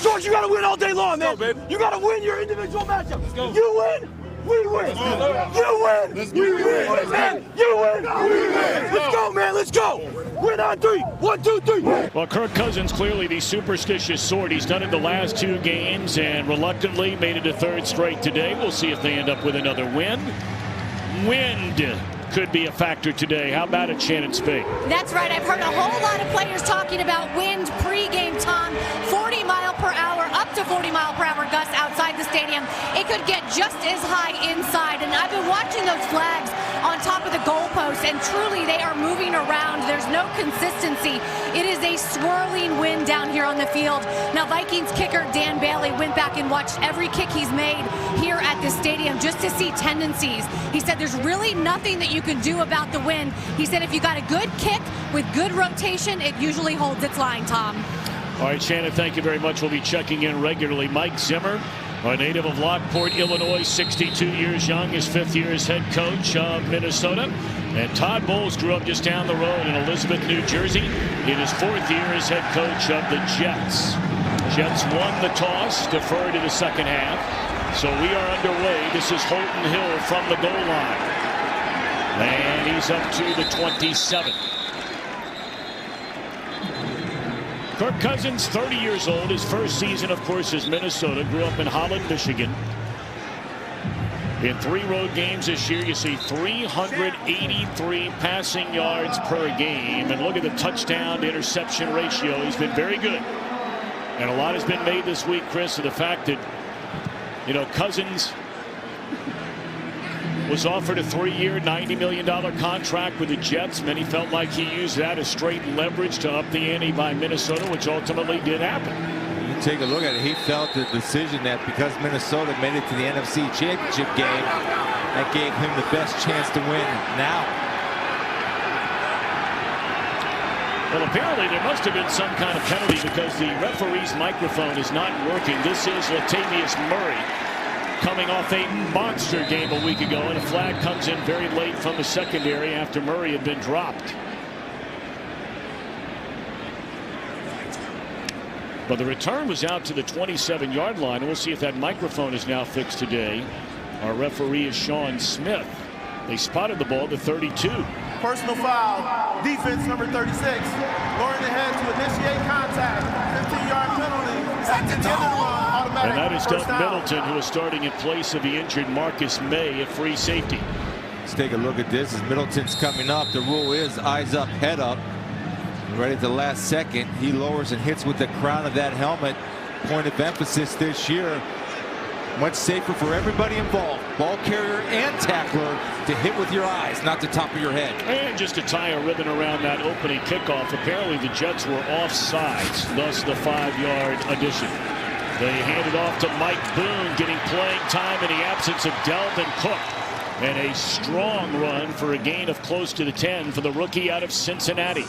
George, you gotta win all day long, man. You gotta win your individual matchup. You win, we win. You win, we win, man. You win, we win. Let's go, man. Let's go. Win on 3. 1, 2, 3. Well, Kirk Cousins clearly the superstitious sort. He's done it the last 2 games and reluctantly made it a 3rd straight today. We'll see if they end up with another win. Wind could be a factor today. How about it, Shannon Spade? That's right. I've heard a whole lot of players talking about wind pregame, Tom. 40 mile per hour, up to 40 mile per hour gusts outside the stadium. It could get just as high inside. And I've been watching those flags on top of the goalposts, and truly they are moving around. There's no consistency. It is a swirling wind down here on the field. Now, Vikings kicker Dan Bailey went back and watched every kick he's made here at the stadium just to see tendencies. He said there's really nothing that you can do about the wind. He said if you got a good kick with good rotation, it usually holds its line, Tom. All right, Shannon, thank you very much. We'll be checking in regularly. Mike Zimmer, a native of Lockport, Illinois, 62 years young, his 5th year as head coach of Minnesota. And Todd Bowles grew up just down the road in Elizabeth, New Jersey, in his 4th year as head coach of the Jets. Jets won the toss, deferred to the second half. So we are underway. This is Holton Hill from the goal line. And he's up to the 27. Kirk Cousins, 30 years old. His first season, of course, is Minnesota. Grew up in Holland, Michigan. In 3 road games this year, you see 383 passing yards per game. And look at the touchdown to interception ratio. He's been very good. And a lot has been made this week, Chris, of the fact that, you know, Cousins was offered a 3-year, $90 million contract with the Jets. Many felt like he used that as straight leverage to up the ante by Minnesota, which ultimately did happen. You take a look at it. He felt the decision that because Minnesota made it to the NFC Championship game, that gave him the best chance to win now. Well, apparently there must have been some kind of penalty because the referee's microphone is not working. This is Latavius Murray, coming off a monster game a week ago, and a flag comes in very late from the secondary after Murray had been dropped. But the return was out to the 27-yard line, and we'll see if that microphone is now fixed today. Our referee is Sean Smith. They spotted the ball at the 32. Personal foul, defense number 36. Lowering the head to initiate contact. 15-yard penalty. At the end of the run, automatic. And that is Doug Middleton, who is starting in place of the injured Marcus May, a free safety. Let's take a look at this. As Middleton's coming up, the rule is eyes up, head up. Right at the last second, he lowers and hits with the crown of that helmet. Point of emphasis this year. Much safer for everybody involved, ball carrier and tackler, to hit with your eyes, not the top of your head. And just to tie a ribbon around that opening kickoff, apparently the Jets were offsides, thus the 5-yard addition. They handed off to Mike Boone, getting playing time in the absence of Delvin Cook. And a strong run for a gain of close to the 10 for the rookie out of Cincinnati.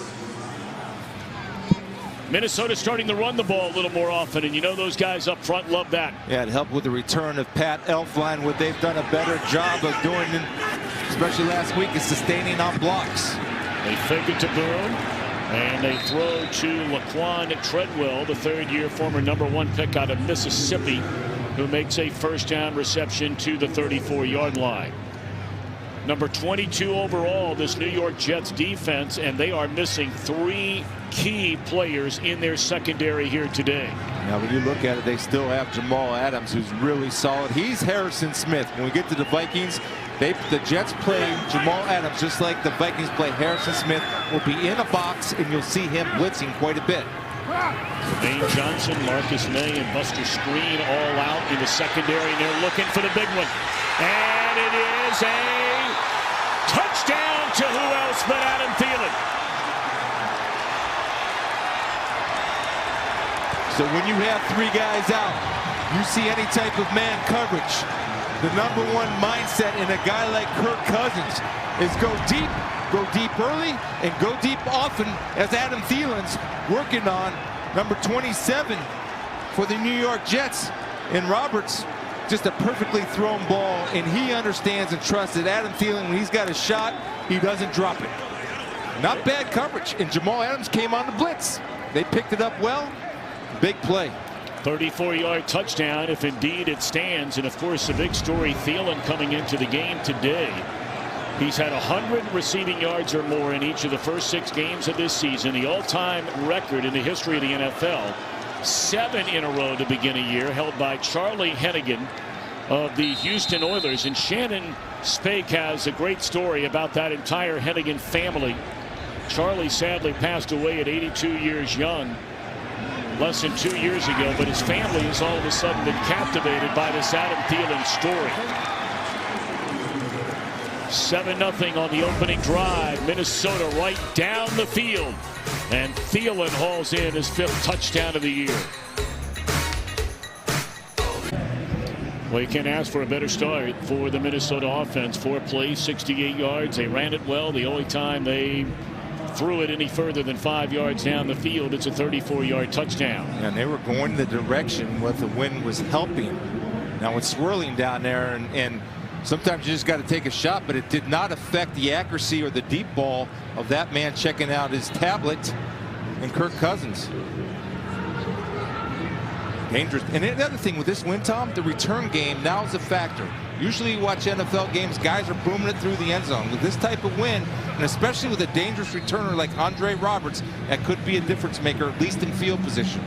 Minnesota starting to run the ball a little more often, and you know those guys up front love that. Yeah, it helped with the return of Pat Elflein. What they've done a better job of doing, especially last week, is sustaining on blocks. They fake it to Boone, and they throw to Laquan Treadwell, the 3rd-year former #1 pick out of Mississippi, who makes a first-down reception to the 34-yard line. Number 22 overall, this New York Jets defense, and they are missing 3 key players in their secondary here today. Now, when you look at it, they still have Jamal Adams, who's really solid. He's Harrison Smith. When we get to the Vikings, the Jets play Jamal Adams just like the Vikings play Harrison Smith. Will be in a box, and you'll see him blitzing quite a bit. Dane Johnson, Marcus May, and Buster Screen all out in the secondary, and they're looking for the big one. And it is a touchdown to who else but Adam Thielen. So when you have 3 guys out, you see any type of man coverage. The #1 mindset in a guy like Kirk Cousins is go deep early, and go deep often, as Adam Thielen's working on. Number 27 for the New York Jets in Roberts. Just a perfectly thrown ball, and he understands and trusts that Adam Thielen, when he's got a shot, he doesn't drop it. Not bad coverage, and Jamal Adams came on the blitz. They picked it up well. Big play. 34-yard touchdown, if indeed it stands. And of course, the big story, Thielen coming into the game today. He's had 100 receiving yards or more in each of the first 6 games of this season. The all-time record in the history of the NFL. 7 in a row to begin a year, held by Charlie Hennigan of the Houston Oilers. And Shannon Spake has a great story about that entire Hennigan family. Charlie sadly passed away at 82 years young less than 2 years ago, but his family has all of a sudden been captivated by this Adam Thielen story. 7-0 on the opening drive. Minnesota right down the field, and Thielen hauls in his 5th touchdown of the year. Well, you can't ask for a better start for the Minnesota offense. 4 plays, 68 yards. They ran it well. The only time they threw it any further than 5 yards down the field, it's a 34-yard touchdown. And they were going the direction what the wind was helping. Now it's swirling down there, and sometimes you just got to take a shot, but it did not affect the accuracy or the deep ball of that man checking out his tablet and Kirk Cousins. Dangerous. And the other thing with this win, Tom, the return game now is a factor. Usually you watch NFL games, guys are booming it through the end zone. With this type of win, and especially with a dangerous returner like Andre Roberts, that could be a difference maker, at least in field position.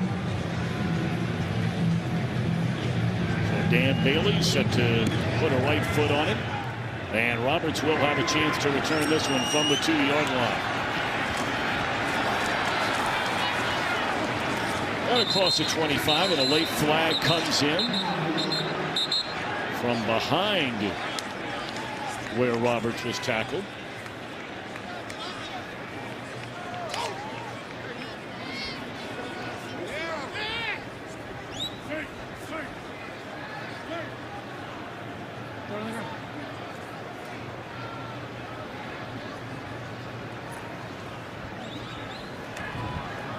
So Dan Bailey set to put a right foot on it. And Roberts will have a chance to return this one from the 2-yard line. And across the 25, and a late flag comes in from behind where Roberts was tackled.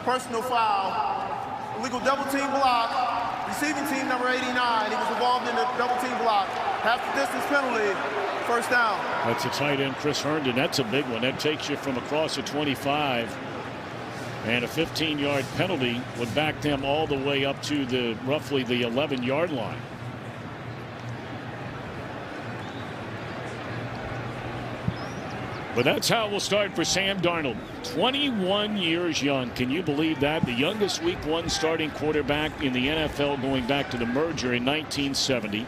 Personal foul. Illegal double team block. Receiving team number 89. He was involved in the double team block. Half the distance penalty. First down. That's a tight end, Chris Herndon. That's a big one. That takes you from across the 25. And a 15-yard penalty would back them all the way up to the roughly the 11-yard line. But that's how we'll start for Sam Darnold. 21 years young. Can you believe that? The youngest Week 1 starting quarterback in the NFL going back to the merger in 1970.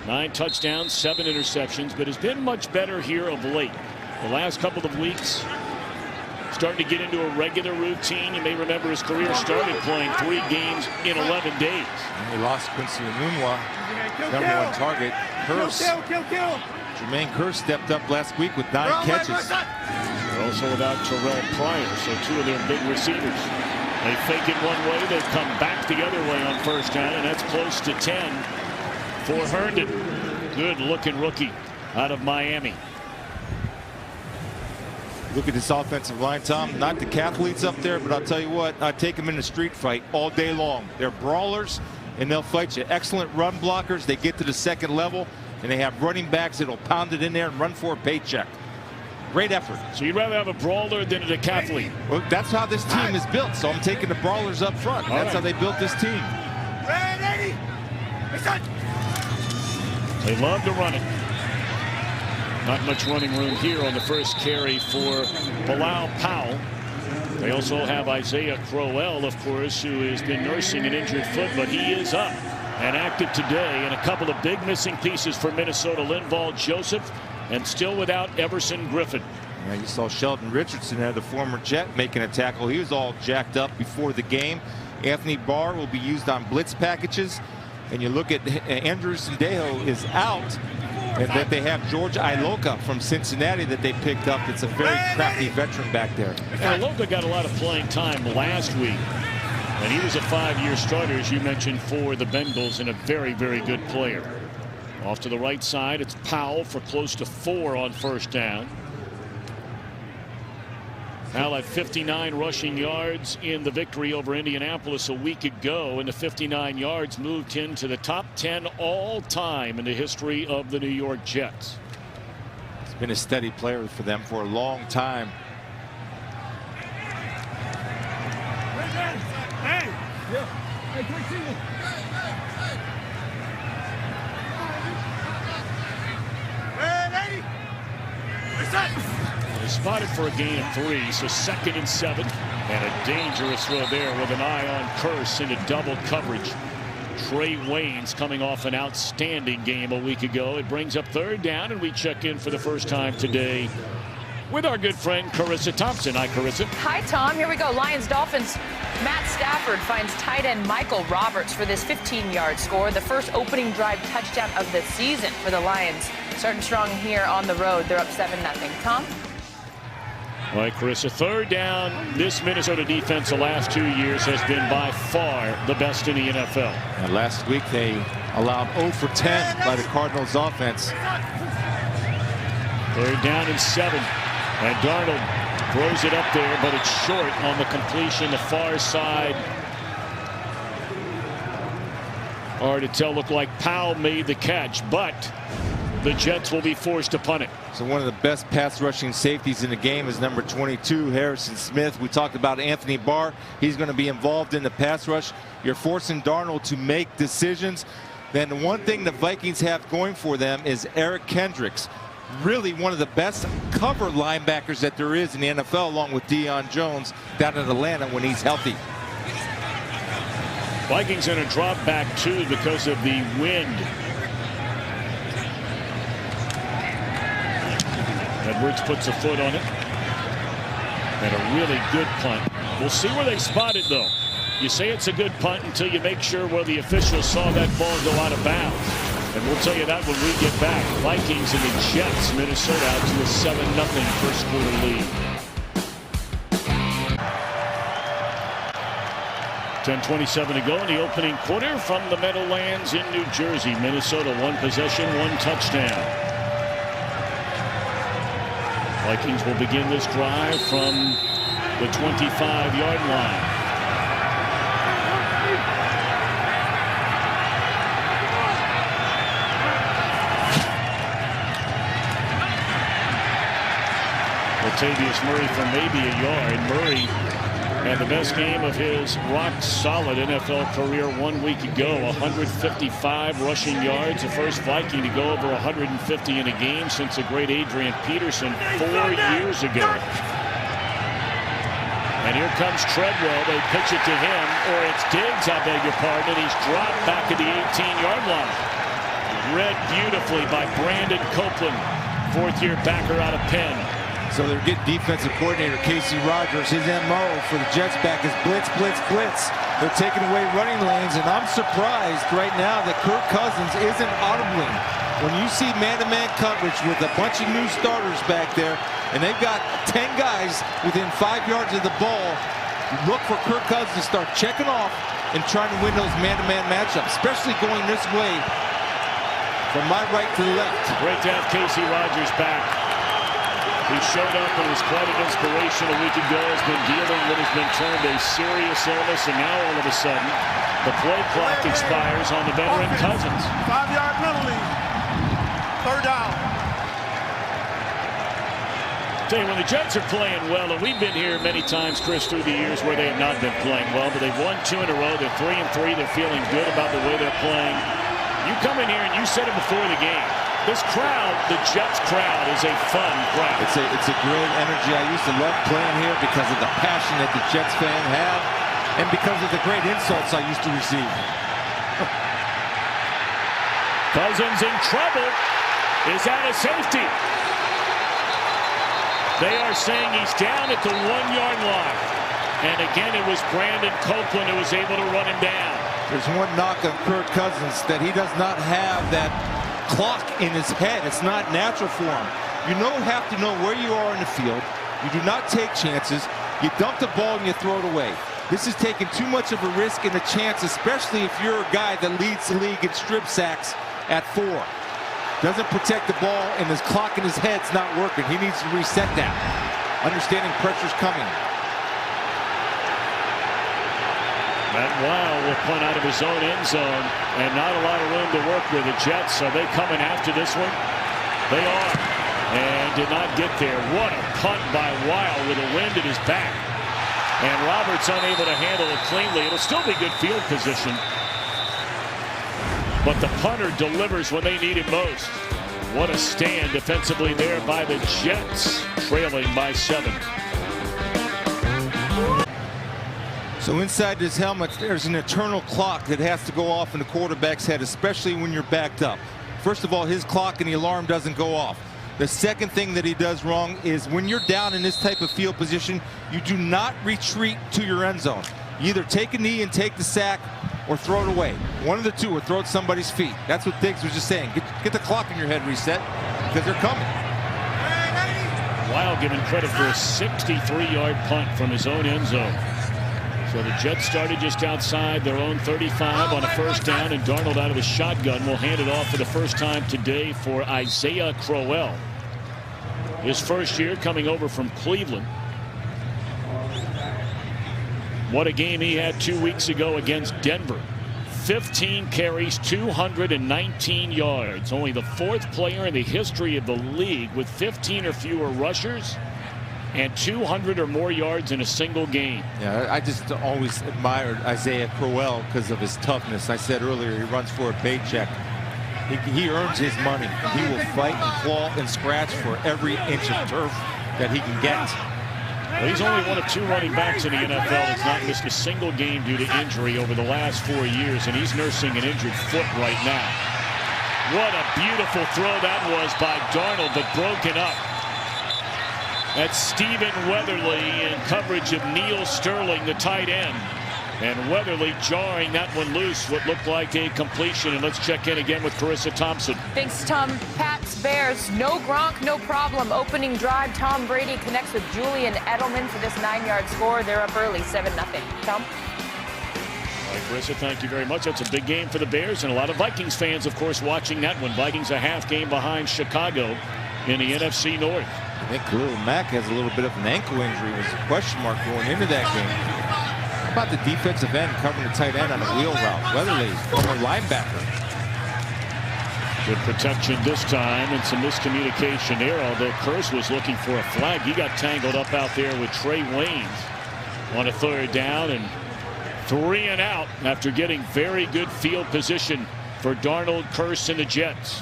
9 touchdowns, 7 interceptions, but has been much better here of late. The last couple of weeks, starting to get into a regular routine. You may remember his career started playing 3 games in 11 days. And he lost Quincy Enunwa, #1 target. Curse. Jermaine Curse stepped up last week with 9 catches. They're also without Terrell Pryor, so 2 of their big receivers. They fake it one way, they come back the other way on first down, and that's close to 10 for Herndon. Good looking rookie out of Miami. Look at this offensive line, Tom. Not the cathletes up there, but I'll tell you what, I'd take them in a street fight all day long. They're brawlers, and they'll fight you. Excellent run blockers. They get to the second level, and they have running backs that'll pound it in there and run for a paycheck. Great effort. So you'd rather have a brawler than a decathlete? Well, that's how this team is built, so I'm taking the brawlers up front. That's how they built this team. Ready? They love to run it. Not much running room here on the first carry for Bilal Powell. They also have Isaiah Crowell, of course, who has been nursing an injured foot, but he is up and active today. And a couple of big missing pieces for Minnesota. Linval Joseph, and still without Everson Griffin. Yeah, you saw Sheldon Richardson there, the former Jet, making a tackle. He was all jacked up before the game. Anthony Barr will be used on blitz packages. And you look at Andrew Sendejo is out. And then they have George Iloka from Cincinnati that they picked up. It's a very crafty veteran back there. And Iloka got a lot of playing time last week. And he was a 5-year starter, as you mentioned, for the Bengals, and a very, very good player. Off to the right side, it's Powell for close to 4 on first down. Powell had 59 rushing yards in the victory over Indianapolis a week ago, and the 59 yards moved him to the top 10 all time in the history of the New York Jets. He's been a steady player for them for a long time. Hey, They're spotted for a gain of 3, so 2nd and 7. And a dangerous throw there with an eye on Curse into double coverage. Trey Waynes coming off an outstanding game a week ago. It brings up 3rd down, and we check in for the first time today with our good friend Carissa Thompson. Hi, Carissa. Hi, Tom. Here we go. Lions-Dolphins. Matt Stafford finds tight end Michael Roberts for this 15-yard score, the first opening drive touchdown of the season for the Lions. Starting strong here on the road. They're up 7-0. Tom? All right, Carissa, 3rd down. This Minnesota defense the last 2 years has been by far the best in the NFL. And last week they allowed 0 for 10 by the Cardinals offense. 3rd down and 7. And Darnold throws it up there, but it's short on the completion, the far side. Hard to tell, looked like Powell made the catch, but the Jets will be forced to punt it. So one of the best pass rushing safeties in the game is number 22, Harrison Smith. We talked about Anthony Barr. He's going to be involved in the pass rush. You're forcing Darnold to make decisions. Then the one thing the Vikings have going for them is Eric Kendricks. Really one of the best cover linebackers that there is in the NFL, along with Deion Jones down in Atlanta when he's healthy. Vikings in a drop back too because of the wind. Edwards puts a foot on it. And a really good punt. We'll see where they spot it, though. You say it's a good punt until you make sure where the officials saw that ball go out of bounds. And we'll tell you that when we get back. Vikings and the Jets, Minnesota out to a 7-0 first quarter lead. 10:27 to go in the opening quarter from the Meadowlands in New Jersey. Minnesota 1 possession, 1 touchdown. Vikings will begin this drive from the 25-yard line. Latavius Murray for maybe a yard. Murray had the best game of his rock-solid NFL career 1 week ago. 155 rushing yards. The first Viking to go over 150 in a game since the great Adrian Peterson 4 years ago. And here comes Treadwell. They pitch it to him, or it's Diggs, I beg your pardon, and he's dropped back at the 18-yard line. Read beautifully by Brandon Copeland, 4th-year backer out of Penn. So they're getting defensive coordinator Casey Rogers. His MO for the Jets back is blitz, blitz, blitz. They're taking away running lanes, and I'm surprised right now that Kirk Cousins isn't audibling. When you see man-to-man coverage with a bunch of new starters back there, and they've got 10 guys within 5 yards of the ball, look for Kirk Cousins to start checking off and trying to win those man-to-man matchups, especially going this way from my right to the left. Great to have Casey Rogers back. He showed up and was quite an inspiration a week ago. Has been dealing with what has been termed a serious illness, and now all of a sudden the play clock expires on the veteran Cousins. 5-yard penalty. 3rd down. Tell you, when the Jets are playing well, and we've been here many times, Chris, through the years where they have not been playing well, but they've won 2 in a row. They're 3-3. They're feeling good about the way they're playing. You come in here and you said it before the game. This crowd, the Jets crowd, is a fun crowd. It's a great energy. I used to love playing here because of the passion that the Jets fan have, and because of the great insults I used to receive. Cousins in trouble. Is out of safety. They are saying he's down at the 1-yard line. And again, it was Brandon Copeland who was able to run him down. There's one knock on Kirk Cousins, that he does not have that clock in his head. It's not natural for him. You have to know where you are in the field. You do not take chances. You dump the ball and you throw it away. This is taking too much of a risk and a chance, especially if you're a guy that leads the league in strip sacks at 4. Doesn't protect the ball, and his clock in his head's not working. He needs to reset that. Understanding pressure's coming. Matt Weil will punt out of his own end zone, and not a lot of room to work with. The Jets, are they coming after this one? They are, and did not get there. What a punt by Weil with a wind at his back. And Roberts unable to handle it cleanly. It'll still be good field position. But the punter delivers when they need it most. What a stand defensively there by the Jets, trailing by 7. So inside this helmet, there's an eternal clock that has to go off in the quarterback's head, especially when you're backed up. First of all, his clock and the alarm doesn't go off. The second thing that he does wrong is when you're down in this type of field position, you do not retreat to your end zone. You either take a knee and take the sack or throw it away. One of the two, or throw it at somebody's feet. That's what Diggs was just saying. Get the clock in your head reset because they're coming. Weil given credit for a 63-yard punt from his own end zone. So the Jets started just outside their own 35 on a first down, and Darnold out of the shotgun will hand it off for the first time today for Isaiah Crowell. His first year coming over from Cleveland. What a game he had 2 weeks ago against Denver. 15 carries, 219 yards. Only the 4th player in the history of the league with 15 or fewer rushers and 200 or more yards in a single game. Yeah, I just always admired Isaiah Crowell because of his toughness. I said earlier, he runs for a paycheck. He earns his money. He will fight and claw and scratch for every inch of turf that he can get. Well, he's only one of 2 running backs in the NFL that's not missed a single game due to injury over the last 4 years, and he's nursing an injured foot right now. What a beautiful throw that was by Darnold, but broken up. That's Stephen Weatherly in coverage of Neil Sterling, the tight end. And Weatherly jarring that one loose, what looked like a completion. And let's check in again with Carissa Thompson. Thanks, Tom. Pats, Bears, no Gronk, no problem. Opening drive, Tom Brady connects with Julian Edelman for this 9-yard score. They're up early, 7-0. Tom? All right, Carissa, thank you very much. That's a big game for the Bears, and a lot of Vikings fans, of course, watching that one. Vikings a half game behind Chicago in the NFC North. I think Khalil Mack has a little bit of an ankle injury. It was a question mark going into that game. How about the defensive end covering the tight end on a wheel route? Weatherly, former linebacker. Good protection this time and some miscommunication there, although Kearse was looking for a flag. He got tangled up out there with Trey Waynes on a 3rd down, and 3 and out after getting very good field position for Darnold, Kearse, and the Jets.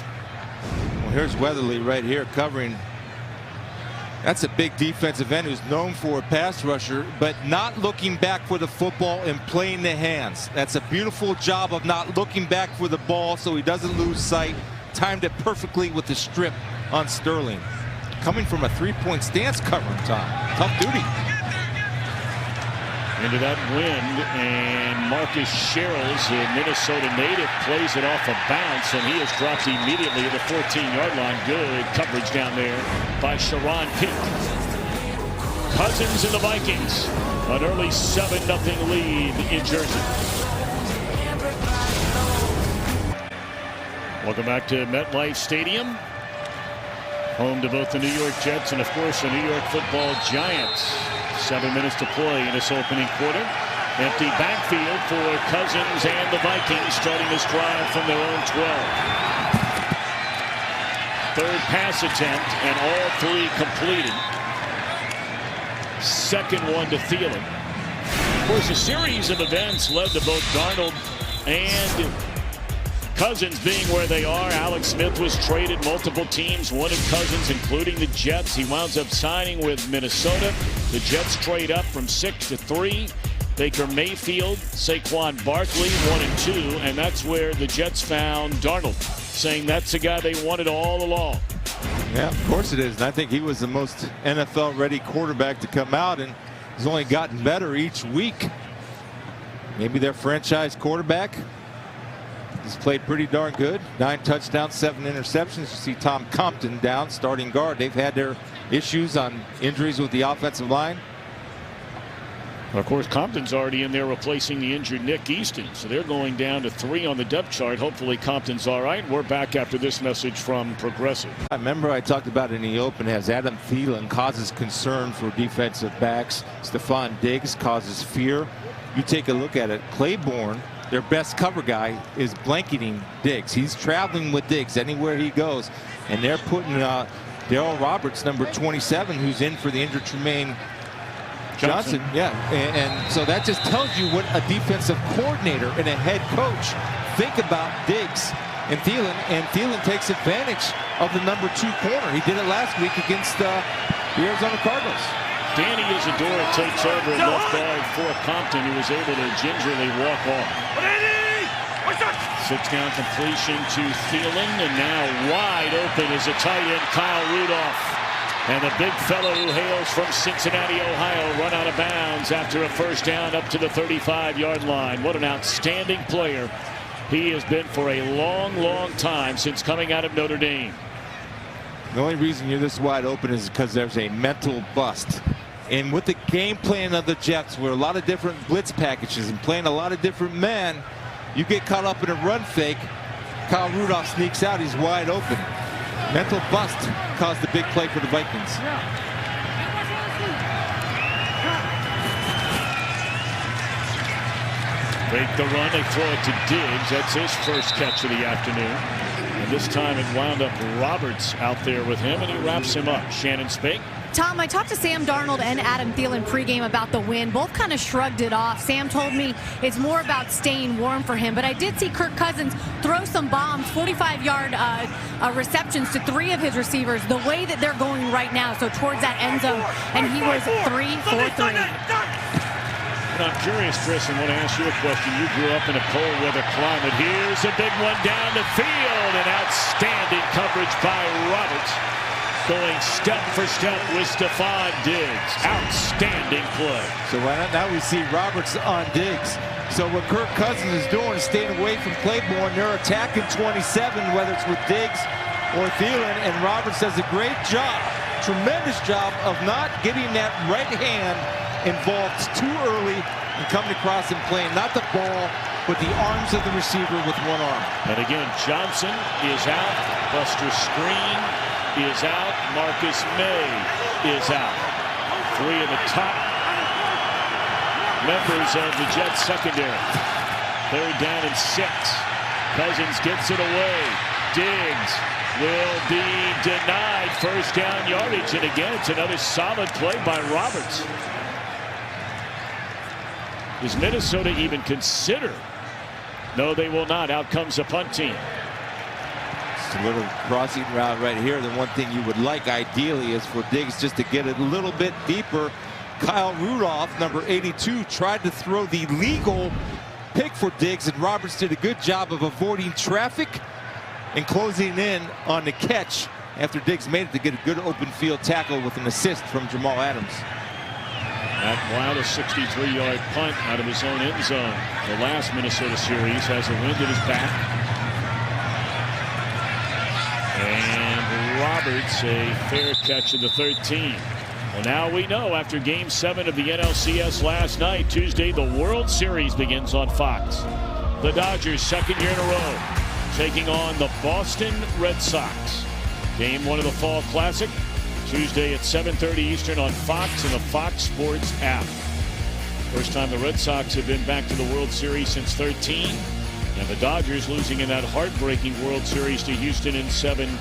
Well, here's Weatherly right here covering. That's a big defensive end who's known for a pass rusher, but not looking back for the football and playing the hands. That's a beautiful job of not looking back for the ball so he doesn't lose sight. Timed it perfectly with the strip on Sterling. Coming from a 3-point stance covering time. Tough duty. Into that wind, and Marcus Sherrills, a Minnesota native, plays it off a bounce, and he is dropped immediately at the 14-yard line. Good coverage down there by Sharon Peake. Cousins and the Vikings, an early 7-0 lead in Jersey. Welcome back to MetLife Stadium, home to both the New York Jets and, of course, the New York Football Giants. 7 minutes to play in this opening quarter. Empty backfield for Cousins and the Vikings, starting this drive from their own 12. 3rd pass attempt, and all 3 completed. 2nd one to Thielen. Of course, a series of events led to both Darnold and Cousins being where they are. Alex Smith was traded. Multiple teams wanted Cousins, including the Jets. He winds up signing with Minnesota. The Jets trade up from 6 to 3. Baker Mayfield, Saquon Barkley, 1 and 2, and that's where the Jets found Darnold, saying that's the guy they wanted all along. Yeah, of course it is. And I think he was the most NFL-ready quarterback to come out, and he's only gotten better each week. Maybe their franchise quarterback. He's played pretty darn good. 9 touchdowns, 7 interceptions. You see Tom Compton down, starting guard. They've had their issues on injuries with the offensive line. Of course, Compton's already in there replacing the injured Nick Easton. So they're going down to 3 on the depth chart. Hopefully Compton's all right. We're back after this message from Progressive. I remember I talked about in the open as Adam Thielen causes concern for defensive backs. Stephon Diggs causes fear. You take a look at it. Claiborne, their best cover guy, is blanketing Diggs. He's traveling with Diggs anywhere he goes. And they're putting Darryl Roberts, number 27, who's in for the injured Tremaine Johnson, yeah. And so that just tells you what a defensive coordinator and a head coach think about Diggs and Thielen takes advantage of the number 2 corner. He did it last week against the Arizona Cardinals. Danny Isadora takes over at left guard for Compton, who was able to gingerly walk off. 6-down completion to Thielen, and now wide open is a tight end, Kyle Rudolph. And the big fellow who hails from Cincinnati, Ohio, run out of bounds after a first down up to the 35-yard line. What an outstanding player he has been for a long, long time since coming out of Notre Dame. The only reason you're this wide open is because there's a mental bust. And with the game plan of the Jets, where a lot of different blitz packages and playing a lot of different men, you get caught up in a run fake. Kyle Rudolph sneaks out. He's wide open. Mental bust caused the big play for the Vikings. Break the run. They throw it to Diggs. That's his first catch of the afternoon. And this time it wound up Roberts out there with him, and he wraps him up. Shannon Spake. Tom, I talked to Sam Darnold and Adam Thielen pregame about the win. Both kind of shrugged it off. Sam told me it's more about staying warm for him. But I did see Kirk Cousins throw some bombs, 45-yard receptions to 3 of his receivers, the way that they're going right now, so towards that end zone. And he was 3 for 3. And I'm curious, Chris, and want to ask you a question. You grew up in a cold weather climate. Here's a big one down the field. An outstanding coverage by Roberts. Going step for step with Stephon Diggs. Outstanding play. So now we see Roberts on Diggs. So what Kirk Cousins is doing is staying away from Claiborne. They're attacking 27, whether it's with Diggs or Thielen, and Roberts does a great job, tremendous job of not getting that right hand involved too early and coming across and playing not the ball, but the arms of the receiver with one arm. And again, Johnson is out. Buster Screen is out. Marcus May is out. 3 of the top members of the Jets secondary. 3rd down and 6. Cousins gets it away. Diggs will be denied first down yardage. And again, it's another solid play by Roberts. Does Minnesota even consider? No, they will not. Out comes the punt team. A little crossing route right here. The one thing you would like ideally is for Diggs just to get it a little bit deeper. Kyle Rudolph, number 82, tried to throw the legal pick for Diggs, and Roberts did a good job of avoiding traffic and closing in on the catch after Diggs made it to get a good open field tackle with an assist from Jamal Adams. Matt Wild, a 63-yard punt out of his own end zone. The last Minnesota series has the wind at his back. And Roberts, a fair catch of the 13. Well, now we know after Game 7 of the NLCS last night, Tuesday, the World Series begins on Fox. The Dodgers, 2nd year in a row, taking on the Boston Red Sox. Game 1 of the Fall Classic, Tuesday at 7:30 Eastern on Fox and the Fox Sports app. First time the Red Sox have been back to the World Series since 13. And the Dodgers losing in that heartbreaking World Series to Houston in 7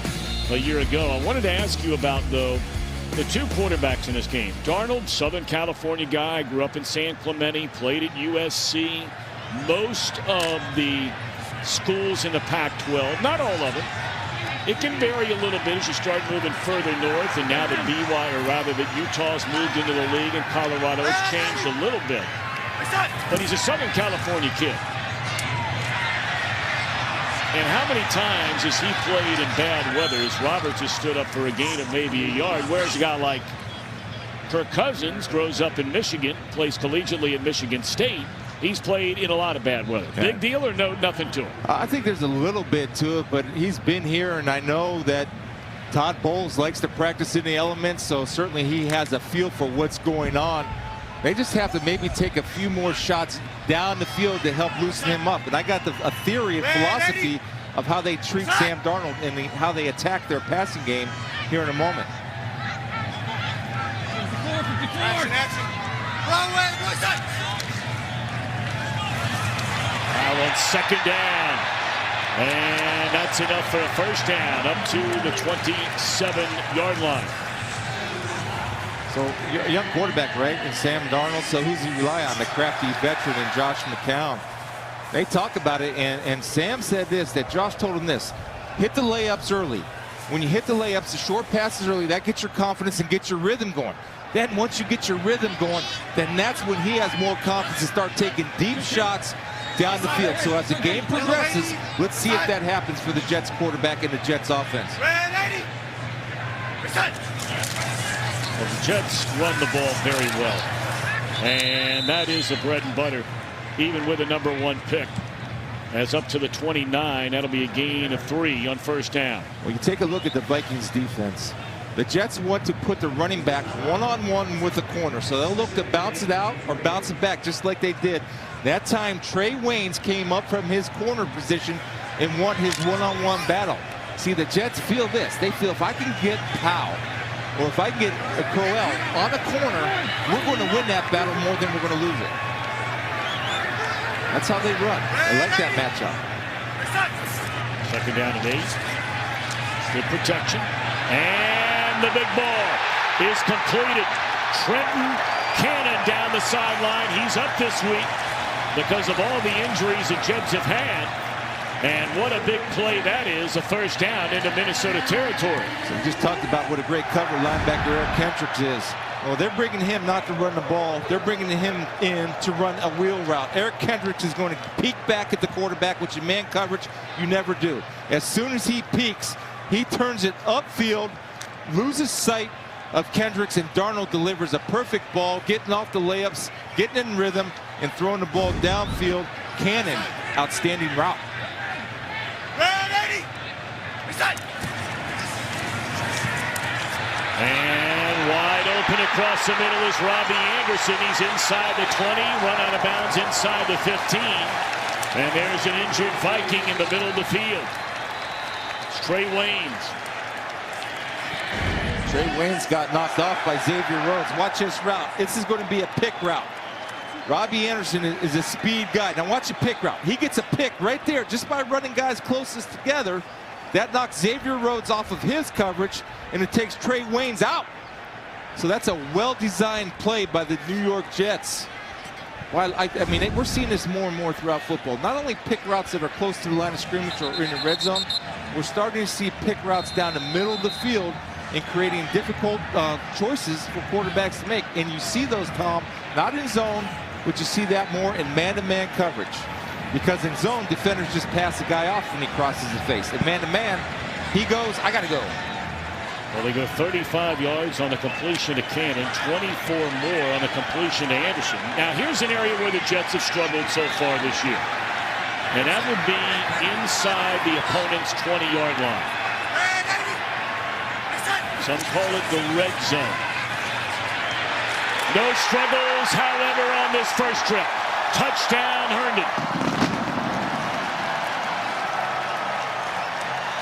a year ago. I wanted to ask you about, though, the 2 quarterbacks in this game. Darnold, Southern California guy, grew up in San Clemente, played at USC. Most of the schools in the Pac-12, not all of them. It can vary a little bit as you start moving further north, and now that that Utah's moved into the league and Colorado has changed a little bit. But he's a Southern California kid. And how many times has he played in bad weather as Roberts has stood up for a gain of maybe a yard, whereas a guy like Kirk Cousins grows up in Michigan, plays collegiately at Michigan State. He's played in a lot of bad weather. Big deal or no, nothing to him? I think there's a little bit to it, but he's been here, and I know that Todd Bowles likes to practice in the elements, so certainly he has a feel for what's going on. They just have to maybe take a few more shots down the field to help loosen him up. And I got a theory and philosophy of how they treat Sam Darnold and how they attack their passing game here in a moment. Now on 2nd down. And that's enough for a first down up to the 27-yard line. So a young quarterback, right? And Sam Darnold. So who's he rely on? The crafty veteran and Josh McCown. They talk about it, and Sam said this, that Josh told him this: hit the layups early. When you hit the layups, the short passes early, that gets your confidence and gets your rhythm going. Then once you get your rhythm going, then that's when he has more confidence to start taking deep shots down the field. So as the game progresses, let's see if that happens for the Jets quarterback and the Jets offense. Well, the Jets run the ball very well, and that is the bread and butter, even with a #1 pick. As up to the 29, that'll be a gain of 3 on first down. Well, you take a look at the Vikings defense. The Jets want to put the running back one-on-one with the corner, so they'll look to bounce it out or bounce it back just like they did. That time, Trey Waynes came up from his corner position and won his one-on-one battle. See, the Jets feel this. They feel if I can get Powell or if I can get Crowell on the corner, we're going to win that battle more than we're going to lose it. That's how they run. I like that matchup. Second down and 8. Good protection. And the big ball is completed. Trenton Cannon down the sideline. He's up this week because of all the injuries the Jets have had. And what a big play that is, a first down into Minnesota territory. So we just talked about what a great cover linebacker Eric Kendricks is. Well, they're bringing him not to run the ball. They're bringing him in to run a wheel route. Eric Kendricks is going to peek back at the quarterback, which in man coverage you never do. As soon as he peeks, he turns it upfield, loses sight of Kendricks, and Darnold delivers a perfect ball, getting off the layups, getting in rhythm, and throwing the ball downfield. Cannon, outstanding route. And wide open across the middle is Robbie Anderson. He's inside the 20, run out of bounds inside the 15. And there's an injured Viking in the middle of the field. It's Trey Waynes. Trey Waynes got knocked off by Xavier Rhodes. Watch this route. This is going to be a pick route. Robbie Anderson is a speed guy. Now watch the pick route. He gets a pick right there just by running guys closest together. That knocks Xavier Rhodes off of his coverage, and it takes Trey Waynes out. So that's a well-designed play by the New York Jets. While I mean, we're seeing this more and more throughout football. Not only pick routes that are close to the line of scrimmage or in the red zone, we're starting to see pick routes down the middle of the field and creating difficult choices for quarterbacks to make. And you see those, Tom, not in zone, but you see that more in man-to-man coverage. Because in zone, defenders just pass the guy off when he crosses the face. And man-to-man, he goes, I got to go. Well, they go 35 yards on the completion to Cannon, 24 more on the completion to Anderson. Now, here's an area where the Jets have struggled so far this year. And that would be inside the opponent's 20-yard line. Some call it the red zone. No struggles, however, on this first trip. Touchdown, Herndon.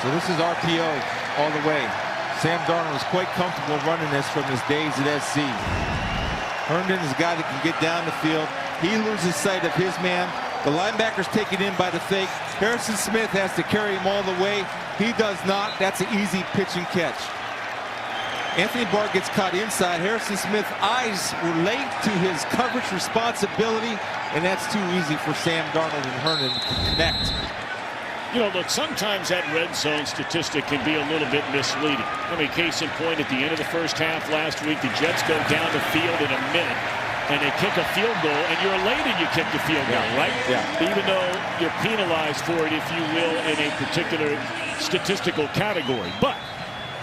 So this is RPO all the way. Sam Darnold is quite comfortable running this from his days at SC. Herndon is a guy that can get down the field. He loses sight of his man. The linebacker's taken in by the fake. Harrison Smith has to carry him all the way. He does not. That's an easy pitch and catch. Anthony Barr gets caught inside. Harrison Smith's eyes were late to his coverage responsibility, and that's too easy for Sam Darnold and Herndon to connect. You know, look, sometimes that red zone statistic can be a little bit misleading. I mean, case in point, at the end of the first half last week, the Jets go down the field in a minute, and they kick a field goal, and you're elated you kicked a field goal, right? Yeah. Even though you're penalized for it, if you will, in a particular statistical category. But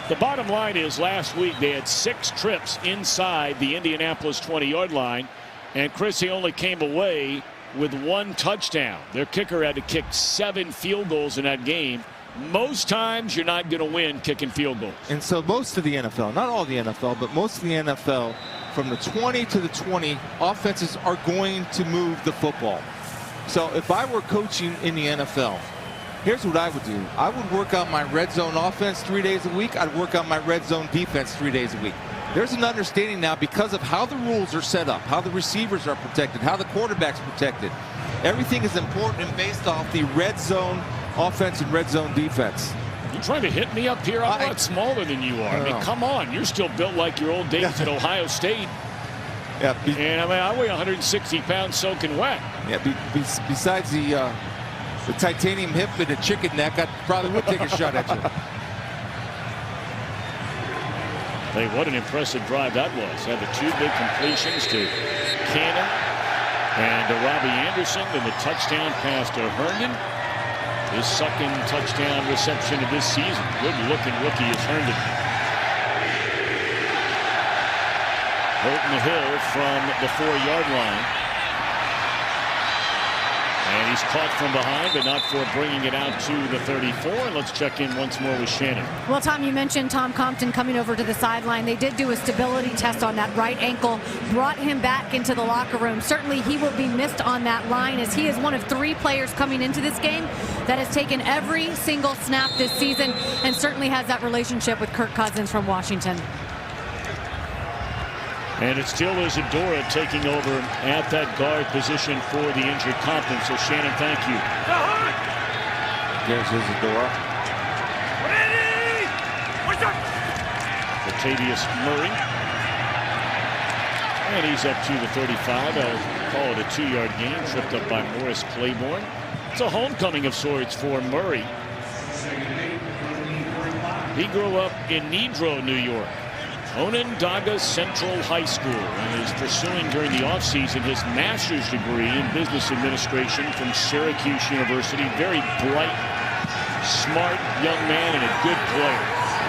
the bottom line is last week they had 6 trips inside the Indianapolis 20-yard line, and Chris, he only came away with 1 touchdown. Their kicker had to kick 7 field goals in that game. Most times you're not going to win kicking field goals. And so most of the NFL, not all the NFL, but most of the NFL, from the 20 to the 20, offenses are going to move the football. So if I were coaching in the NFL, here's what I would do. I would work on my red zone offense 3 days a week. I'd work on my red zone defense 3 days a week. There's an understanding now because of how the rules are set up, how the receivers are protected, how the quarterback's protected. Everything is important and based off the red zone offense and red zone defense. You trying to hit me up here? I'm a lot smaller than you are. I mean, come on. You're still built like your old days at Ohio State. Yeah. And I mean, I weigh 160 pounds soaking wet. Yeah. Besides the titanium hip and the chicken neck, I probably would take a shot at you. Hey, what an impressive drive that was. Had the 2 big completions to Cannon and to Robbie Anderson, and the touchdown pass to Herndon. His second touchdown reception of this season. Good-looking rookie is Herndon. Holton Hill from the 4-yard line. And he's caught from behind, but not for bringing it out to the 34. And let's check in once more with Shannon. Well, Tom, you mentioned Tom Compton coming over to the sideline. They did do a stability test on that right ankle, brought him back into the locker room. Certainly he will be missed on that line, as he is one of 3 players coming into this game that has taken every single snap this season and certainly has that relationship with Kirk Cousins from Washington. And it still is Adora taking over at that guard position for the injured Compton. So, Shannon, thank you. There's Adora. Latavius Murray. And he's up to the 35. I'll call it a 2-yard gain. Tripped up by Morris Claiborne. It's a homecoming of sorts for Murray. He grew up in Nedrow, New York. Onondaga Central High School, and is pursuing during the offseason his master's degree in business administration from Syracuse University. Very bright, smart young man and a good player.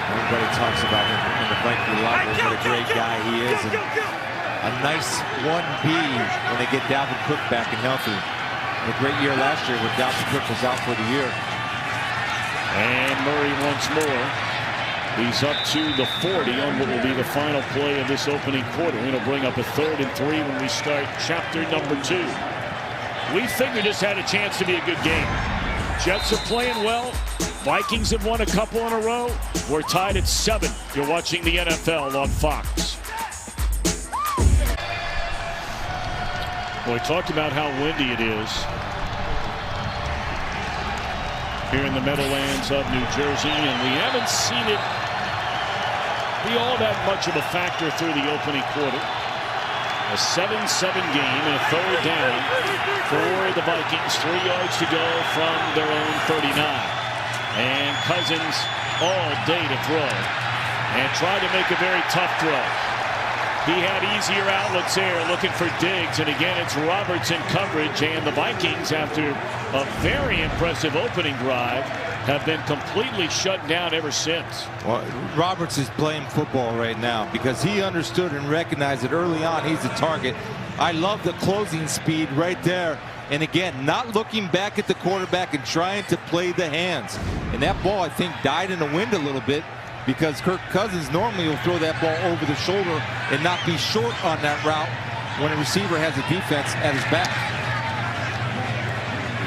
Everybody talks about him in the Viking locker room, what a great guy he is. And a nice 1B when they get Dalvin Cook back and healthy. A great year last year when Dalvin Cook was out for the year. And Murray once more. He's up to the 40 on what will be the final play of this opening quarter. We're going to bring up a 3rd and 3 when we start chapter number 2. We figured this had a chance to be a good game. Jets are playing well. Vikings have won a couple in a row. We're tied at 7. You're watching the NFL on Fox. Well, we talked about how windy it is here in the Meadowlands of New Jersey, and we haven't seen it be all that much of a factor through the opening quarter. A 7-7 game and a 3rd down for the Vikings. 3 yards to go from their own 39. And Cousins all day to throw and tried to make a very tough throw. He had easier outlets there looking for Diggs, and again it's Roberts in coverage, and the Vikings, after a very impressive opening drive, have been completely shut down ever since. Well, Roberts is playing football right now because he understood and recognized that early on he's the target. I love the closing speed right there. And again, not looking back at the quarterback and trying to play the hands. And that ball, I think, died in the wind a little bit because Kirk Cousins normally will throw that ball over the shoulder and not be short on that route when a receiver has a defense at his back.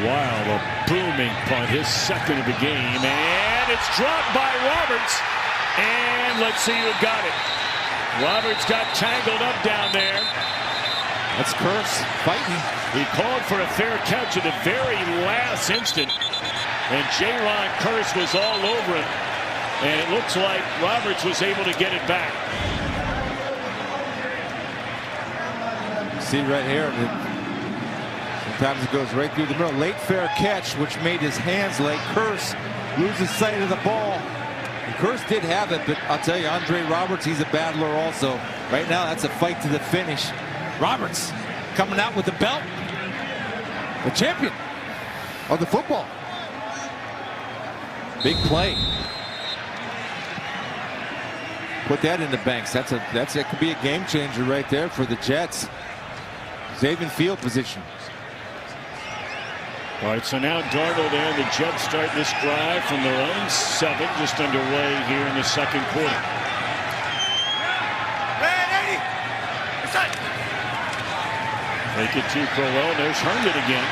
Wow, a booming punt, his 2nd of the game, and it's dropped by Roberts. And let's see who got it. Roberts got tangled up down there. That's Curse fighting. He called for a fair catch at the very last instant, and J-Ron Curse was all over him. And it looks like Roberts was able to get it back. See right here. Sometimes it goes right through the middle. Late fair catch, which made his hands late. Curse loses sight of the ball. And Curse did have it, but I'll tell you, Andre Roberts, he's a battler also. Right now, that's a fight to the finish. Roberts coming out with the belt. The champion of the football. Big play. Put that in the banks. That could be a game changer right there for the Jets. Saving field position. All right, so now Darnold and the Jets start this drive from their own 7, just underway here in the 2nd quarter. Make it to Crowell. There's Herndon again.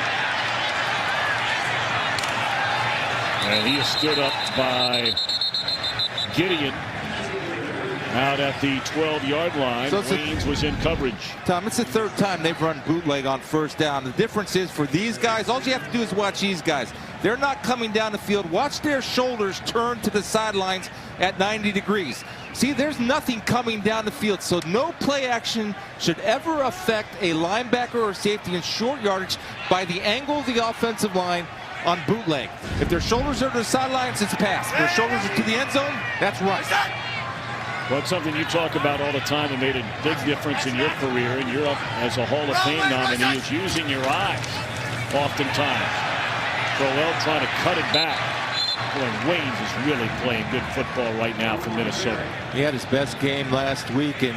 And he is stood up by Gideon out at the 12-yard line. So Waynes was in coverage. Tom, it's the 3rd time they've run bootleg on 1st down. The difference is for these guys, all you have to do is watch these guys. They're not coming down the field. Watch their shoulders turn to the sidelines at 90 degrees. See, there's nothing coming down the field, so no play action should ever affect a linebacker or safety in short yardage by the angle of the offensive line on bootleg. If their shoulders are to the sidelines, it's pass. If their shoulders are to the end zone, that's run. Well, it's something you talk about all the time and made a big difference in your career, and you're up as a Hall of Fame nominee, is using your eyes oftentimes. Crowell trying to cut it back. Boy, Waynes is really playing good football right now for Minnesota. He had his best game last week, and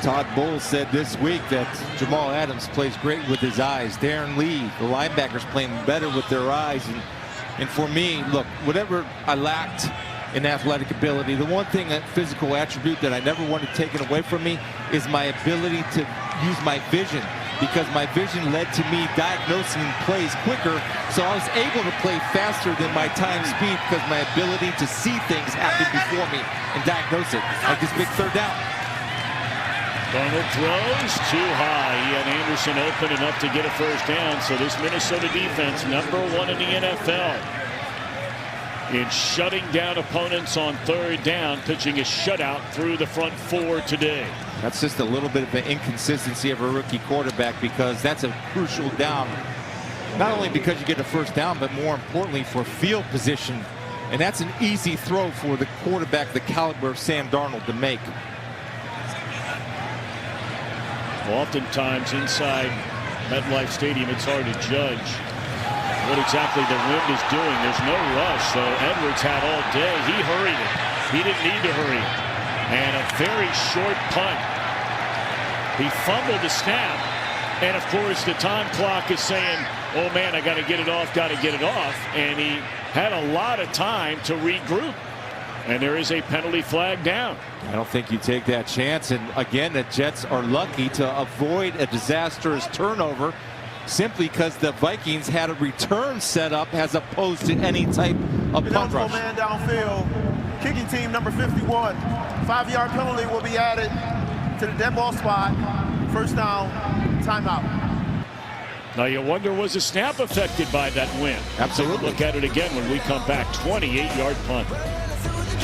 Todd Bowles said this week that Jamal Adams plays great with his eyes. Darren Lee, the linebackers, playing better with their eyes. And for me, look, whatever I lacked in athletic ability, the one thing, that physical attribute that I never wanted taken away from me is my ability to use my vision, because my vision led to me diagnosing plays quicker, so I was able to play faster than my time speed because my ability to see things happen before me and diagnose it, like this big third down. Darnold throws too high. He had Anderson open enough to get a first down, so this Minnesota defense, #1 in the NFL in shutting down opponents on third down, pitching a shutout through the front four today. That's just a little bit of an inconsistency of a rookie quarterback, because that's a crucial down. Not only because you get a first down, but more importantly for field position. And that's an easy throw for the quarterback the caliber of Sam Darnold to make. Oftentimes inside MetLife Stadium, it's hard to judge what exactly the wind is doing. There's no rush, so Edwards had all day. He hurried it. He didn't need to hurry it. And a very short punt. He fumbled the snap. And of course, the time clock is saying, oh man, I got to get it off, got to get it off. And he had a lot of time to regroup. And there is a penalty flag down. I don't think you take that chance. And again, the Jets are lucky to avoid a disastrous turnover, simply because the Vikings had a return set up as opposed to any type of punt rush. Man downfield. Kicking team number 51. 5-yard penalty will be added to the dead ball spot. First down, timeout. Now you wonder, was the snap affected by that wind? Absolutely. Look at it again when we come back. 28-yard punt.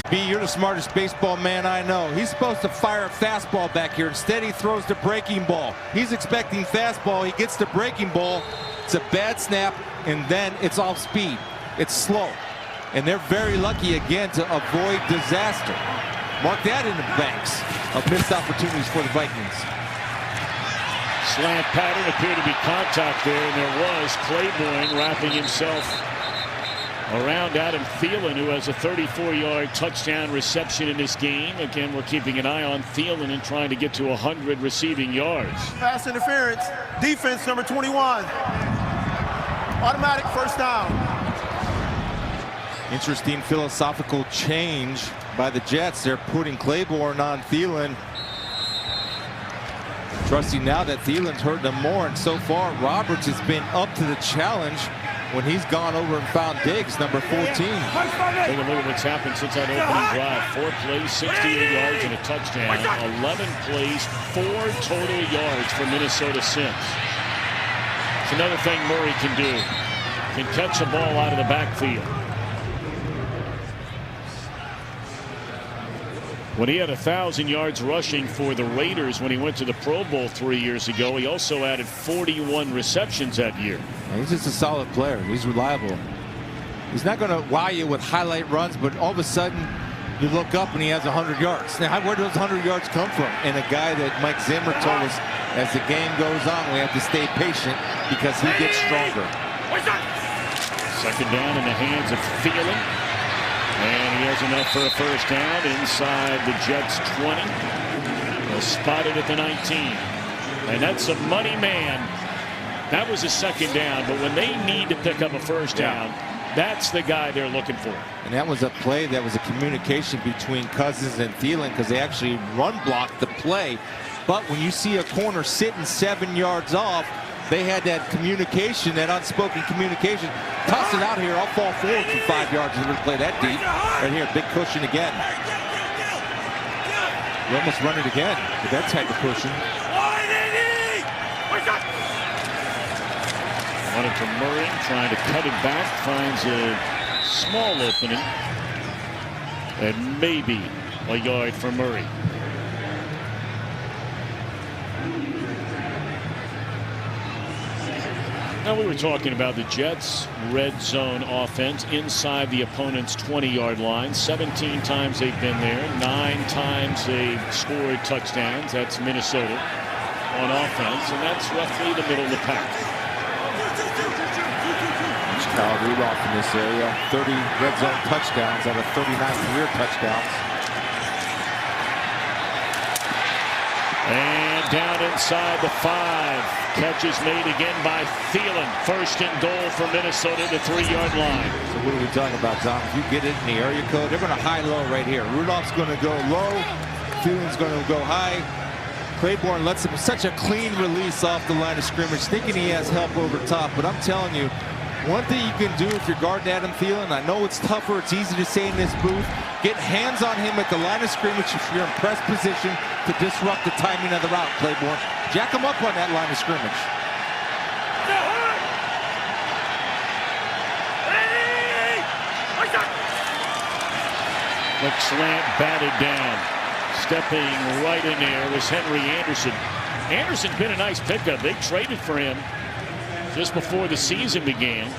B, you're the smartest baseball man I know. He's supposed to fire a fastball back here. Instead, he throws the breaking ball. He's expecting fastball. He gets the breaking ball. It's a bad snap, and then it's off speed. It's slow. And they're very lucky again to avoid disaster. Mark that in the banks of missed opportunities for the Vikings. Slant pattern, appeared to be contact there, and there was. Claiborne wrapping himself around Adam Thielen, who has a 34-yard touchdown reception in this game. Again, we're keeping an eye on Thielen and trying to get to 100 receiving yards. Pass interference, defense number 21. Automatic first down. Interesting philosophical change by the Jets. They're putting Claiborne on Thielen, trusting now that Thielen's hurting them more. And so far, Roberts has been up to the challenge when he's gone over and found Diggs, number 14. Take a look at what's happened since that opening drive. 4 plays, 68 yards and a touchdown. 11 plays, 4 total yards for Minnesota since. It's another thing Murray can do. Can catch a ball out of the backfield. When he had 1,000 yards rushing for the Raiders when he went to the Pro Bowl 3 years ago, he also added 41 receptions that year. He's just a solid player. He's reliable. He's not going to wow you with highlight runs, but all of a sudden you look up and he has 100 yards. Now, where do those 100 yards come from? And a guy that Mike Zimmer told us, as the game goes on, we have to stay patient because he gets stronger. Second down in the hands of Thielen. And he has enough for a first down inside the Jets 20. Spotted at the 19. And that's a money man. That was a second down, but when they need to pick up a first down, that's the guy they're looking for. And that was a play that was a communication between Cousins and Thielen, because they actually run blocked the play. But when you see a corner sitting 7 yards off, they had that communication, that unspoken communication. Toss it out here. I'll fall forward for 5 yards and play that deep. Right here, big cushion again. You almost run it again with that type of cushion. On it to Murray, trying to cut it back, finds a small opening, and maybe a yard for Murray. Now, we were talking about the Jets' red zone offense inside the opponent's 20-yard line. 17 times they've been there. 9 times they've scored touchdowns. That's Minnesota on offense, and that's roughly the middle of the pack. Kyle Rudolph in this area, 30 red zone touchdowns out of 39 career touchdowns. And down inside the 5. Catches made again by Thielen. First and goal for Minnesota, the 3-yard line. So what are we talking about, Tom? If you get it in the area code, they're going to high-low right here. Rudolph's going to go low. Thielen's going to go high. Claiborne lets him such a clean release off the line of scrimmage, thinking he has help over top. But I'm telling you, one thing you can do if you're guarding Adam Thielen, I know it's tougher, it's easy to say in this booth, get hands on him at the line of scrimmage if you're in press position to disrupt the timing of the route, Claiborne. Jack him up on that line of scrimmage. Quick slant, batted down. Stepping right in there was Henry Anderson. Anderson's been a nice pickup. They traded for him just before the season began.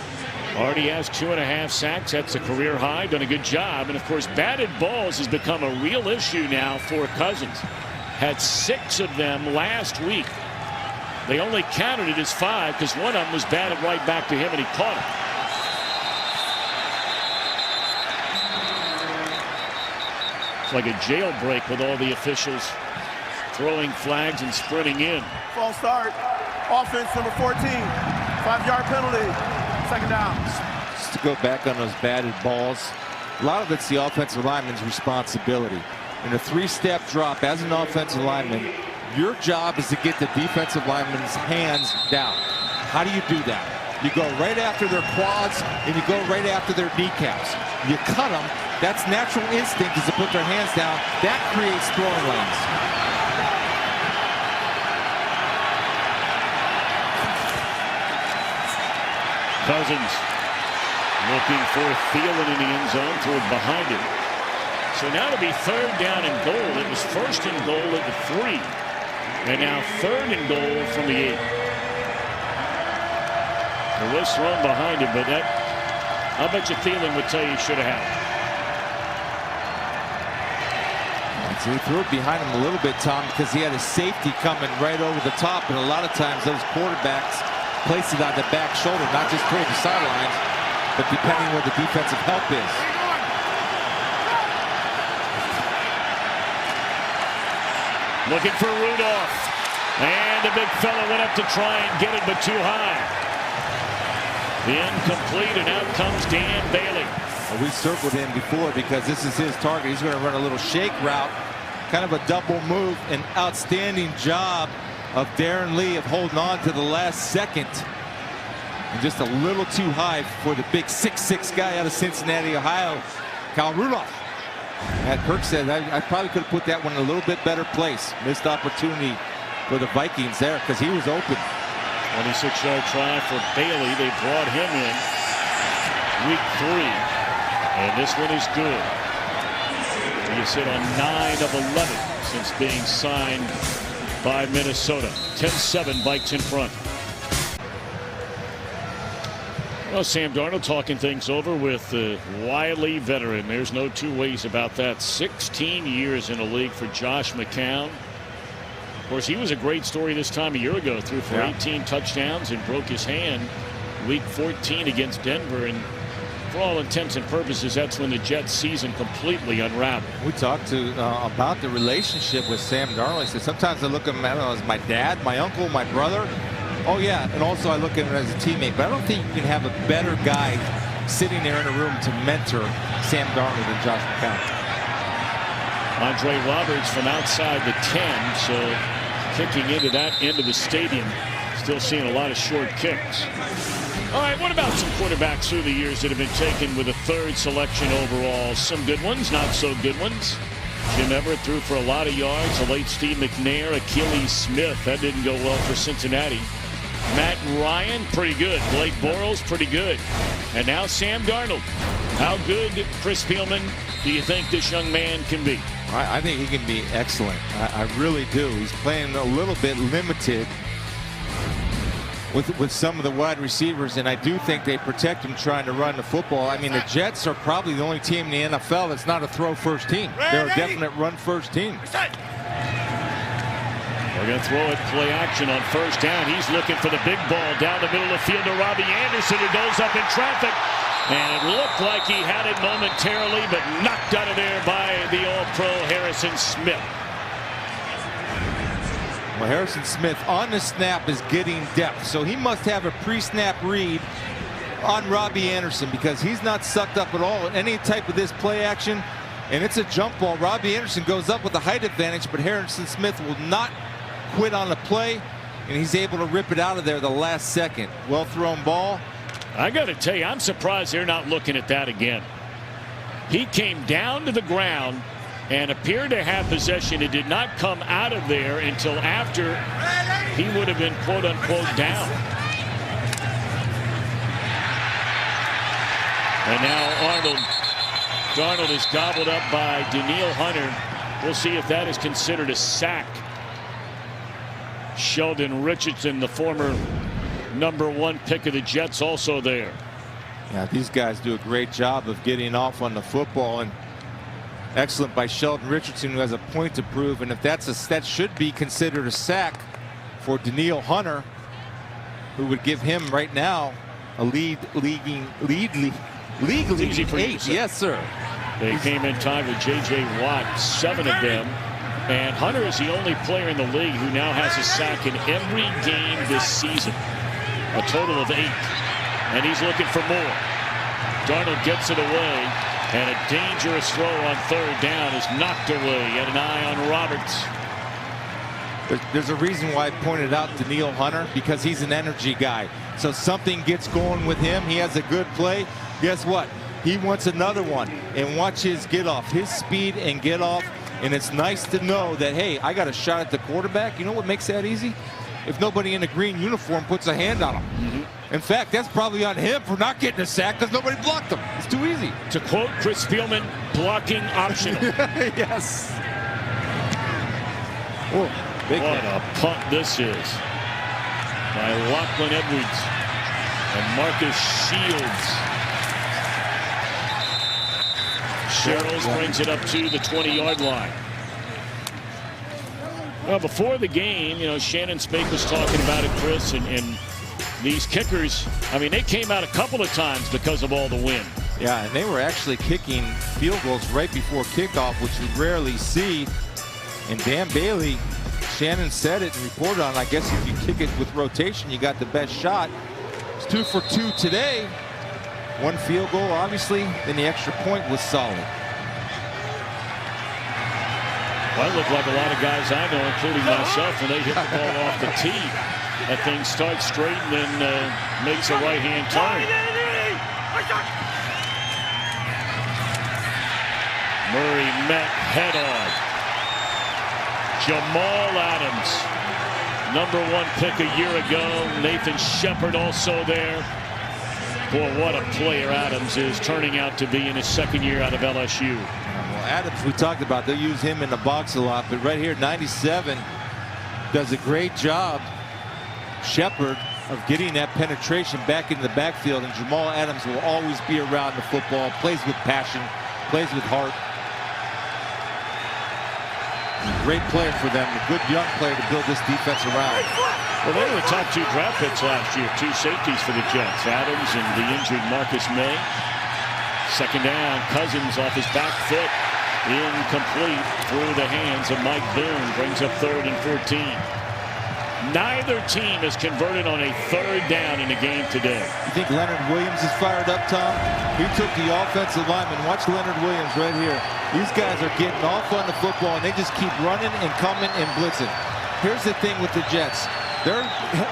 Already has 2.5 sacks. That's a career high. Done a good job. And of course, batted balls has become a real issue now for Cousins. Had 6 of them last week. They only counted it as 5 because one of them was batted right back to him and he caught it. It's like a jailbreak with all the officials throwing flags and sprinting in. False start. Offense number 14. 5-yard penalty. Second down. Just to go back on those batted balls, a lot of it's the offensive lineman's responsibility. In a 3-step drop as an offensive lineman, your job is to get the defensive lineman's hands down. How do you do that? You go right after their quads and you go right after their kneecaps. You cut them. That's natural instinct, is to put their hands down. That creates throwing lanes. Cousins looking for Thielen in the end zone, threw it behind him. So now to be 3rd down and goal. It was 1st and goal at the 3. And now 3rd and goal from the 8. It was thrown behind him, but that, I bet you Thielen would tell you should have had it. So he threw it behind him a little bit, Tom, because he had a safety coming right over the top. And a lot of times those quarterbacks place it on the back shoulder, not just toward the sidelines, but depending where the defensive help is. Looking for Rudolph. And the big fella went up to try and get it, but too high. The incomplete, and out comes Dan Bailey. Well, we circled him before because this is his target. He's going to run a little shake route, kind of a double move. An outstanding job of Darren Lee of holding on to the last second. And just a little too high for the big 6'6" guy out of Cincinnati, Ohio, Kyle Rudolph. As Kirk said, I probably could have put that one in a little bit better place. Missed opportunity for the Vikings there because he was open. 26-yard try for Bailey. They brought him in week 3. And this one is good. He sit on 9 of 11 since being signed by Minnesota. 10-7 Vikes in front. Well, Sam Darnold talking things over with the wily veteran. There's no two ways about that. 16 years in the league for Josh McCown. Of course, he was a great story this time a year ago. Threw for 18 touchdowns and broke his hand week 14 against Denver. And for all intents and purposes, that's when the Jets season completely unraveled. We talked about the relationship with Sam Darnold. I said sometimes I look at him as my dad, my uncle, my brother. Oh yeah, and also I look at him as a teammate. But I don't think you can have a better guy sitting there in a room to mentor Sam Darnold than Josh McCown. Andre Roberts from outside the 10, so kicking into that end of the stadium. Still seeing a lot of short kicks. All right, what about some quarterbacks through the years that have been taken with a 3rd selection overall? Some good ones, not so good ones. Jim Everett threw for a lot of yards. The late Steve McNair, Achilles Smith. That didn't go well for Cincinnati. Matt Ryan, pretty good. Blake Bortles, pretty good. And now Sam Darnold. How good, Chris Spielman, do you think this young man can be? I think he can be excellent. I really do. He's playing a little bit limited with some of the wide receivers, and I do think they protect him trying to run the football. I mean, the Jets are probably the only team in the NFL that's not a throw-first team. They're a definite run-first team. We're going to throw it play action on first down. He's looking for the big ball down the middle of the field to Robbie Anderson, who goes up in traffic. And it looked like he had it momentarily, but knocked out of there by the All-Pro Harrison Smith. Well, Harrison Smith on the snap is getting depth, so he must have a pre-snap read on Robbie Anderson, because he's not sucked up at all in any type of this play action. And it's a jump ball. Robbie Anderson goes up with a height advantage, but Harrison Smith will not quit on the play, and he's able to rip it out of there the last second. Well thrown ball. I got to tell you, I'm surprised they're not looking at that again. He came down to the ground and appeared to have possession. It did not come out of there until after he would have been quote unquote down. And now Darnold is gobbled up by Danielle Hunter. We'll see if that is considered a sack. Sheldon Richardson, the former #1 pick of the Jets, also there. Yeah, these guys do a great job of getting off on the football, and excellent by Sheldon Richardson, who has a point to prove. And if that should be considered a sack for Danielle Hunter, who would give him right now a legally Easy for 8. Yes, sir. They came in time with J.J. Watt, 7 of them. And Hunter is the only player in the league who now has a sack in every game this season. A total of 8. And he's looking for more. Darnold gets it away. And a dangerous throw on third down is knocked away. He had an eye on Roberts. There's a reason why I pointed out Danielle Hunter, because he's an energy guy. So something gets going with him. He has a good play. Guess what? He wants another one. And watch his get off. His speed and get off. And it's nice to know that, hey, I got a shot at the quarterback. You know what makes that easy? If nobody in the green uniform puts a hand on him. In fact, that's probably on him for not getting a sack, because nobody blocked him. It's too easy. To quote Chris Spielman, blocking optional. Yes. Oh, what a punt this is by Lachlan Edwards and Marcus Shields. Sherrills brings it up to the 20-yard line. Well, before the game, you know, Shannon Spake was talking about it, Chris, and these kickers, I mean, they came out a couple of times because of all the wind. Yeah, and they were actually kicking field goals right before kickoff, which you rarely see. And Dan Bailey, Shannon said it and reported on it. I guess if you kick it with rotation, you got the best shot. It's 2 for 2 today. 1 field goal, obviously, then the extra point was solid. Well, it looked like a lot of guys I know, including myself, when they hit the ball off the tee. That thing starts straight and then makes a right-hand turn. Murray met head-on. Jamal Adams, #1 pick a year ago. Nathan Shepard also there. Boy, what a player Adams is turning out to be in his second year out of LSU. Well, Adams, we talked about, they'll use him in the box a lot, but right here, 97 does a great job, Shepard, of getting that penetration back into the backfield, and Jamal Adams will always be around the football, plays with passion, plays with heart. Great player for them, a good young player to build this defense around. Well, they were the top 2 draft picks last year, 2 safeties for the Jets, Adams and the injured Marcus May. Second down, Cousins off his back foot, incomplete through the hands of Mike Boone, brings up 3rd and 14. Neither team has converted on a 3rd down in the game today. You think Leonard Williams is fired up, Tom? He took the offensive lineman. Watch Leonard Williams right here. These guys are getting off on the football, and they just keep running and coming and blitzing. Here's the thing with the Jets. They're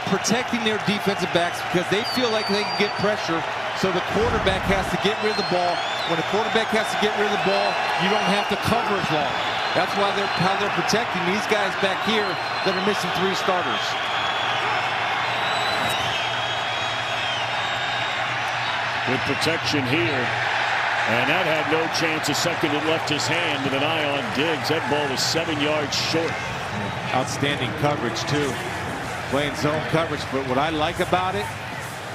protecting their defensive backs because they feel like they can get pressure, so the quarterback has to get rid of the ball. When the quarterback has to get rid of the ball, you don't have to cover as long. That's why they're protecting these guys back here that are missing 3 starters. with protection here. And that had no chance. A second it left his hand with an eye on Diggs. That ball was 7 yards short. Outstanding coverage, too. Playing zone coverage. But what I like about it,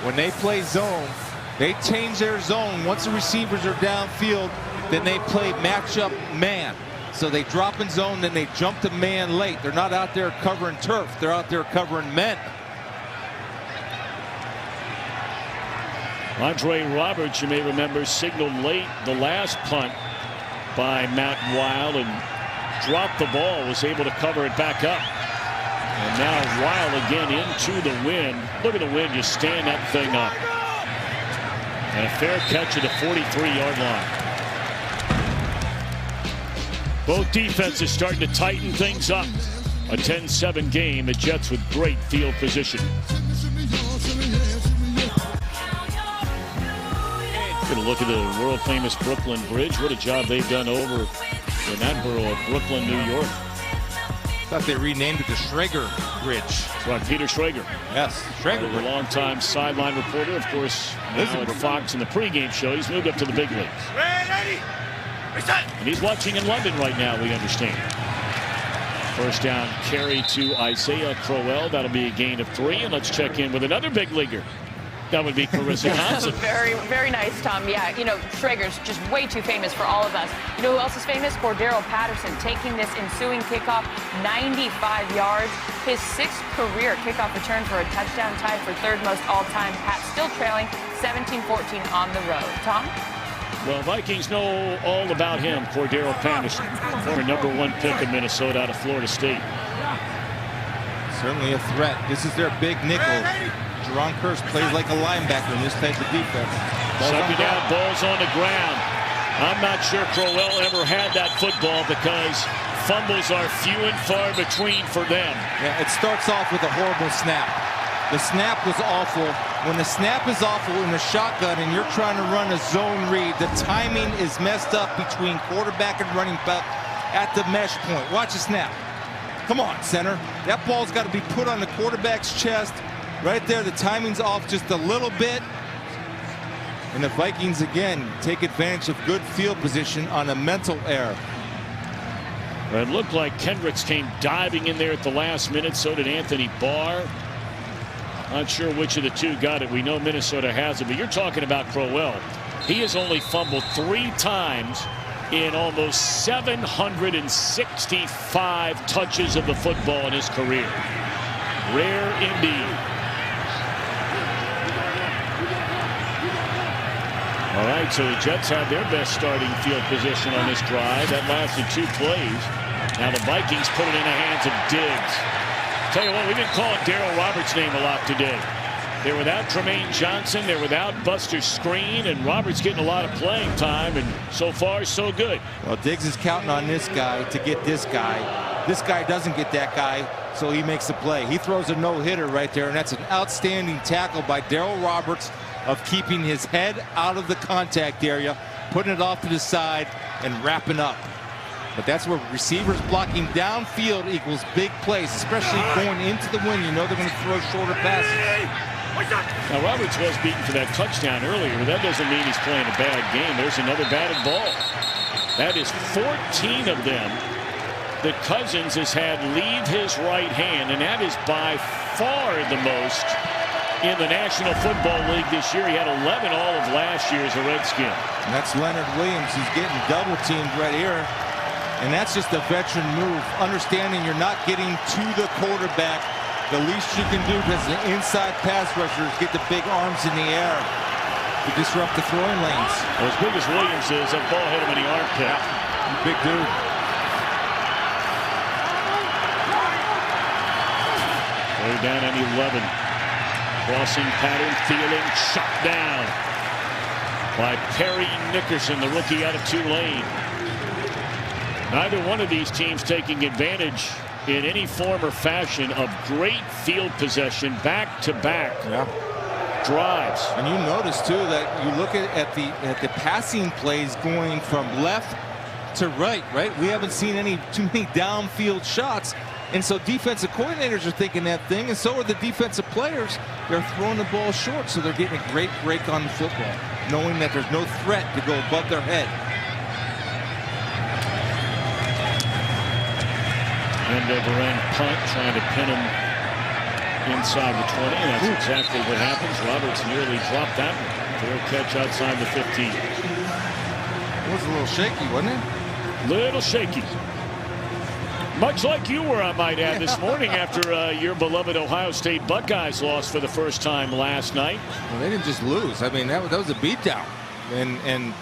when they play zone, they change their zone. Once the receivers are downfield, then they play matchup man. So they drop in zone, then they jump to man late. They're not out there covering turf. They're out there covering men. Andre Roberts, you may remember, signaled late the last punt by Matt Weil and dropped the ball, was able to cover it back up. And now Weil again into the wind. Look at the wind, just stand that thing up. And a fair catch at the 43-yard line. Both defenses starting to tighten things up. A 10-7 game. The Jets with great field position. Get a look at the world-famous Brooklyn Bridge. What a job they've done over in that borough of Brooklyn, New York. Thought they renamed it the Schrager Bridge. That's right, Peter Schrager. Yes, Schrager. A longtime sideline reporter, of course, now at Fox in the pregame show. He's moved up to the big leagues. And he's watching in London right now, we understand. First down carry to Isaiah Crowell. That'll be a gain of 3. And let's check in with another big leaguer. That would be Carissa Thompson. Very, very nice, Tom. Yeah, you know, Schrager's just way too famous for all of us. You know who else is famous? Cordero Patterson taking this ensuing kickoff 95 yards. His 6th career kickoff return for a touchdown, tied for 3rd most all-time. Pat still trailing 17-14 on the road. Tom? Well, Vikings know all about him, Cordero Patterson, former #1 pick of Minnesota out of Florida State. Certainly a threat. This is their big nickel. Jerron Kearse plays like a linebacker in this type of defense. Second down, balls on the ground. I'm not sure Crowell ever had that football because fumbles are few and far between for them. Yeah, it starts off with a horrible snap. The snap was awful. When the snap is awful in the shotgun and you're trying to run a zone read, the timing is messed up between quarterback and running back at the mesh point. Watch the snap. Come on, center. That ball's got to be put on the quarterback's chest. Right there, the timing's off just a little bit. And the Vikings, again, take advantage of good field position on a mental error. It looked like Kendricks came diving in there at the last minute. So did Anthony Barr. Not sure which of the two got it. We know Minnesota has it, but you're talking about Crowell. He has only fumbled 3 times in almost 765 touches of the football in his career. Rare indeed. All right, so the Jets have their best starting field position on this drive. That lasted 2 plays. Now the Vikings put it in the hands of Diggs. Tell you what, we've been calling Darryl Roberts' name a lot today. They're without Tremaine Johnson. They're without Buster Screen. And Roberts getting a lot of playing time. And so far, so good. Well, Diggs is counting on this guy to get this guy. This guy doesn't get that guy, so he makes a play. He throws a no-hitter right there, and that's an outstanding tackle by Darryl Roberts of keeping his head out of the contact area, putting it off to the side, and wrapping up. But that's where receivers blocking downfield equals big plays, especially going into the wind. You know they're going to throw shorter passes. Now, Roberts was beaten for that touchdown earlier, but that doesn't mean he's playing a bad game. There's another batted ball. That is 14 of them that Cousins has had leave his right hand, and that is by far the most in the National Football League this year. He had 11 all of last year as a Redskin. And that's Leonard Williams. He's getting double teamed right here. And that's just a veteran move. Understanding you're not getting to the quarterback. The least you can do as an inside pass rusher is get the big arms in the air to disrupt the throwing lanes. Well, as big as Williams is, that ball hit him in the armpit. Big dude. Way down on 11. Crossing pattern, Thielen shot down by Perry Nickerson, the rookie out of Tulane. Neither one of these teams taking advantage in any form or fashion of great field possession back-to-back drives. And you notice too that you look at the passing plays going from left to right. We haven't seen too many downfield shots. And so defensive coordinators are thinking that thing, and so are the defensive players. They're throwing the ball short, so they're getting a great break on the football, knowing that there's no threat to go above their head. End over end punt, trying to pin him inside the 20, and that's exactly what happens. Roberts nearly dropped that one. Fair catch outside the 15. It was a little shaky, wasn't it? Little shaky. Much like you were, I might add, this morning after your beloved Ohio State Buckeyes lost for the first time last night. Well, they didn't just lose. I mean, that was a beatdown. And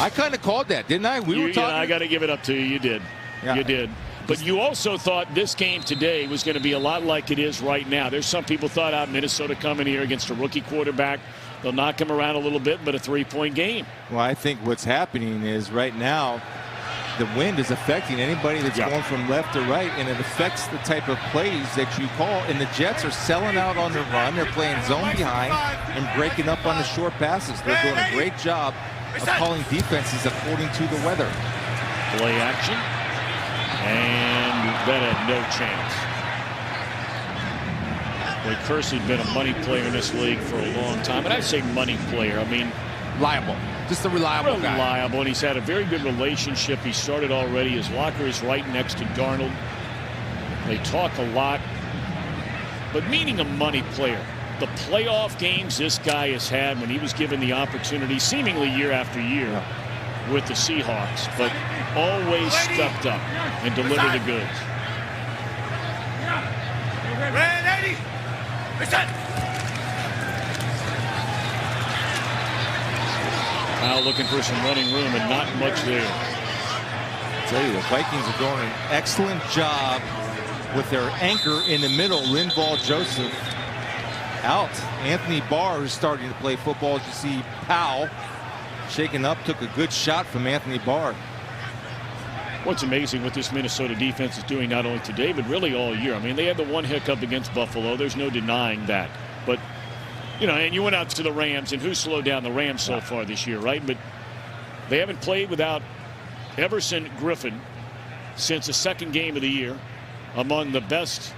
I kind of called that, didn't I? We were talking. I got to give it up to you. You did. Yeah. You did. But you also thought this game today was going to be a lot like it is right now. There's some people thought Minnesota coming here against a rookie quarterback. They'll knock him around a little bit, but a 3-point game. Well, I think what's happening is right now the wind is affecting anybody that's going from left to right, and it affects the type of plays that you call. And the Jets are selling out on the run. They're playing zone behind and breaking up on the short passes. They're doing a great job of calling defenses according to the weather. Play action. And that had no chance. Boy, Kersey's been a money player in this league for a long time. And I say money player, I mean reliable. Just a reliable guy. Reliable, and he's had a very good relationship. He started already. His locker is right next to Darnold. They talk a lot. But meaning a money player, the playoff games this guy has had when he was given the opportunity, seemingly year after year, with the Seahawks, but always stepped up and delivered the goods. Now looking for some running room and not much there. I tell you, the Vikings are doing an excellent job with their anchor in the middle, Linval Joseph, out. Anthony Barr is starting to play football. As you see, Powell shaken up, took a good shot from Anthony Barr. What's amazing what this Minnesota defense is doing not only today but really all year. I mean, they had the one hiccup against Buffalo. There's no denying that. But, you know, and you went out to the Rams, and who slowed down the Rams so far this year, right? But they haven't played without Everson Griffin since the second game of the year, among the best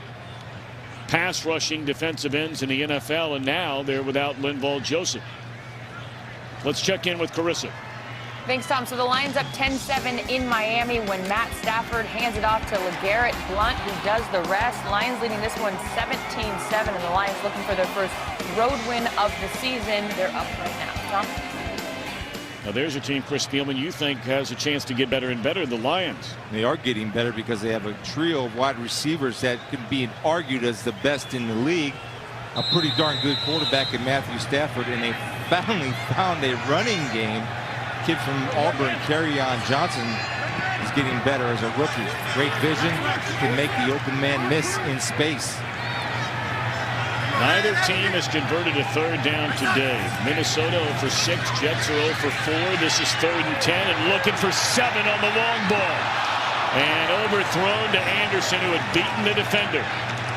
pass rushing defensive ends in the NFL, and now they're without Linval Joseph. Let's check in with Carissa. Thanks, Tom. So the Lions up 10-7 in Miami when Matt Stafford hands it off to LeGarrette Blount, who does the rest. Lions leading this one 17-7, and the Lions looking for their first road win of the season. They're up right now. Tom? Now there's a team, Chris Spielman, you think has a chance to get better and better, the Lions. They are getting better because they have a trio of wide receivers that could be argued as the best in the league. A pretty darn good quarterback in Matthew Stafford, and they finally found a running game. Kid from Auburn, Kerryon Johnson, is getting better as a rookie. Great vision, can make the open man miss in space. Neither team has converted a third down today. Minnesota 0 for 6, Jets are 0 for 4. This is 3rd and 10, and looking for 7 on the long ball. And overthrown to Anderson, who had beaten the defender.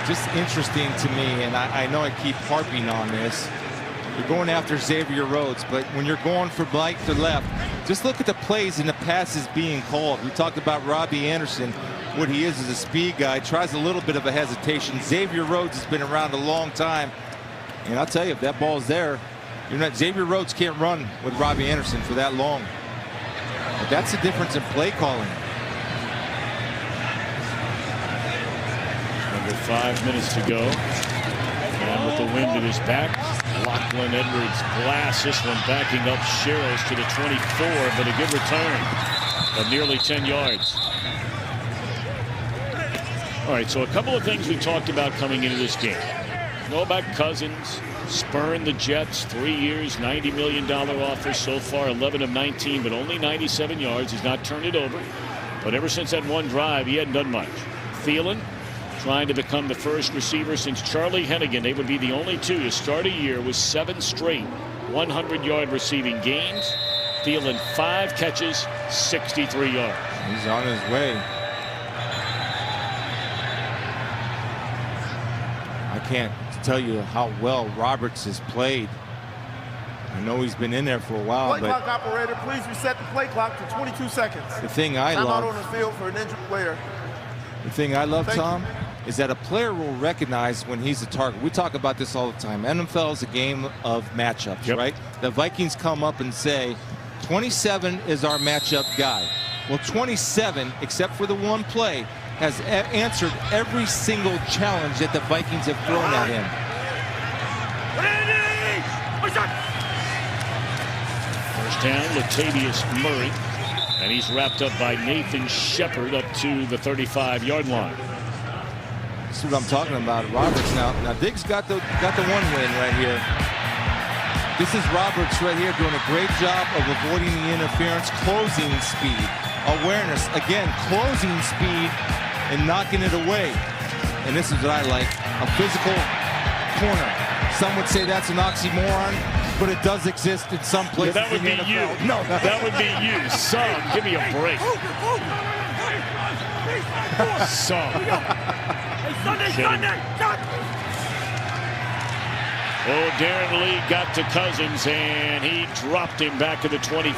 Just interesting to me, and I know I keep harping on this. You're going after Xavier Rhodes, but when you're going from right to left, just look at the plays and the passes being called. We talked about Robbie Anderson, what he is as a speed guy, tries a little bit of a hesitation. Xavier Rhodes has been around a long time, and I'll tell you, if that ball's there, you're not. Xavier Rhodes can't run with Robbie Anderson for that long. But that's the difference in play calling. Under 5 minutes to go. And with the wind at his back, Lachlan Edwards blasts this one, backing up Sherrills to the 24, but a good return of nearly 10 yards. All right, so a couple of things we talked about coming into this game. Know about Cousins, spurned the Jets, 3 years, $90 million offer so far, 11 of 19, but only 97 yards. He's not turned it over. But ever since that one drive, he hadn't done much. Thielen, trying to become the first receiver since Charlie Hennigan. They would be the only two to start a year with 7 straight 100-yard receiving games. Thielen 5 catches, 63 yards. He's on his way. I can't tell you how well Roberts has played. I know he's been in there for a while, play clock operator, please reset the play clock to 22 seconds. The thing I love. love out on the field for an injured player. The thing I love, Tom, is that a player will recognize when he's a target. We talk about this all the time. NFL is a game of matchups, right? The Vikings come up and say, 27 is our matchup guy. Well, 27, except for the one play, has answered every single challenge that the Vikings have thrown at him. First down, Latavius Murray. And he's wrapped up by Nathan Shepard up to the 35-yard line. This is what I'm talking about. Roberts now Diggs got the one win right here. This is Roberts right here doing a great job of avoiding the interference, closing speed, awareness, again, closing speed and knocking it away. And this is what I like, a physical corner. Some would say that's an oxymoron, but it does exist in some places. That would be you. No, that would be you. Some, give me a break. Some. Oh, Darren Lee got to Cousins, and he dropped him back at the 25.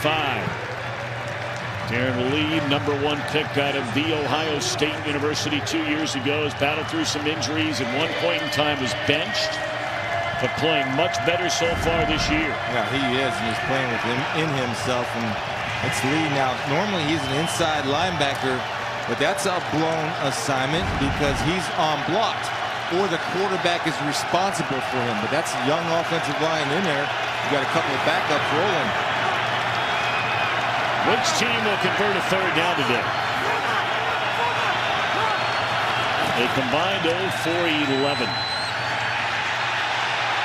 Darren Lee, #1 pick out of The Ohio State University 2 years ago, has battled through some injuries. At one point in time was benched, but playing much better so far this year. Yeah, he is, and he's playing in himself, and it's Lee now. Normally he's an inside linebacker, but that's a blown assignment because he's unblocked, or the quarterback is responsible for him. But that's a young offensive line in there. You got a couple of backups rolling. Which team will convert a third down today? A combined 0 for 11.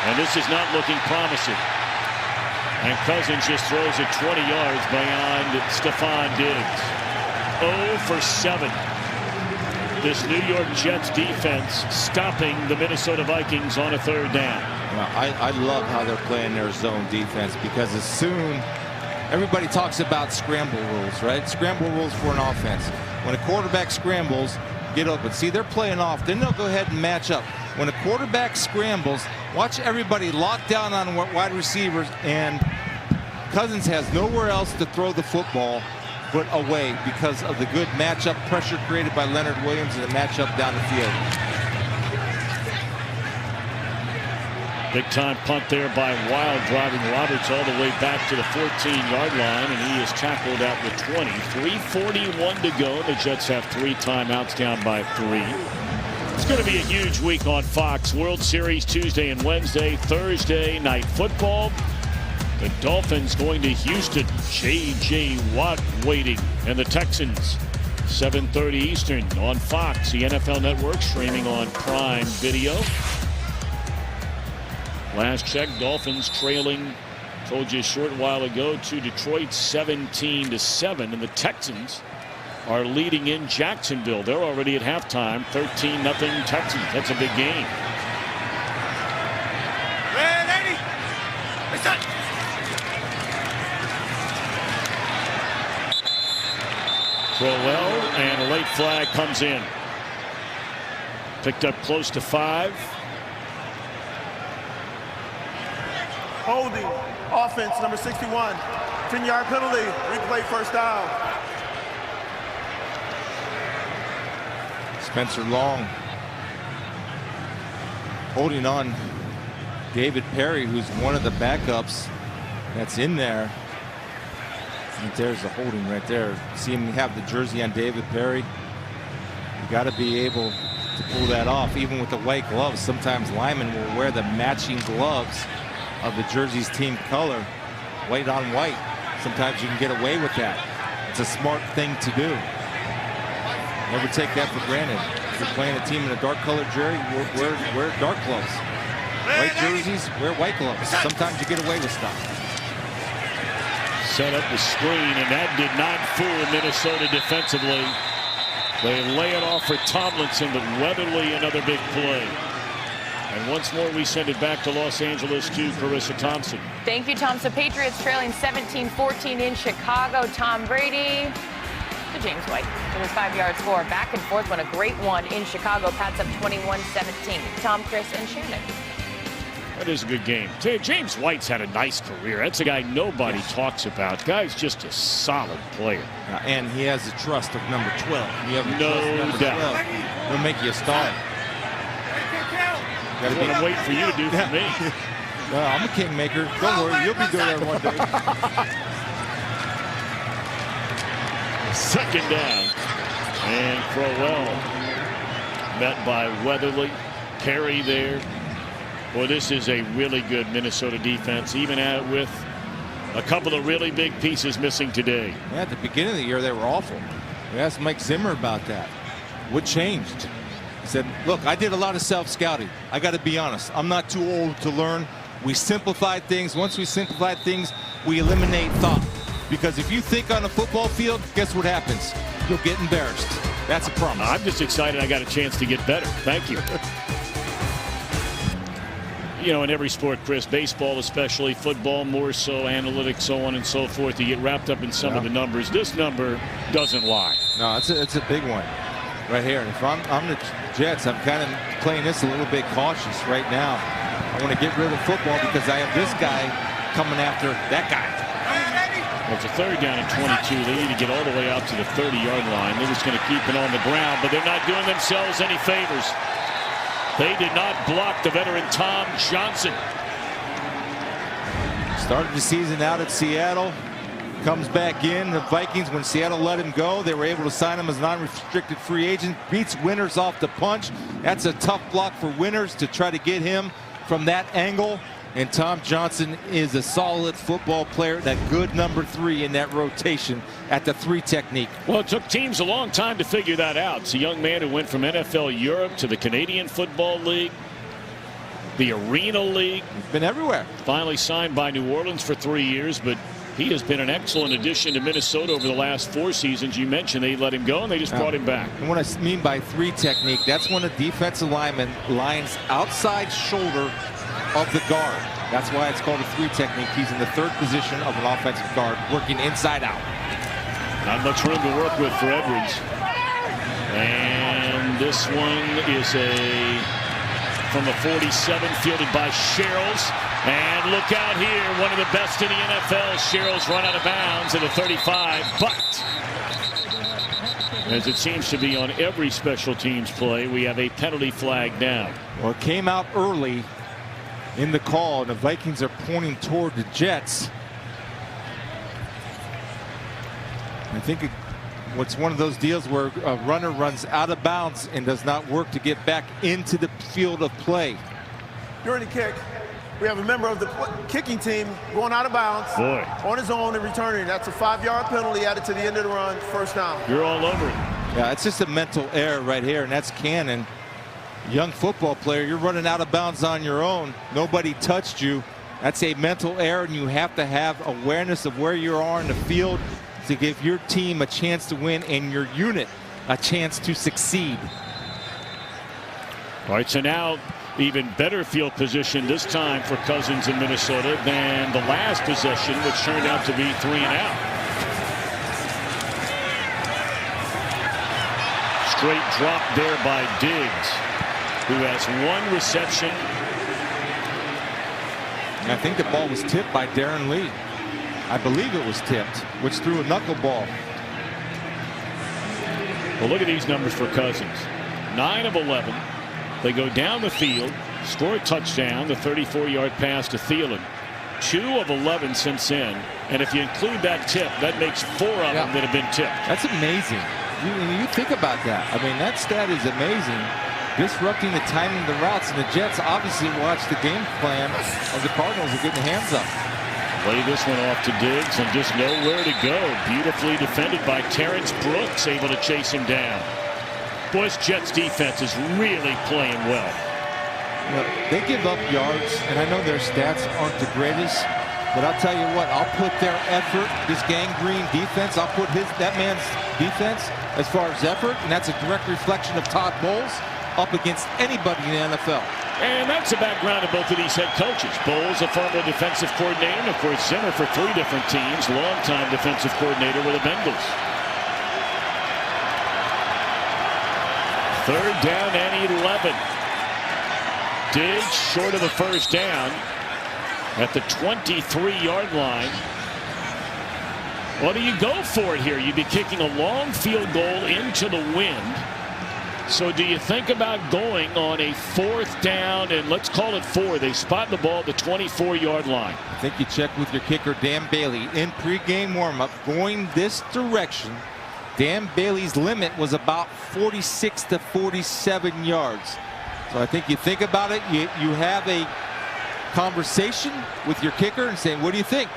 And this is not looking promising. And Cousins just throws it 20 yards beyond Stephon Diggs. 0 for 7. This New York Jets defense stopping the Minnesota Vikings on a third down. Well, I love how they're playing their zone defense, because as soon everybody talks about scramble rules, right? Scramble rules for an offense. When a quarterback scrambles, get open. See, they're playing off. Then they'll go ahead and match up. When a quarterback scrambles, watch everybody lock down on wide receivers, and Cousins has nowhere else to throw the football but away because of the good matchup pressure created by Leonard Williams and the matchup down the field. Big time punt there by Wild, driving Roberts all the way back to the 14-yard line, and he is tackled at the 20. 3:41 to go. The Jets have 3 timeouts, down by 3. It's going to be a huge week on Fox. World Series Tuesday and Wednesday. Thursday night football. The Dolphins going to Houston. J.J. Watt waiting. And the Texans. 7:30 Eastern on Fox, the NFL Network, streaming on Prime Video. Last check, Dolphins trailing, told you a short while ago, to Detroit 17-7. And the Texans are leading in Jacksonville. They're already at halftime, 13-0 Texans. That's a big game. Crowell, and a late flag comes in. Picked up close to 5. Holding, offense, number 61. 10-yard penalty, replay first down. Spencer Long holding on David Perry, who's one of the backups that's in there. And there's the holding right there. See him have the jersey on David Perry. You got to be able to pull that off, even with the white gloves. Sometimes linemen will wear the matching gloves of the jersey's team color, white on white. Sometimes you can get away with that. It's a smart thing to do. Never take that for granted. If you're playing a team in a dark colored jersey, wear dark gloves. White jerseys, wear white gloves. Sometimes you get away with stuff. Set up the screen, and that did not fool Minnesota defensively. They lay it off for Tomlinson, but Weatherly another big play. And once more, we send it back to Los Angeles to Carissa Thompson. Thank you, Tom. So Patriots trailing 17-14 in Chicago. Tom Brady to James White with his 5-yard score. Back and forth one, a great one in Chicago. Pats up 21-17. Tom, Chris, and Shannon. That is a good game. James White's had a nice career. That's a guy nobody talks about. Guy's just a solid player. And he has the trust of number 12. You have the trust of number doubt. 12. He'll make you a star. That's what I'm waiting for you to do for me. I'm a kingmaker. Don't worry, you'll be doing that one day. Second down. And Crowell met by Weatherly. Carey there. Well, this is a really good Minnesota defense, even with a couple of really big pieces missing today. Yeah, at the beginning of the year, they were awful. We asked Mike Zimmer about that. What changed? He said, look, I did a lot of self-scouting. I got to be honest. I'm not too old to learn. We simplified things. Once we simplified things, we eliminate thought. Because if you think on a football field, guess what happens? You'll get embarrassed. That's a promise. I'm just excited I got a chance to get better. Thank you. You know, in every sport, Chris, baseball especially, football more so, analytics, so on and so forth, you get wrapped up in some of the numbers. This number doesn't lie. No, it's a big one right here. And if I'm the Jets, I'm kind of playing this a little bit cautious right now. I want to get rid of football because I have this guy coming after that guy. Well, it's a third down and 22. They need to get all the way out to the 30-yard line. They're just going to keep it on the ground, but they're not doing themselves any favors. They did not block the veteran Tom Johnson. Started the season out at Seattle. Comes back in. The Vikings, when Seattle let him go, they were able to sign him as non-restricted free agent. Beats Winters off the punch. That's a tough block for Winters to try to get him from that angle. And Tom Johnson is a solid football player, that good number 3 in that rotation at the 3 technique. Well, it took teams a long time to figure that out. It's a young man who went from NFL Europe to the Canadian Football League, the Arena League. He's been everywhere. Finally signed by New Orleans for 3 years, but he has been an excellent addition to Minnesota over the last 4 seasons. You mentioned they let him go, and they just brought him back. And what I mean by 3 technique, that's when a defensive lineman lines outside shoulder of the guard. That's why it's called a 3 technique. He's in the 3rd position of an offensive guard, working inside out. Not much room to work with for Edwards. And this one is from the 47, fielded by Sherrills. And look out here, one of the best in the NFL. Sherrills run out of bounds at the 35, but as it seems to be on every special teams play, we have a penalty flag down. Well, it came out early in the call, and the Vikings are pointing toward the Jets. I think it's one of those deals where a runner runs out of bounds and does not work to get back into the field of play. During the kick, we have a member of the kicking team going out of bounds on his own and returning. That's a 5-yard penalty added to the end of the run, first down. You're all over it. Yeah, it's just a mental error right here, and that's Cannon. Young football player, you're running out of bounds on your own. Nobody touched you. That's a mental error, and you have to have awareness of where you are in the field to give your team a chance to win and your unit a chance to succeed. All right, so now even better field position this time for Cousins in Minnesota than the last possession, which turned out to be 3 and out. Straight drop there by Diggs, who has 1 reception. I think the ball was tipped by Darren Lee. I believe it was tipped, which threw a knuckleball. Well, look at these numbers for Cousins. 9 of 11. They go down the field, score a touchdown, the 34-yard pass to Thielen. 2 of 11 since then. And if you include that tip, that makes 4 of them that have been tipped. That's amazing. You think about that. I mean, that stat is amazing. Disrupting the timing of the routes, and the Jets obviously watched the game plan of the Cardinals are getting hands up. Lay this one off to Diggs and just nowhere to go. Beautifully defended by Terrence Brooks, able to chase him down. Boys, Jets defense is really playing well. You know, they give up yards, and I know their stats aren't the greatest, but I'll tell you what, I'll put their effort, this gangrene defense, I'll put that man's defense as far as effort, and that's a direct reflection of Todd Bowles, up against anybody in the NFL. And that's the background of both of these head coaches. Bowles, a former defensive coordinator, and of course Zimmer for 3 different teams, longtime defensive coordinator with the Bengals. 3rd down and 11. Diggs short of a first down at the 23-yard line. What do you go for it here? You'd be kicking a long field goal into the wind. So do you think about going on a 4th down and let's call it 4? They spot the ball at the 24-yard line. I think you check with your kicker, Dan Bailey, in pregame warmup going this direction. Dan Bailey's limit was about 46 to 47 yards. So I think you think about it. You have a conversation with your kicker and saying, what do you think?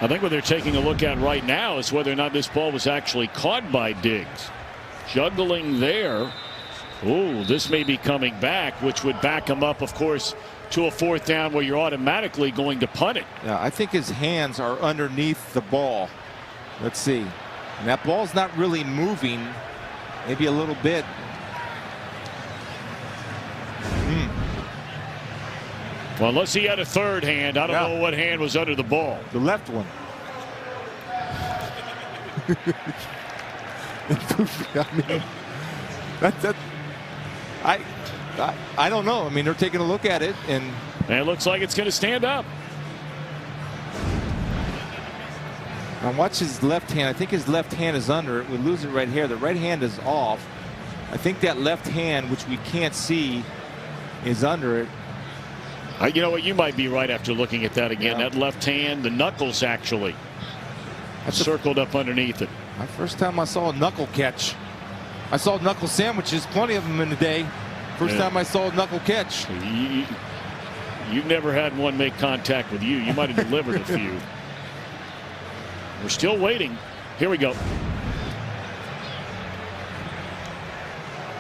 I think what they're taking a look at right now is whether or not this ball was actually caught by Diggs. Juggling there. Oh, this may be coming back, which would back him up, of course, to a 4th down where you're automatically going to punt it. Yeah, I think his hands are underneath the ball. Let's see. And that ball's not really moving. Maybe a little bit. Well, unless he had a 3rd hand, I don't know what hand was under the ball. The left one. I mean, I don't know. I mean, they're taking a look at it, and it looks like it's going to stand up. Now watch his left hand. I think his left hand is under it. We lose it right here. The right hand is off. I think that left hand, which we can't see, is under it. You know what? You might be right after looking at that again. Yeah. That left hand, the knuckles actually circled up underneath it. My first time I saw a knuckle catch. I saw knuckle sandwiches, plenty of them in the day. First time I saw a knuckle catch. You've never had one make contact with you. You might have delivered a few. We're still waiting. Here we go.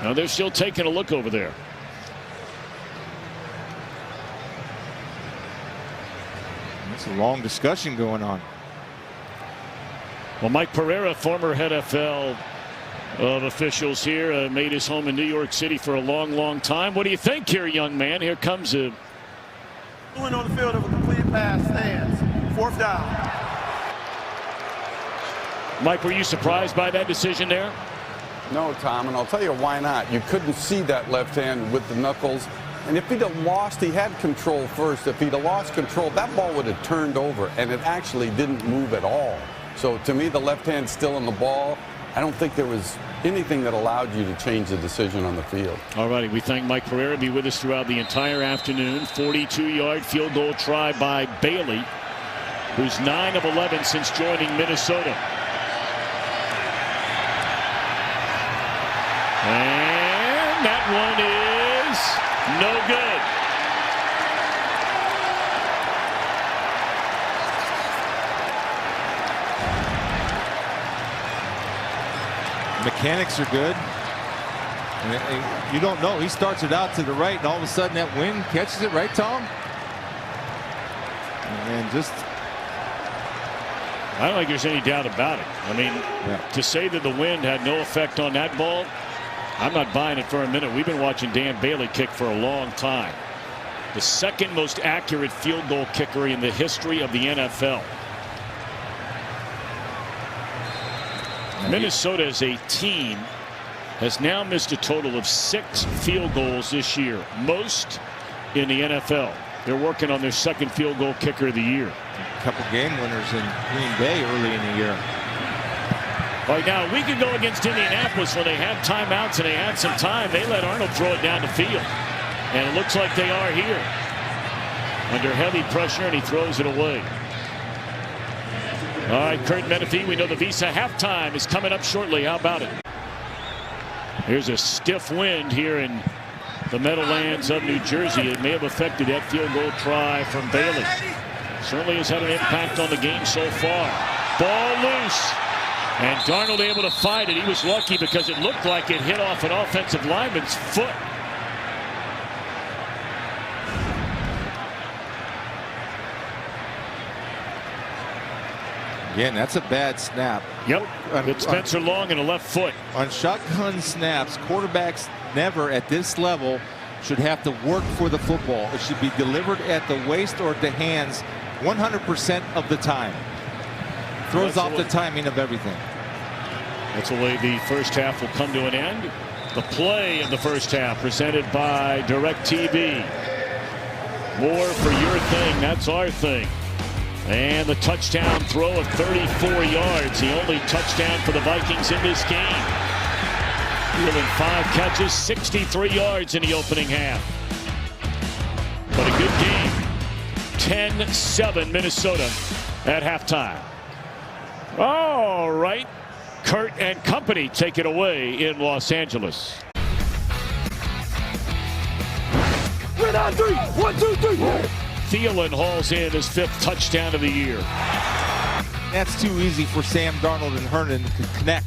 Now they're still taking a look over there. It's a long discussion going on. Well, Mike Pereira, former NFL of officials here, made his home in New York City for a long time. What do you think here, young man? Here comes a on the field of a complete pass stands. 4th down. Mike, were you surprised by that decision there? No, Tom, and I'll tell you why not. You couldn't see that left hand with the knuckles. And if he'd have lost, he had control first. If he'd have lost control, that ball would have turned over, and it actually didn't move at all. So to me, the left hand's still in the ball. I don't think there was anything that allowed you to change the decision on the field. All righty, we thank Mike Pereira. Be with us throughout the entire afternoon. 42-yard field goal try by Bailey, who's 9 of 11 since joining Minnesota. And that one is no good. Mechanics are good. And you don't know. He starts it out to the right, and all of a sudden that wind catches it, right, Tom? And just. I don't think there's any doubt about it. I mean, to say that the wind had no effect on that ball, I'm not buying it for a minute. We've been watching Dan Bailey kick for a long time. The 2nd most accurate field goal kicker in the history of the NFL. Minnesota as a team has now missed a total of 6 field goals this year, most in the NFL. They're working on their 2nd field goal kicker of the year. A couple game winners in Green Bay early in the year. All right, now a week ago against Indianapolis, when they had timeouts and they had some time, they let Arnold throw it down the field. And it looks like they are here. Under heavy pressure, and he throws it away. All right, Kurt Menefee, we know the Visa halftime is coming up shortly. How about it? Here's a stiff wind here in the Meadowlands of New Jersey. It may have affected that field goal try from Bailey. Certainly has had an impact on the game so far. Ball loose. And Darnold able to fight it. He was lucky because it looked like it hit off an offensive lineman's foot. Again, that's a bad snap. Yep. It's Spencer Long in a left foot. On shotgun snaps, quarterbacks never at this level should have to work for the football. It should be delivered at the waist or at the hands 100% of the time. Throws off the timing of everything. That's the way the first half will come to an end. The play of the first half presented by DirecTV. More for your thing, that's our thing. And the touchdown throw of 34 yards. The only touchdown for the Vikings in this game. Wheeling 5 catches, 63 yards in the opening half. But a good game. 10-7 Minnesota at halftime. All right. Kurt and company take it away in Los Angeles. We're on 3. 1, 2, 3. Thielen hauls in his 5th touchdown of the year. That's too easy for Sam Darnold and Herndon to connect.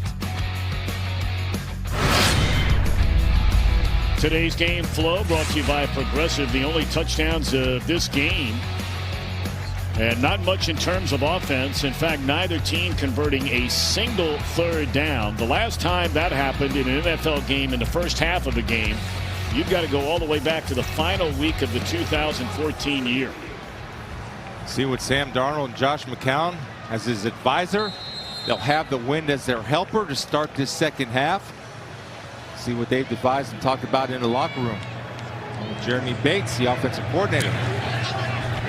Today's game flow brought to you by Progressive. The only touchdowns of this game. And not much in terms of offense. In fact, neither team converting a single third down. The last time that happened in an NFL game in the first half of a game, you've got to go all the way back to the final week of the 2014 year. See what Sam Darnold and Josh McCown as his advisor. They'll have the wind as their helper to start this second half. See what they've devised and talked about in the locker room. Jeremy Bates, the offensive coordinator.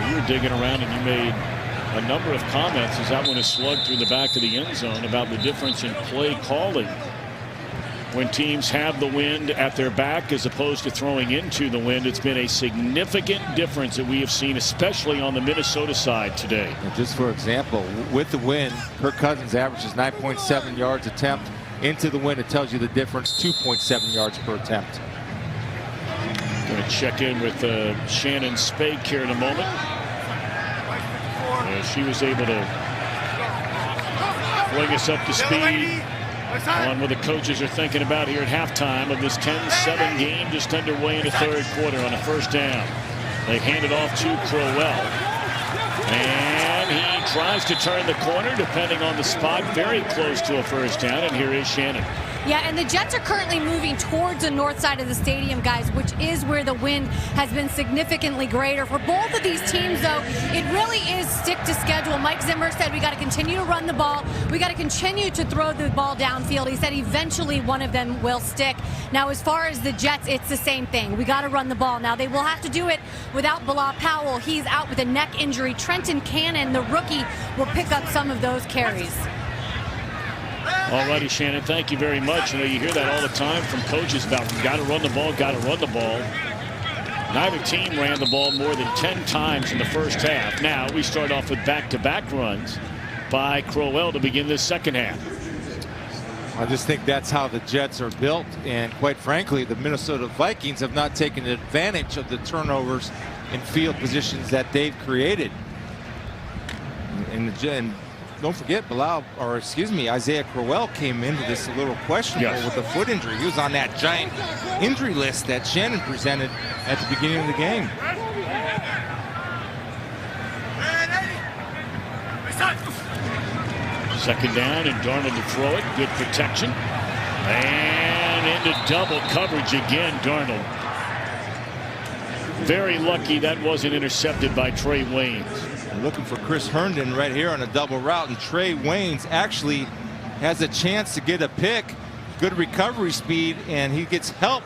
You were digging around and you made a number of comments as that one is slugged through the back of the end zone about the difference in play calling when teams have the wind at their back as opposed to throwing into the wind. It's been a significant difference that we have seen, especially on the Minnesota side today. And just for example, with the wind, Kirk Cousins averages 9.7 yards attempt. Into the wind, it tells you the difference, 2.7 yards per attempt. Going to check in with Shannon Spake here in a moment. She was able to bring us up to speed on what the coaches are thinking about here at halftime of this 10-7 game just underway in the third quarter on a first down. They hand it off to Crowell. And he tries to turn the corner depending on the spot. Very close to a first down. And here is Shannon. Yeah, and the Jets are currently moving towards the north side of the stadium, guys, which is where the wind has been significantly greater. For both of these teams, though, it really is stick to schedule. Mike Zimmer said we got to continue to run the ball. We got to continue to throw the ball downfield. He said eventually one of them will stick. Now, as far as the Jets, it's the same thing. We got to run the ball. Now, they will have to do it without Bilal Powell. He's out with a neck injury. Trenton Cannon, the rookie, will pick up some of those carries. All righty, Shannon, thank you very much. You know, you hear that all the time from coaches about got to run the ball, got to run the ball. Neither team ran the ball more than 10 times in the first half. Now we start off with back-to-back runs by Crowell to begin this second half. I just think that's how the Jets are built, and quite frankly, the Minnesota Vikings have not taken advantage of the turnovers in field positions that they've created. And don't forget, Isaiah Crowell came into this a little questionable with a foot injury. He was on that giant injury list that Shannon presented at the beginning of the game. Second down and Darnold to throw it. Good protection. And into double coverage again, Darnold. Very lucky that wasn't intercepted by Trey Waynes. Looking for Chris Herndon right here on a double route, and Trey Waynes actually has a chance to get a pick. Good recovery speed, and he gets help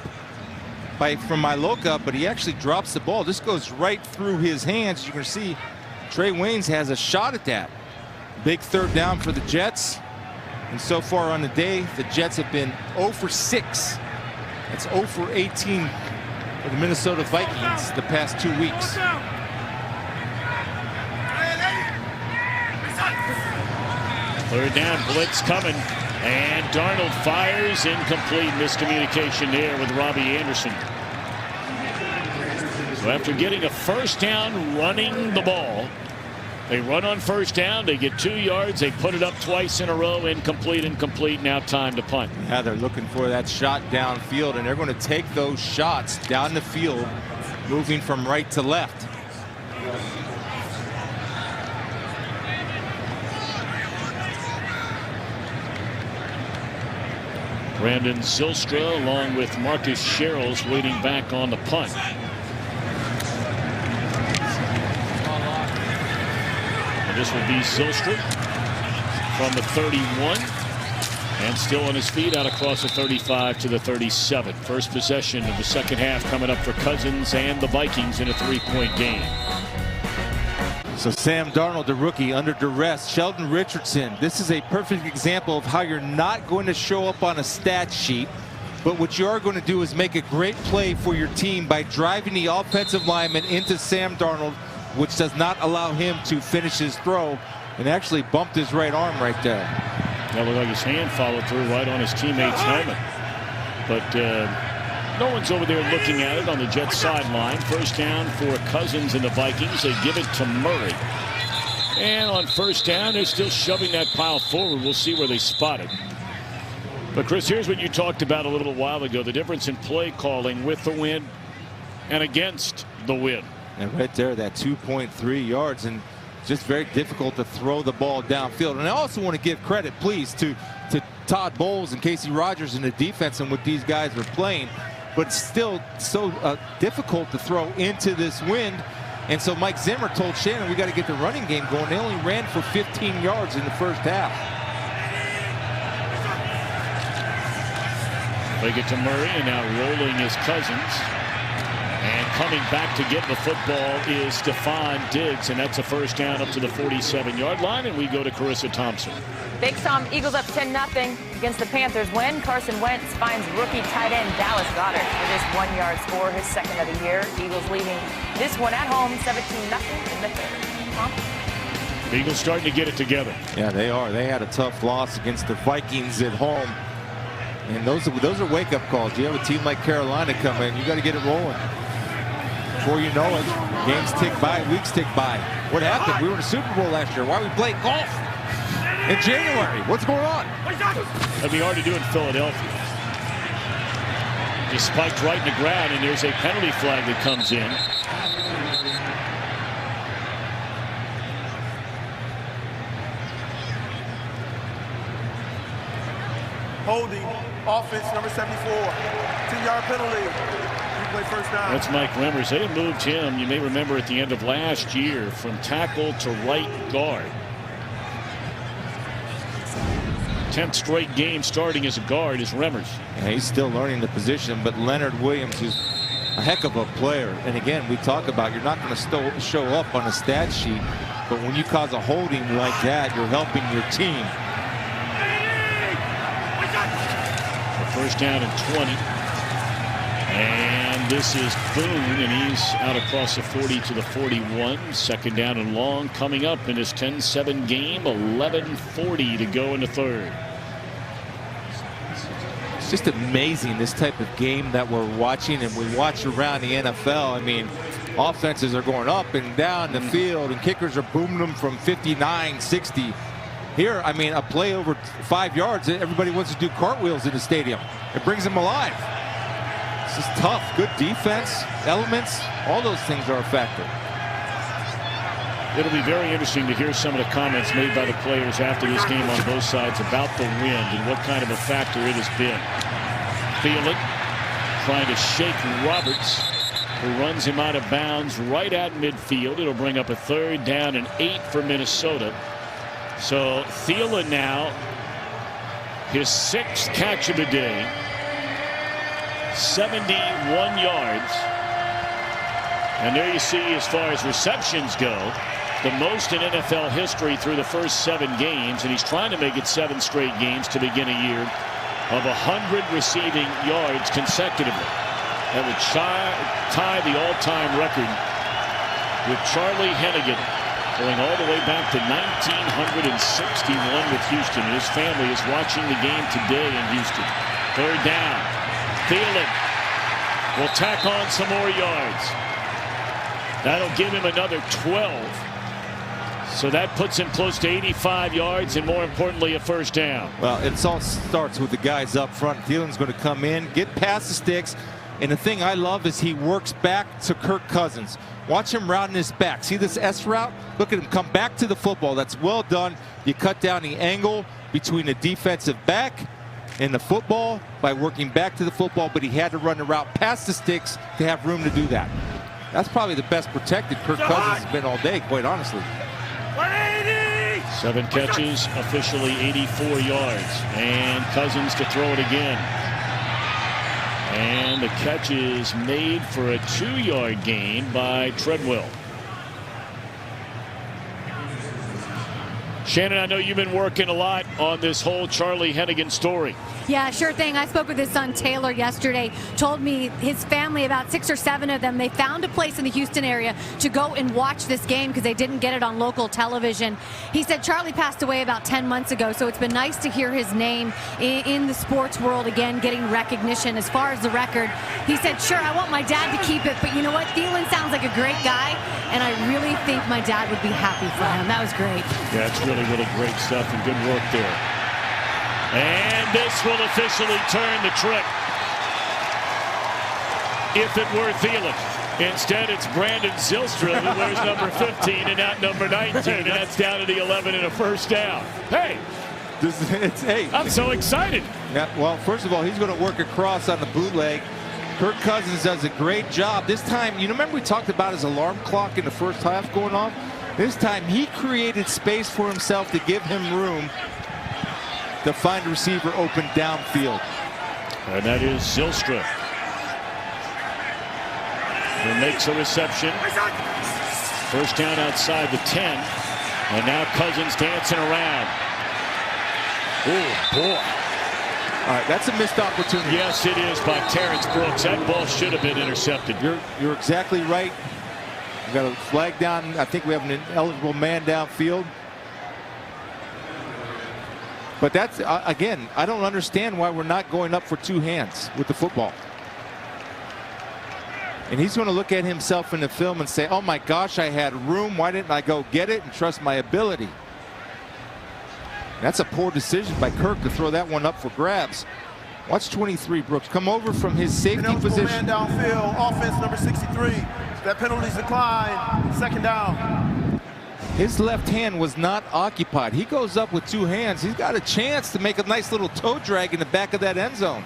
from Miloka, but he actually drops the ball. This goes right through his hands. You can see Trey Waynes has a shot at that. Big third down for the Jets, and so far on the day, the Jets have been 0 for 6. That's 0 for 18 for the Minnesota Vikings the past 2 weeks. Third down, blitz coming, and Darnold fires, incomplete. Miscommunication there with Robbie Anderson. So after getting a first down running the ball, they run on first down, they get 2 yards, they put it up twice in a row, incomplete, now time to punt. Yeah, they're looking for that shot downfield, and they're going to take those shots down the field, moving from right to left. Brandon Zylstra along with Marcus Sherrills waiting back on the punt. And this will be Zylstra from the 31. And still on his feet out across the 35 to the 37. First possession of the second half coming up for Cousins and the Vikings in a 3-point game. So Sam Darnold, the rookie, under duress. Sheldon Richardson. This is a perfect example of how you're not going to show up on a stat sheet, but what you are going to do is make a great play for your team by driving the offensive lineman into Sam Darnold, which does not allow him to finish his throw, and actually bumped his right arm right there. That looked like his hand followed through right on his teammate's helmet. But no one's over there looking at it on the Jets sideline. First down for Cousins and the Vikings. They give it to Murray. And on first down, they're still shoving that pile forward. We'll see where they spot it. But Chris, here's what you talked about a little while ago. The difference in play calling with the wind and against the wind. And right there, that 2.3 yards, and just very difficult to throw the ball downfield. And I also want to give credit, please, to Todd Bowles and Casey Rogers in the defense and what these guys are playing. But it's still so difficult to throw into this wind. And so Mike Zimmer told Shannon, we got to get the running game going. They only ran for 15 yards in the first half. They get to Murray, and now rolling is Cousins. And coming back to get the football is Stephon Diggs, and that's a first down up to the 47-yard line, and we go to Carissa Thompson. Thanks, Tom. Eagles up 10-0 against the Panthers when Carson Wentz finds rookie tight end Dallas Goedert for this 1-yard score, his second of the year. Eagles leading this one at home 17-0 in the third. Tom? The Eagles starting to get it together. Yeah, they are. They had a tough loss against the Vikings at home. And those are wake-up calls. You have a team like Carolina come in, you got to get it rolling. Before you know it, games tick by, weeks tick by. What happened? We were in the Super Bowl last year. Why are we playing golf in January? What's going on? That'd be hard to do in Philadelphia. Just spiked right in the ground, and there's a penalty flag that comes in. Holding, offense number 74, 2-yard penalty. Play first down. That's Mike Remmers. They moved him, you may remember, at the end of last year from tackle to right guard. 10th straight game starting as a guard is Remmers. Yeah, he's still learning the position, but Leonard Williams is a heck of a player. And again, we talk about you're not going to show up on a stat sheet, but when you cause a holding like that, you're helping your team. First down and 20. And this is Boone, and he's out across the 40 to the 41. Second down and long coming up in this 10-7 game. 11:40 to go in the third. It's just amazing, this type of game that we're watching, and we watch around the NFL. I mean, offenses are going up and down the field, and kickers are booming them from 59, 60. Here, I mean, a play over 5 yards, everybody wants to do cartwheels in the stadium. It brings them alive. This is tough. Good defense, elements, all those things are a factor. It'll be very interesting to hear some of the comments made by the players after this game on both sides about the wind and what kind of a factor it has been. Thielen trying to shake Roberts, who runs him out of bounds right at midfield. It'll bring up a third down and 8 for Minnesota. So Thielen now, his 6th catch of the day, 71 yards. And there you see, as far as receptions go, the most in NFL history through the first 7 games, and he's trying to make it 7 straight games to begin a year of 100 receiving yards consecutively. That would tie the all-time record with Charlie Hennigan, going all the way back to 1961 with Houston. His family is watching the game today in Houston. Third down. Thielen will tack on some more yards. That'll give him another 12. So that puts him close to 85 yards and, more importantly, a first down. Well, it all starts with the guys up front. Thielen's going to come in, get past the sticks. And the thing I love is he works back to Kirk Cousins. Watch him rounding his back. See this S route? Look at him come back to the football. That's well done. You cut down the angle between the defensive back and the football by working back to the football, but he had to run the route past the sticks to have room to do that. That's probably the best protected Kirk Cousins has been all day, quite honestly. 7 catches, officially 84 yards. And Cousins to throw it again. And the catch is made for a 2-yard gain by Treadwell. Shannon, I know you've been working a lot on this whole Charlie Hennigan story. Yeah, sure thing. I spoke with his son Taylor yesterday. Told me his family, about 6 or 7 of them, they found a place in the Houston area to go and watch this game because they didn't get it on local television. He said Charlie passed away about 10 months ago, so it's been nice to hear his name in the sports world again, getting recognition. As far as the record, he said, sure, I want my dad to keep it, but you know what? Thielen sounds like a great guy, and I really think my dad would be happy for him. That was great. Yeah, it's really great stuff and good work there. And this will officially turn the trick. If it were Thielen. Instead, it's Brandon Zylstra who wears number 15 and not number 19. And that's down to the 11 and a first down. Hey, I'm so excited. Yeah, well, first of all, he's going to work across on the bootleg. Kirk Cousins does a great job. This time, you remember we talked about his alarm clock in the first half going off? This time, he created space for himself to give him room to find a receiver open downfield. And that is Zylstra, who makes a reception. First down outside the 10. And now Cousins dancing around. Oh, boy. All right, that's a missed opportunity. Yes, it is by Terrence Brooks. That ball should have been intercepted. You're exactly right. We got a flag down. I think we have an ineligible man downfield. But that's, again, I don't understand why we're not going up for 2 hands with the football. And he's going to look at himself in the film and say, oh my gosh, I had room. Why didn't I go get it and trust my ability? That's a poor decision by Kirk to throw that one up for grabs. Watch 23, Brooks. Come over from his safety position. Man downfield, offense number 63. That penalty's declined. Second down. His left hand was not occupied. He goes up with 2 hands. He's got a chance to make a nice little toe drag in the back of that end zone.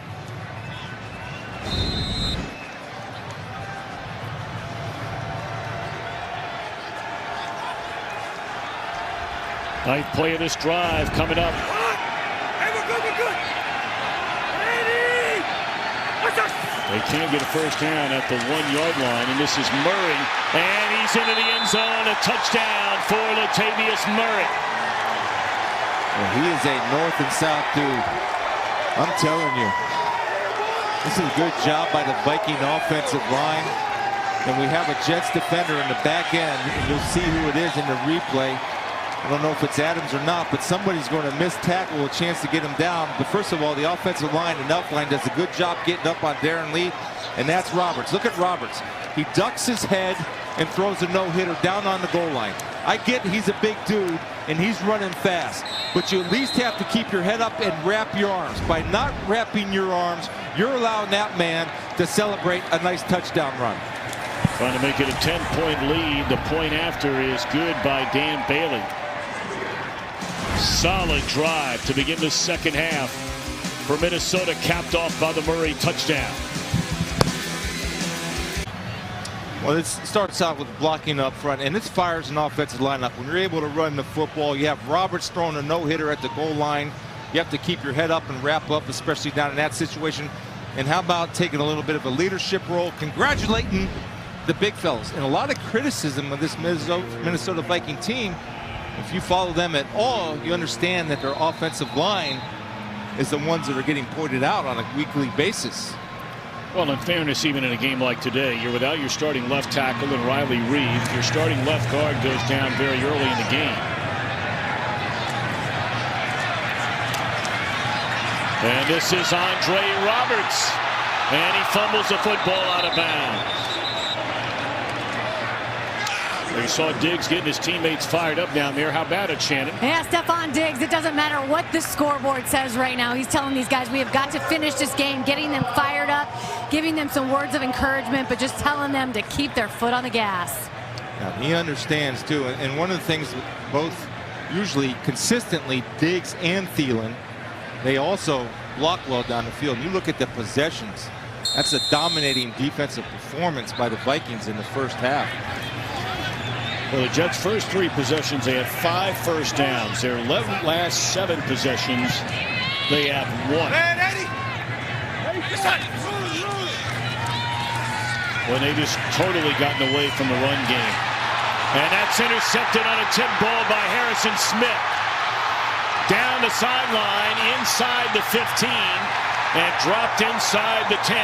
Ninth play of this drive coming up. Hey, we're good. They can't get a first down at the 1-yard line, and this is Murray, and he's into the end zone. A touchdown for Latavius Murray. Well, he is a north and south dude. I'm telling you, this is a good job by the Viking offensive line. And we have a Jets defender in the back end, and you'll see who it is in the replay. I don't know if it's Adams or not, but somebody's going to miss tackle, a chance to get him down. But first of all, the offensive line, the Nelf line, does a good job getting up on Darren Lee, and that's Roberts. Look at Roberts. He ducks his head and throws a no-hitter down on the goal line. I get he's a big dude, and he's running fast, but you at least have to keep your head up and wrap your arms. By not wrapping your arms, you're allowing that man to celebrate a nice touchdown run. Trying to make it a 10-point lead. The point after is good by Dan Bailey. Solid drive to begin the second half for Minnesota, capped off by the Murray touchdown. Well, it starts out with blocking up front, and this fires an offensive lineup. When you're able to run the football, you have Roberts throwing a no-hitter at the goal line. You have to keep your head up and wrap up, especially down in that situation. And how about taking a little bit of a leadership role, congratulating the big fellas. And a lot of criticism of this Minnesota Viking team. If you follow them at all, you understand that their offensive line is the ones that are getting pointed out on a weekly basis. Well, in fairness, even in a game like today, you're without your starting left tackle and Riley Reed. Your starting left guard goes down very early in the game. And this is Andre Roberts. And he fumbles the football out of bounds. You saw Diggs getting his teammates fired up down there. How about it, Shannon? Yeah, Stephon Diggs, it doesn't matter what the scoreboard says right now. He's telling these guys we have got to finish this game, getting them fired up, giving them some words of encouragement, but just telling them to keep their foot on the gas. Now, he understands, too. And one of the things both usually consistently, Diggs and Thielen, they also block well down the field. You look at the possessions. That's a dominating defensive performance by the Vikings in the first half. Well, the Jets' first 3 possessions, they had 5 first downs. Their 11 last 7 possessions, they have 1. When they just totally gotten away from the run game. And that's intercepted on a tip ball by Harrison Smith. Down the sideline, inside the 15, and dropped inside the 10.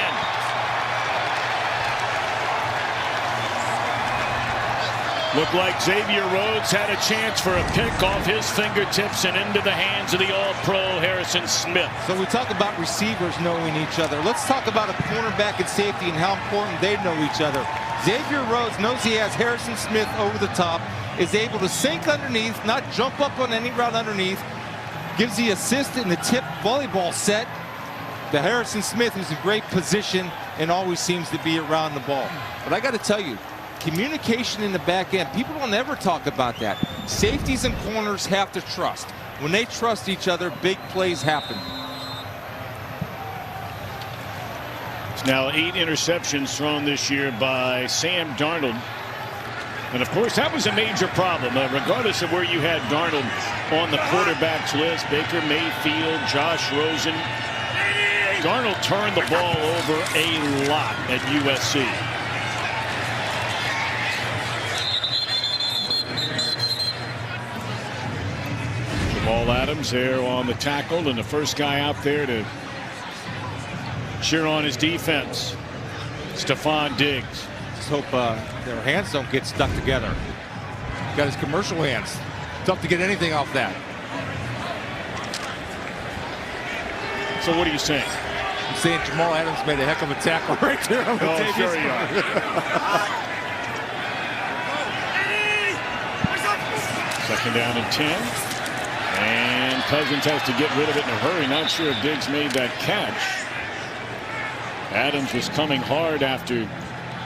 Looked like Xavier Rhodes had a chance for a pick off his fingertips and into the hands of the All-Pro Harrison Smith. So we talk about receivers knowing each other. Let's talk about a cornerback and safety and how important they know each other. Xavier Rhodes knows he has Harrison Smith over the top, is able to sink underneath, not jump up on any route underneath, gives the assist in the tip volleyball set to Harrison Smith, who's in great position and always seems to be around the ball. But I got to tell you, communication in the back end, people don't ever talk about that. Safeties and corners have to trust. When they trust each other, big plays happen. It's now 8 interceptions thrown this year by Sam Darnold. And of course, that was a major problem. Regardless of where you had Darnold on the quarterback's list, Baker Mayfield, Josh Rosen, Darnold turned the ball over a lot at USC. Jamal Adams there on the tackle, and the first guy out there to cheer on his defense, Stephon Diggs. Just hope their hands don't get stuck together. Got his commercial hands. Tough to get anything off that. So what are you saying? I'm saying Jamal Adams made a heck of a tackle right there on the Oh, sure you are. Second down and 10. And Cousins has to get rid of it in a hurry. Not sure if Diggs made that catch. Adams was coming hard after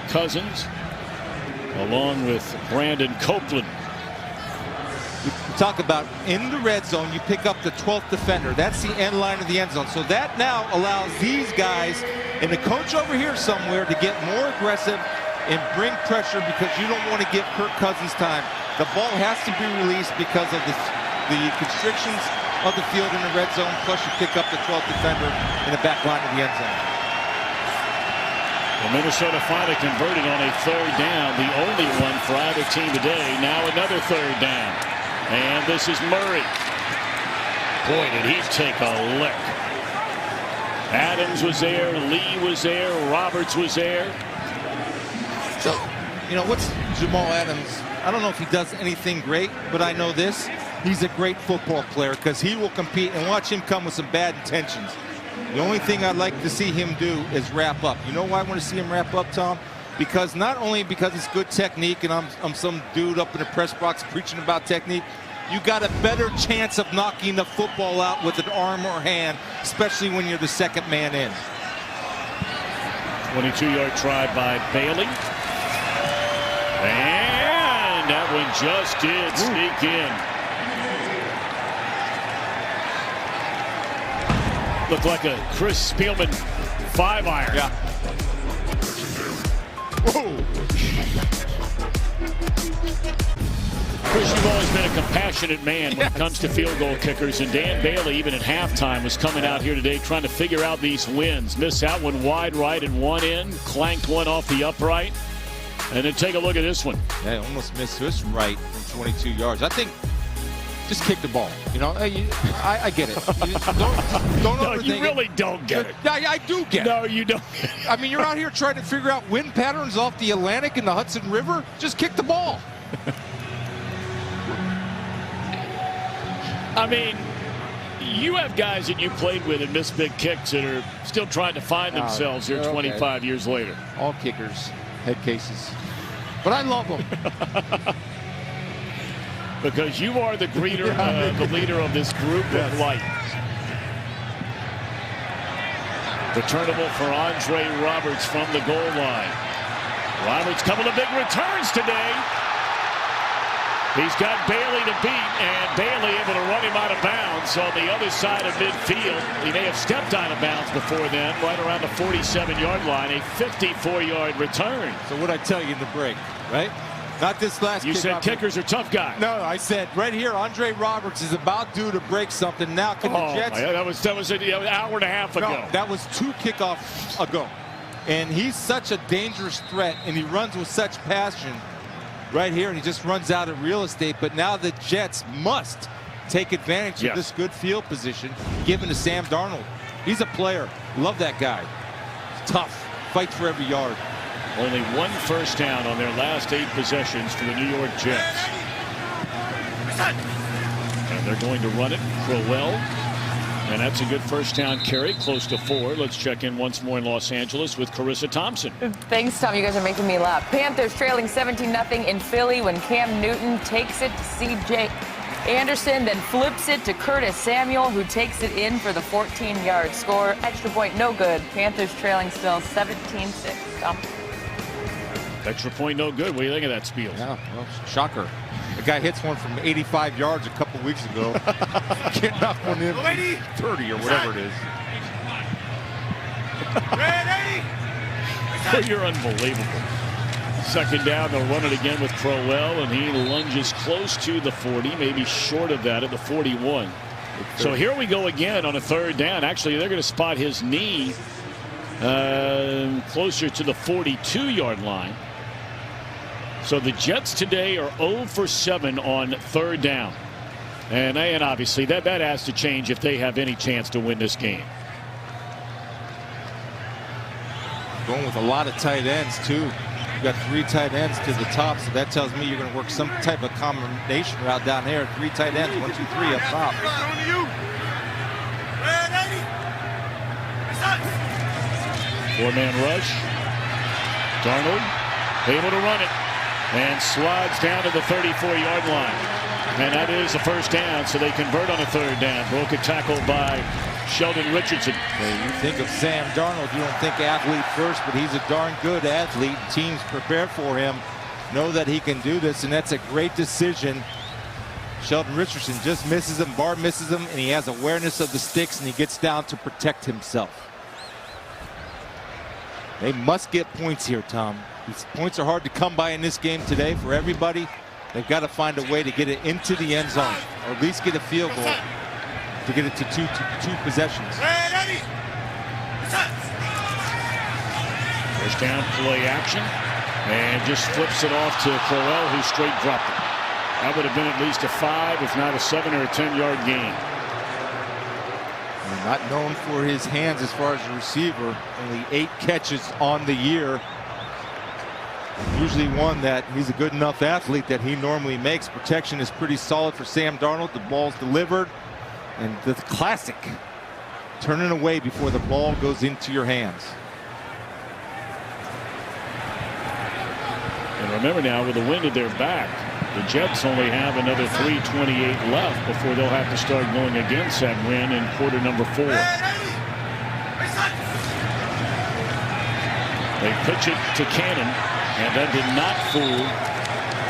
Cousins, along with Brandon Copeland. We talk about in the red zone, you pick up the 12th defender. That's the end line of the end zone. So that now allows these guys and the coach over here somewhere to get more aggressive and bring pressure, because you don't want to give Kirk Cousins time. The ball has to be released because of the constrictions of the field in the red zone, plus you pick up the 12th defender in the back line of the end zone. Well, Minnesota finally converted on a 3rd down, the only one for either team today. Now another 3rd down. And this is Murray. Boy, did he take a lick. Adams was there, Lee was there, Roberts was there. So, you know, what's Jamal Adams? I don't know if he does anything great, but I know this. He's a great football player, because he will compete, and watch him come with some bad intentions. The only thing I'd like to see him do is wrap up. You know why I want to see him wrap up, Tom? Because not only because it's good technique and I'm some dude up in the press box preaching about technique, you got a better chance of knocking the football out with an arm or hand, especially when you're the second man in. 22-yard try by Bailey. And that one just did sneak in. Looked like a Chris Spielman 5-iron. Yeah. Whoa. Chris, you've always been a compassionate man when it comes to field goal kickers, and Dan Bailey, even at halftime, was coming out here today trying to figure out these wins. Missed that one wide right and one in, clanked one off the upright. And then take a look at this one. Yeah, almost missed this right from 22 yards. I think just kick the ball. You know, I get it. Don't No, overthink you really don't get it. Yeah, I do get it. No, you don't. I mean, you're out here trying to figure out wind patterns off the Atlantic and the Hudson River. Just kick the ball. I mean, you have guys that you played with and missed big kicks that are still trying to find themselves here 25 years later. All kickers, head cases. But I love them. Because you are the leader of this group of light. Returnable for Andre Roberts from the goal line. Roberts, couple of big returns today. He's got Bailey to beat, and Bailey able to run him out of bounds on the other side of midfield. He may have stepped out of bounds before then, right around the 47-yard line, a 54-yard return. So what I tell you in the break, right? Not this last You kick. said kickers are tough guys. No, I said right here, Andre Roberts is about due to break something. Now can the Jets... that was an hour and a half ago. No, that was 2 kickoffs ago. And he's such a dangerous threat, and he runs with such passion right here, and he just runs out of real estate. But now the Jets must take advantage of this good field position given to Sam Darnold. He's a player. Love that guy. He's tough. Fights for every yard. Only 1 first down on their last 8 possessions for the New York Jets. And they're going to run it. Crowell. And that's a good first down carry, close to 4. Let's check in once more in Los Angeles with Carissa Thompson. Thanks, Tom. You guys are making me laugh. Panthers trailing 17-0 in Philly when Cam Newton takes it to C.J. Anderson, then flips it to Curtis Samuel, who takes it in for the 14-yard score. Extra point, no good. Panthers trailing still 17-6. Tom. Extra point, no good. What do you think of that spiel? Yeah, well, shocker. The guy hits one from 85 yards a couple weeks ago. Can't knock one in 30 or whatever it is. You're unbelievable. Second down, they'll run it again with Crowell, and he lunges close to the 40, maybe short of that at the 41. So here we go again on a third down. Actually, they're going to spot his knee closer to the 42-yard line. So the Jets today are 0 for 7 on third down. And obviously that has to change if they have any chance to win this game. Going with a lot of tight ends, too. You've got 3 tight ends to the top, so that tells me you're going to work some type of combination route down here. 3 tight ends, 1, 2, 3 up top. 4-man rush. Darnold able to run it. And slides down to the 34-yard line. And that is a first down, so they convert on a third down. Broke a tackle by Sheldon Richardson. You think of Sam Darnold, you don't think athlete first, but he's a darn good athlete. Teams prepare for him, know that he can do this, and that's a great decision. Sheldon Richardson just misses him, Barr misses him, and he has awareness of the sticks, and he gets down to protect himself. They must get points here, Tom. These points are hard to come by in this game today for everybody. They've got to find a way to get it into the end zone, or at least get a field goal to get it to two possessions. First down, play action, and just flips it off to Crowell, who straight dropped it. That would have been at least a 5, if not a 7 or a 10-yard gain. And not known for his hands as far as a receiver. Only 8 catches on the year. Usually one that he's a good enough athlete that he normally makes. Protection is pretty solid for Sam Darnold. The ball's delivered. And the classic, turning away before the ball goes into your hands. And remember now, with the wind at their back, the Jets only have another 3:28 left before they'll have to start going against that win in quarter number 4. They pitch it to Cannon, and that did not fool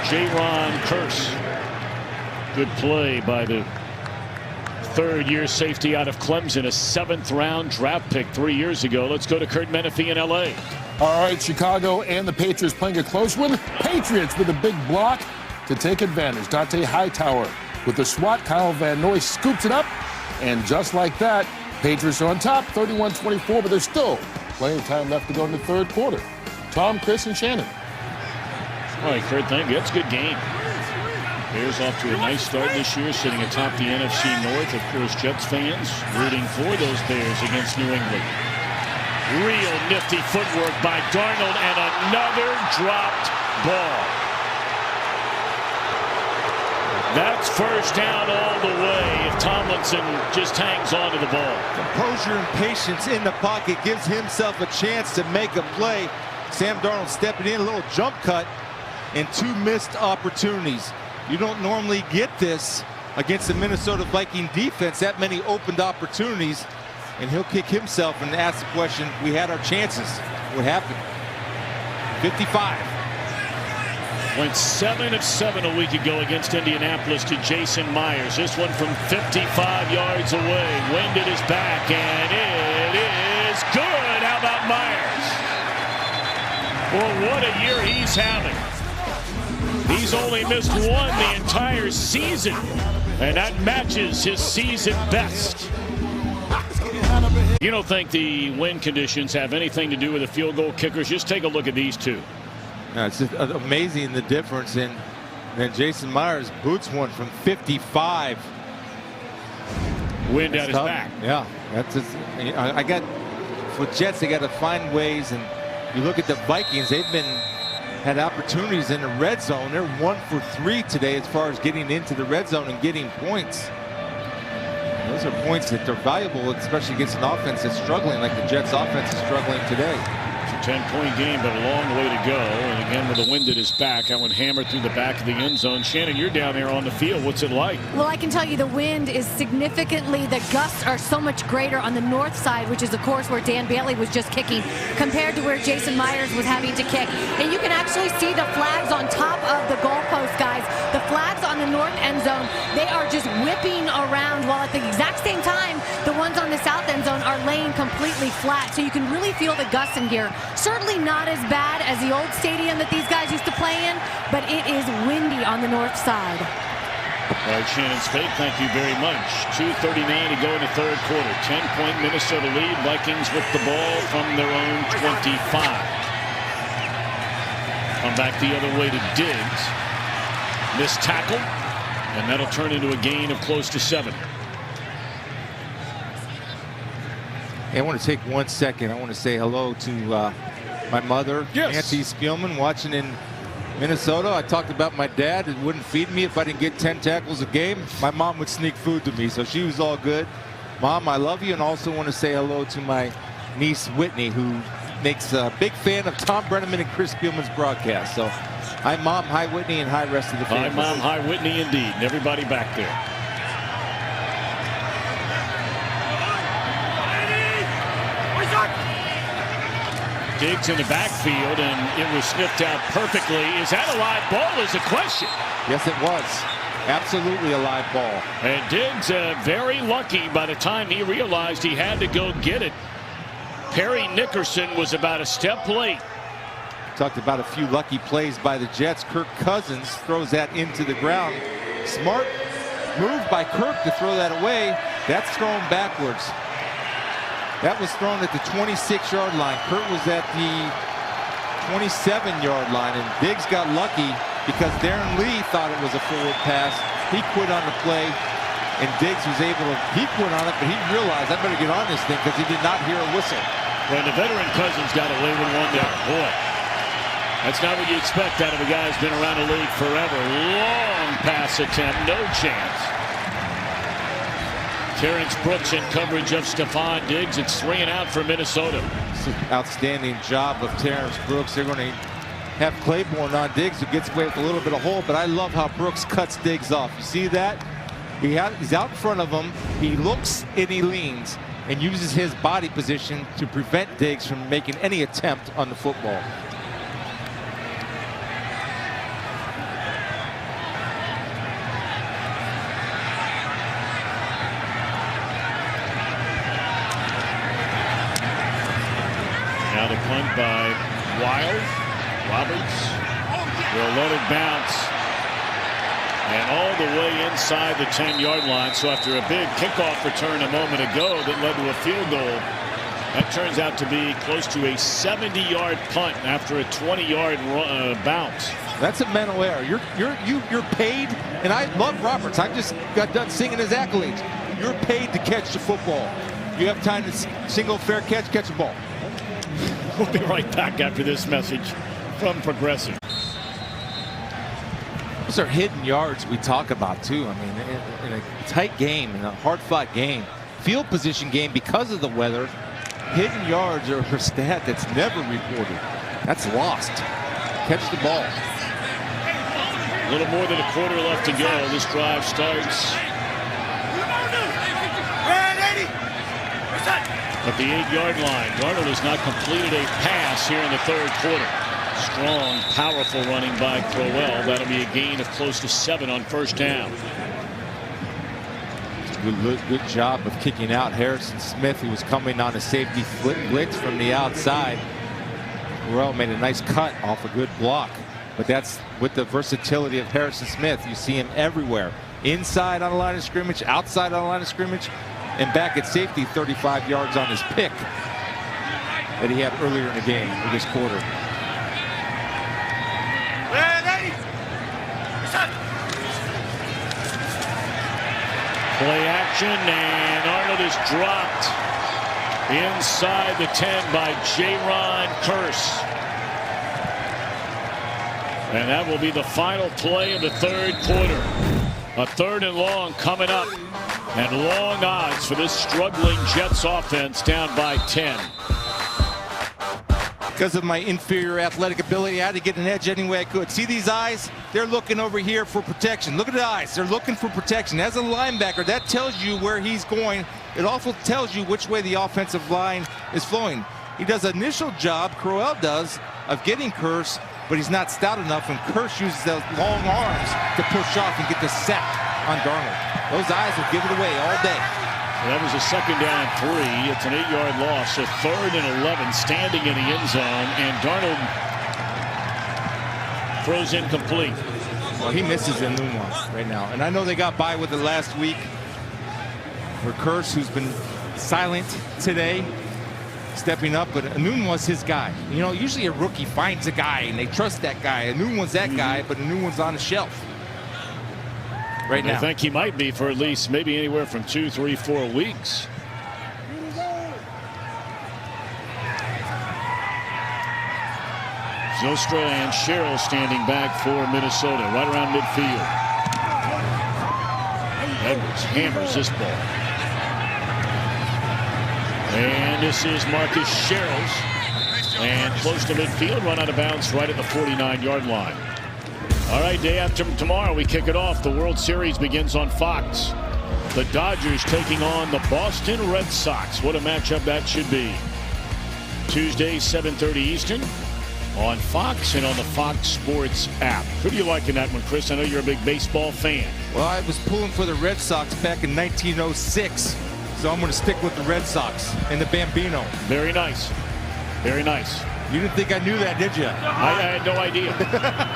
Jaron Kearse. Good play by the third-year safety out of Clemson, a 7th-round draft pick 3 years ago. Let's go to Kurt Menefee in L.A. All right, Chicago and the Patriots playing a close one. Patriots with a big block to take advantage. Dante Hightower with the swat. Kyle Van Noy scoops it up. And just like that, Patriots are on top, 31-24, but there's still plenty of time left to go in the third quarter. Tom, Chris, and Shannon. All right, Kurt, thank you. That's a good game. Bears off to a nice start this year, sitting atop the NFC North. Of course, Jets fans rooting for those Bears against New England. Real nifty footwork by Darnold, and another dropped ball. That's first down all the way if Tomlinson just hangs on to the ball. Composure and patience in the pocket gives himself a chance to make a play. Sam Darnold stepping in, a little jump cut, and 2 missed opportunities. You don't normally get this against the Minnesota Viking defense, that many opened opportunities, and he'll kick himself and ask the question, we had our chances. What happened? 55. Went 7 of 7 a week ago against Indianapolis to Jason Myers. This one from 55 yards away. Wind at his back, and it is good. How about Myers? Well, what a year he's having. He's only missed one the entire season, and that matches his season best. You don't think the wind conditions have anything to do with the field goal kickers? Just take a look at these two. It's just amazing the difference. And then Jason Myers boots one from 55. Wind at his back. Yeah, that's just, I got for Jets. They got to find ways. And you look at the Vikings; they've had opportunities in the red zone. They're 1 for 3 today as far as getting into the red zone and getting points. Those are points that are valuable, especially against an offense that's struggling like the Jets offense is struggling today. It's a 10-point game, but a long way to go. And again, with the wind at his back, that one hammered through the back of the end zone. Shannon, you're down there on the field. What's it like? Well, I can tell you the wind is significantly, the gusts are so much greater on the north side, which is, of course, where Dan Bailey was just kicking, compared to where Jason Myers was having to kick. And you can actually see the flags on top of the goalpost, guys. The flags on the north end zone, they are just whipping around, while at the exact same time, the ones on the south end zone are laying completely flat. So you can really feel the gusts in here. Certainly not as bad as the old stadium that these guys used to play in, but it is windy on the north side. All right, Shannon Spade, thank you very much. 2:39 to go in the third quarter. 10-point Minnesota lead. Vikings with the ball from their own 25. Come back the other way to Diggs. Missed tackle, and that'll turn into a gain of close to 7. Hey, I want to take 1 second. I want to say hello to my mother, Nancy Spielman, watching in Minnesota. I talked about my dad that wouldn't feed me if I didn't get 10 tackles a game. My mom would sneak food to me, so she was all good. Mom, I love you, and also want to say hello to my niece, Whitney, who makes a big fan of Tom Brenneman and Chris Spielman's broadcast. So, hi, Mom, hi, Whitney, and hi, rest of the family. Hi, Mom, hi, Whitney, indeed, and everybody back there. Diggs in the backfield, and it was sniffed out perfectly. Is that a live ball is a question. Yes, it was. Absolutely a live ball. And Diggs very lucky by the time he realized he had to go get it. Perry Nickerson was about a step late. Talked about a few lucky plays by the Jets. Kirk Cousins throws that into the ground. Smart move by Kirk to throw that away. That's thrown backwards. That was thrown at the 26-yard line. Kurt was at the 27-yard line, and Diggs got lucky because Darren Lee thought it was a forward pass. He quit on the play, and Diggs was able to, he quit on it, but he realized, I better get on this thing because he did not hear a whistle. When the veteran Cousins got away with one there, boy, that's not what you expect out of a guy who's been around the league forever. Long pass attempt, no chance. Terrence Brooks in coverage of Stephon Diggs. It's 3 and out for Minnesota. It's an outstanding job of Terrence Brooks. They're going to have Claiborne on Diggs, who gets away with a little bit of hole, but I love how Brooks cuts Diggs off. You see that? He's out in front of him. He looks and he leans and uses his body position to prevent Diggs from making any attempt on the football. Now the punt by Wild. Roberts will let it bounce. And all the way inside the 10-yard line. So after a big kickoff return a moment ago that led to a field goal, that turns out to be close to a 70-yard punt after a 20-yard bounce. That's a mental error. You're paid, and I love Roberts. I just got done singing his accolades. You're paid to catch the football. You have time to single fair catch the ball. We'll be right back after this message from Progressive. Those are hidden yards we talk about too. I mean, in a tight game, in a hard-fought game, field position game because of the weather, hidden yards are a stat that's never reported. That's lost. Catch the ball. A little more than a quarter left to go. This drive starts at the 8-yard line. Darnold has not completed a pass here in the third quarter. Strong, powerful running by Crowell. That'll be a gain of close to 7 on first down. Good job of kicking out Harrison Smith, who was coming on a safety blitz from the outside. Crowell made a nice cut off a good block. But that's with the versatility of Harrison Smith. You see him everywhere. Inside on the line of scrimmage, outside on the line of scrimmage, and back at safety 35 yards on his pick that he had earlier in the game with this quarter. Play action, and Arnold is dropped inside the 10 by Jaron Kearse. And that will be the final play of the third quarter. A 3rd and long coming up, and long odds for this struggling Jets offense down by 10. Because of my inferior athletic ability, I had to get an edge any way I could. See these eyes? They're looking over here for protection. Look at the eyes. They're looking for protection. As a linebacker, that tells you where he's going. It also tells you which way the offensive line is flowing. He does an initial job, Crowell does, of getting Kearse, but he's not stout enough, and Kearse uses those long arms to push off and get the sack on Darnold. Those eyes will give it away all day. Well, that was a 2nd down and 3. It's an 8-yard loss. So 3rd and 11, standing in the end zone, and Darnold throws incomplete. Well, he misses Enunwa right now, and I know they got by with it last week. For Kearse, who's been silent today, stepping up, but Enunwa's his guy. You know, usually a rookie finds a guy and they trust that guy. Enunwa's that guy, but Enunwa's on the shelf right now. I think he might be for at least maybe anywhere from 2, 3, 4 weeks. Zylstra and Sherrill standing back for Minnesota, right around midfield. Edwards hammers this ball. And this is Marcus Sherrills. And close to midfield, run out of bounds right at the 49-yard line. All right, day after tomorrow, we kick it off. The World Series begins on Fox. The Dodgers taking on the Boston Red Sox. What a matchup that should be. Tuesday, 7:30 Eastern on Fox and on the Fox Sports app. Who do you like in that one, Chris? I know you're a big baseball fan. Well, I was pulling for the Red Sox back in 1906. So I'm going to stick with the Red Sox and the Bambino. Very nice. Very nice. You didn't think I knew that, did you? I had no idea.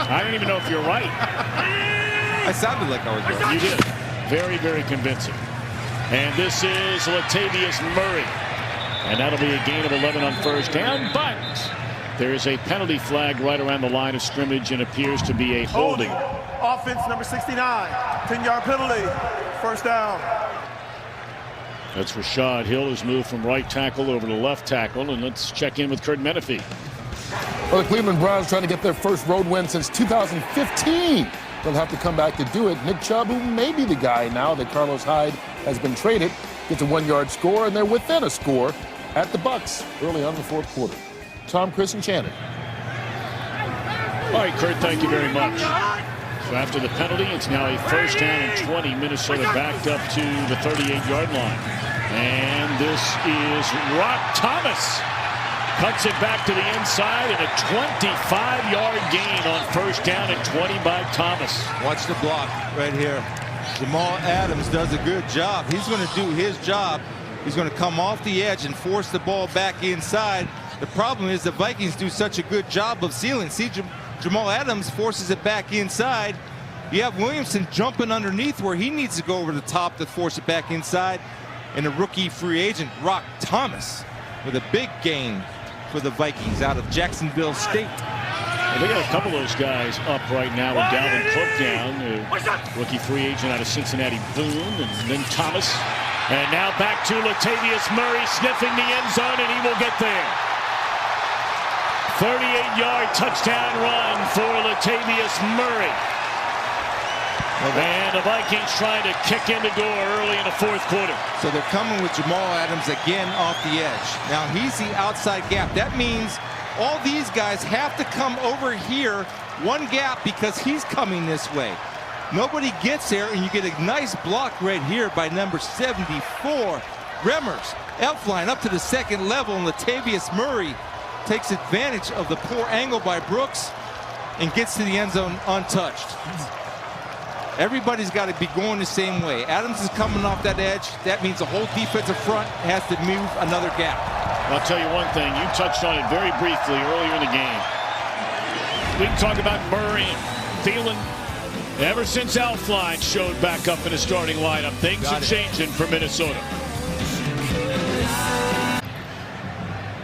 I don't even know if you're right. I sounded like I was right. You did. Very, very convincing. And this is Latavius Murray. And that'll be a gain of 11 on 1st down, but there is a penalty flag right around the line of scrimmage and appears to be a holding. Offense number 69. 10-yard penalty. 1st down. That's Rashad Hill, who's moved from right tackle over to left tackle. And let's check in with Kurt Menefee. Well, the Cleveland Browns trying to get their first road win since 2015. They'll have to come back to do it. Nick Chubb, who may be the guy now that Carlos Hyde has been traded, gets a 1-yard score, and they're within a score at the Bucs early on in the 4th quarter. Tom, Chris, and Shannon. All right, Kurt, thank you very much. So after the penalty, it's now a 1st down and 20. Minnesota backed up to the 38-yard line. And this is Rock Thomas. Cuts it back to the inside, and a 25-yard gain on 1st down and 20 by Thomas. Watch the block right here. Jamal Adams does a good job. He's going to do his job. He's going to come off the edge and force the ball back inside. The problem is the Vikings do such a good job of sealing. See, Jamal Adams forces it back inside. You have Williamson jumping underneath where he needs to go over the top to force it back inside. And a rookie free agent, Rock Thomas, with a big gain for the Vikings out of Jacksonville State. Well, they got a couple of those guys up right now with Dalvin Cook down. Rookie free agent out of Cincinnati, Boone, and then Thomas. And now back to Latavius Murray sniffing the end zone, and he will get there. 38-yard touchdown run for Latavius Murray. And the Vikings trying to kick in the door early in the 4th quarter. So they're coming with Jamal Adams again off the edge. Now he's the outside gap. That means all these guys have to come over here, one gap, because he's coming this way. Nobody gets there, and you get a nice block right here by number 74, Remmers. Elfline up to the 2nd level, and Latavius Murray takes advantage of the poor angle by Brooks and gets to the end zone untouched. Everybody's got to be going the same way. Adams is coming off that edge. That means the whole defensive front has to move another gap. I'll tell you one thing. You touched on it very briefly earlier in the game. we can talk about Murray and Thielen. Ever since Alfline showed back up in the starting lineup, things are changing for Minnesota.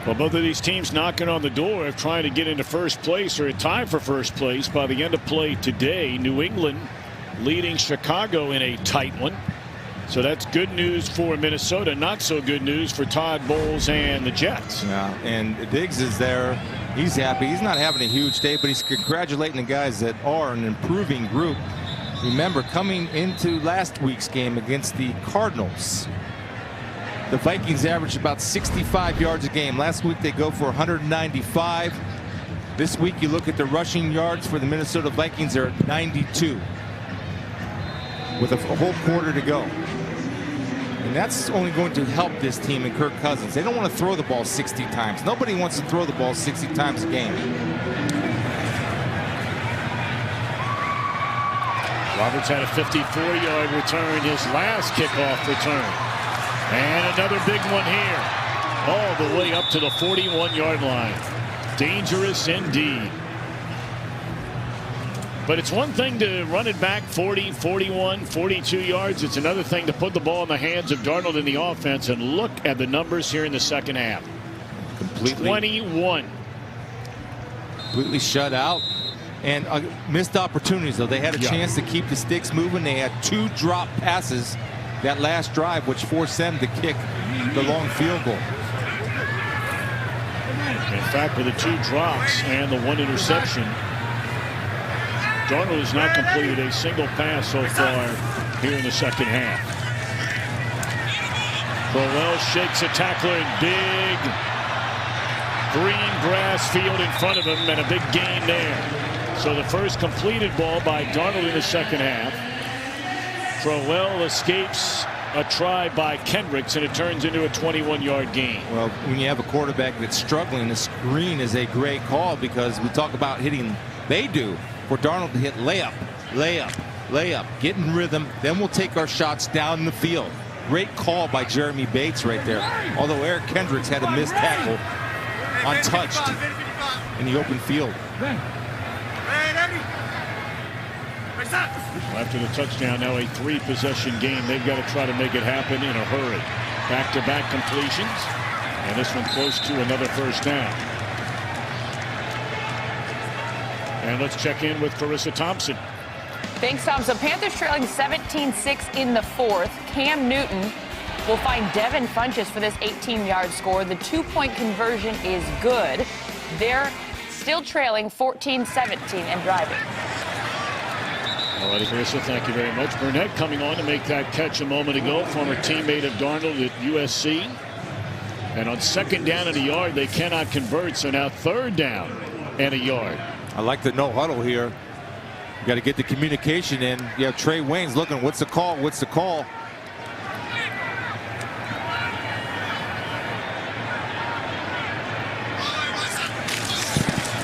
Well, both of these teams knocking on the door of trying to get into first place or a tie for first place by the end of play today. New England leading Chicago in a tight one. So that's good news for Minnesota. Not so good news for Todd Bowles and the Jets. Yeah, and Diggs is there. He's happy. He's not having a huge day, but he's congratulating the guys that are an improving group. Remember, coming into last week's game against the Cardinals, the Vikings averaged about 65 yards a game. Last week they go for 195. This week you look at the rushing yards for the Minnesota Vikings, they're at 92 with a whole quarter to go. And that's only going to help this team and Kirk Cousins. They don't want to throw the ball 60 times. Nobody wants to throw the ball 60 times a game. Roberts had a 54-yard return, his last kickoff return. And another big one here. All the way up to the 41-yard line. Dangerous indeed. But it's one thing to run it back 40, 41, 42 yards. It's another thing to put the ball in the hands of Darnold in the offense. And look at the numbers here in the second half. Completely 21. Completely shut out. And missed opportunities, though. They had a chance to keep the sticks moving. They had 2 drop passes that last drive, which forced them to kick the long field goal. In fact, with the 2 drops and the 1 interception, Darnold has not completed a single pass so far here in the second half. Crowell shakes a tackler in big green grass field in front of him, and a big gain there. So the first completed ball by Darnold in the second half. Crowell escapes a try by Kendricks, and it turns into a 21-yard gain. Well, when you have a quarterback that's struggling, the screen is a great call, because we talk about hitting, they do, for Darnold to hit layup, layup, layup, get in rhythm, then we'll take our shots down the field. Great call by Jeremy Bates right there. Although Eric Kendricks had a missed tackle, untouched in the open field. After the touchdown, now a 3-possession game. They've got to try to make it happen in a hurry. Back-to-back completions, and this one close to another first down. And let's check in with Carissa Thompson. Thanks, Tom. So Panthers trailing 17-6 in the 4th. Cam Newton will find Devin Funchess for this 18-yard score. The 2-point conversion is good. They're still trailing 14-17 and driving. All right, Carissa, thank you very much. Burnett coming on to make that catch a moment ago. Former teammate of Darnold at USC. And on second down and a yard, they cannot convert. So now third down and a yard. I like the no huddle here. You got to get the communication in. You have Trey Waynes looking, what's the call? What's the call?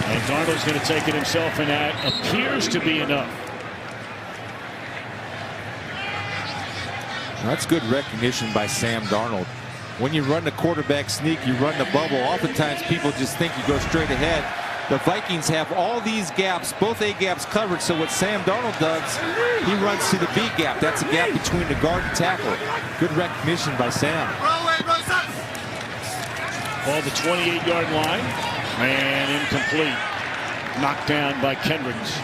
And Darnold's going to take it himself, and that appears to be enough. That's good recognition by Sam Darnold. When you run the quarterback sneak, you run the bubble. Oftentimes people just think you go straight ahead. The Vikings have all these gaps, both A gaps covered. So what Sam Darnold does, he runs to the B gap. That's a gap between the guard and tackle. Good recognition by Sam. Ball the 28-yard line, and incomplete. Knocked down by Kendricks.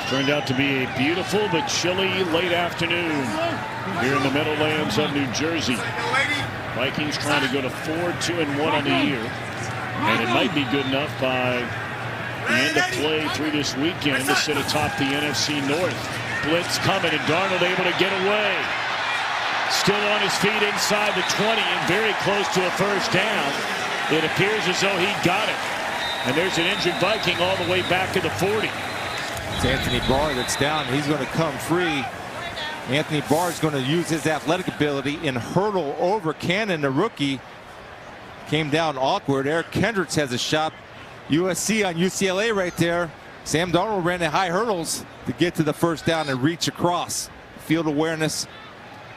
Turned out to be a beautiful but chilly late afternoon here in the Meadowlands of New Jersey. Vikings trying to go to 4-2-1 on the year, and it might be good enough by the end of play through this weekend to sit atop the NFC North. Blitz coming, and Darnold able to get away. Still on his feet inside the 20 and very close to a first down. It appears as though he got it. And there's an injured Viking all the way back to the 40. It's Anthony Barr that's down. He's going to come free. Anthony Barr is going to use his athletic ability and hurdle over Cannon, the rookie. Came down awkward. Eric Kendricks has a shot. USC on UCLA right there. Sam Darnold ran the high hurdles to get to the first down and reach across. Field awareness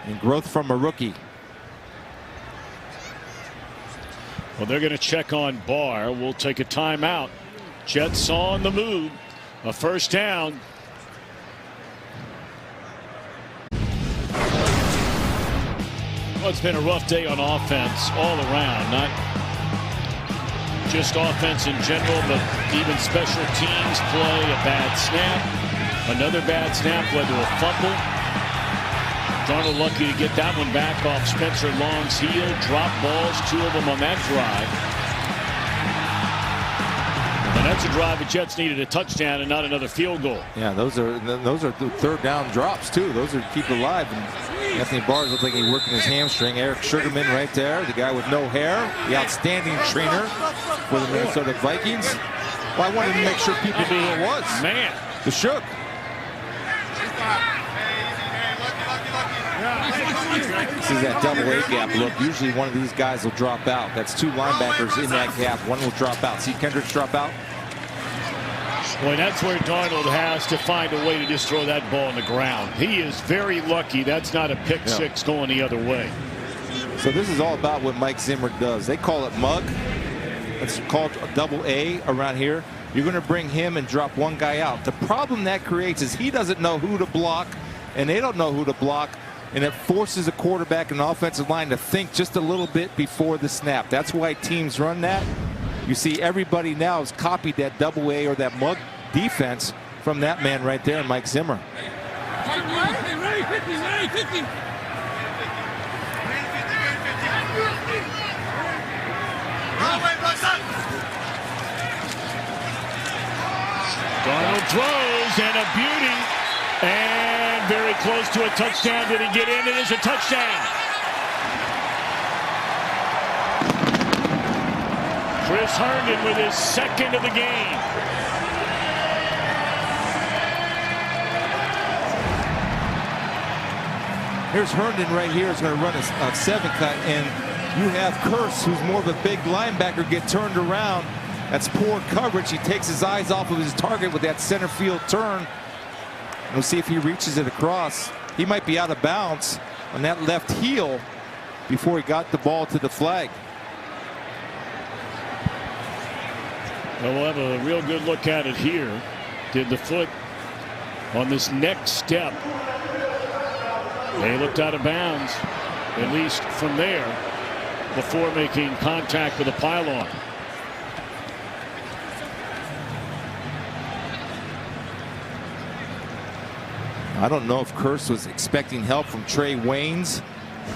and growth from a rookie. Well, they're going to check on Barr. We'll take a timeout. Jets on the move. A first down. Well, it's been a rough day on offense all around. Not just offense in general, but even special teams play. A bad snap. Another bad snap led to a fumble. Darnold lucky to get that one back off Spencer Long's heel. Drop balls, 2 of them on that drive. And that's a drive the Jets needed a touchdown and not another field goal. Yeah, those are the third down drops too. Those are keep it alive. And Anthony Barr looks like he's working his hamstring. Eric Sugarman right there, the guy with no hair, the outstanding trainer for the Minnesota Vikings. Well, I wanted to make sure people knew who it was. Man, the Shug. This is that double A gap look. Usually one of these guys will drop out. That's 2 linebackers in that gap. One will drop out. See Kendricks drop out? Boy, that's where Darnold has to find a way to just throw that ball on the ground. He is very lucky that's not a pick six going the other way. So this is all about what Mike Zimmer does. They call it mug. It's called a double A around here. You're going to bring him and drop one guy out. The problem that creates is he doesn't know who to block, and they don't know who to block. And it forces a quarterback and an offensive line to think just a little bit before the snap. That's why teams run that. You see everybody now has copied that double A or that mug defense from that man right there, Mike Zimmer. Darnold throws, and a beauty. And very close to a touchdown. Did he get in? It is a touchdown. Chris Herndon with his second of the game. Here's Herndon right here. Is going to run a 7 cut, and you have Curse, who's more of a big linebacker, get turned around. That's poor coverage. He takes his eyes off of his target with that center field turn. We'll see if he reaches it across. He might be out of bounds on that left heel before he got the ball to the flag. Well, we'll have a real good look at it here. Did the foot on this next step. They looked out of bounds, at least from there, before making contact with the pylon. I don't know if Curse was expecting help from Trey Waynes,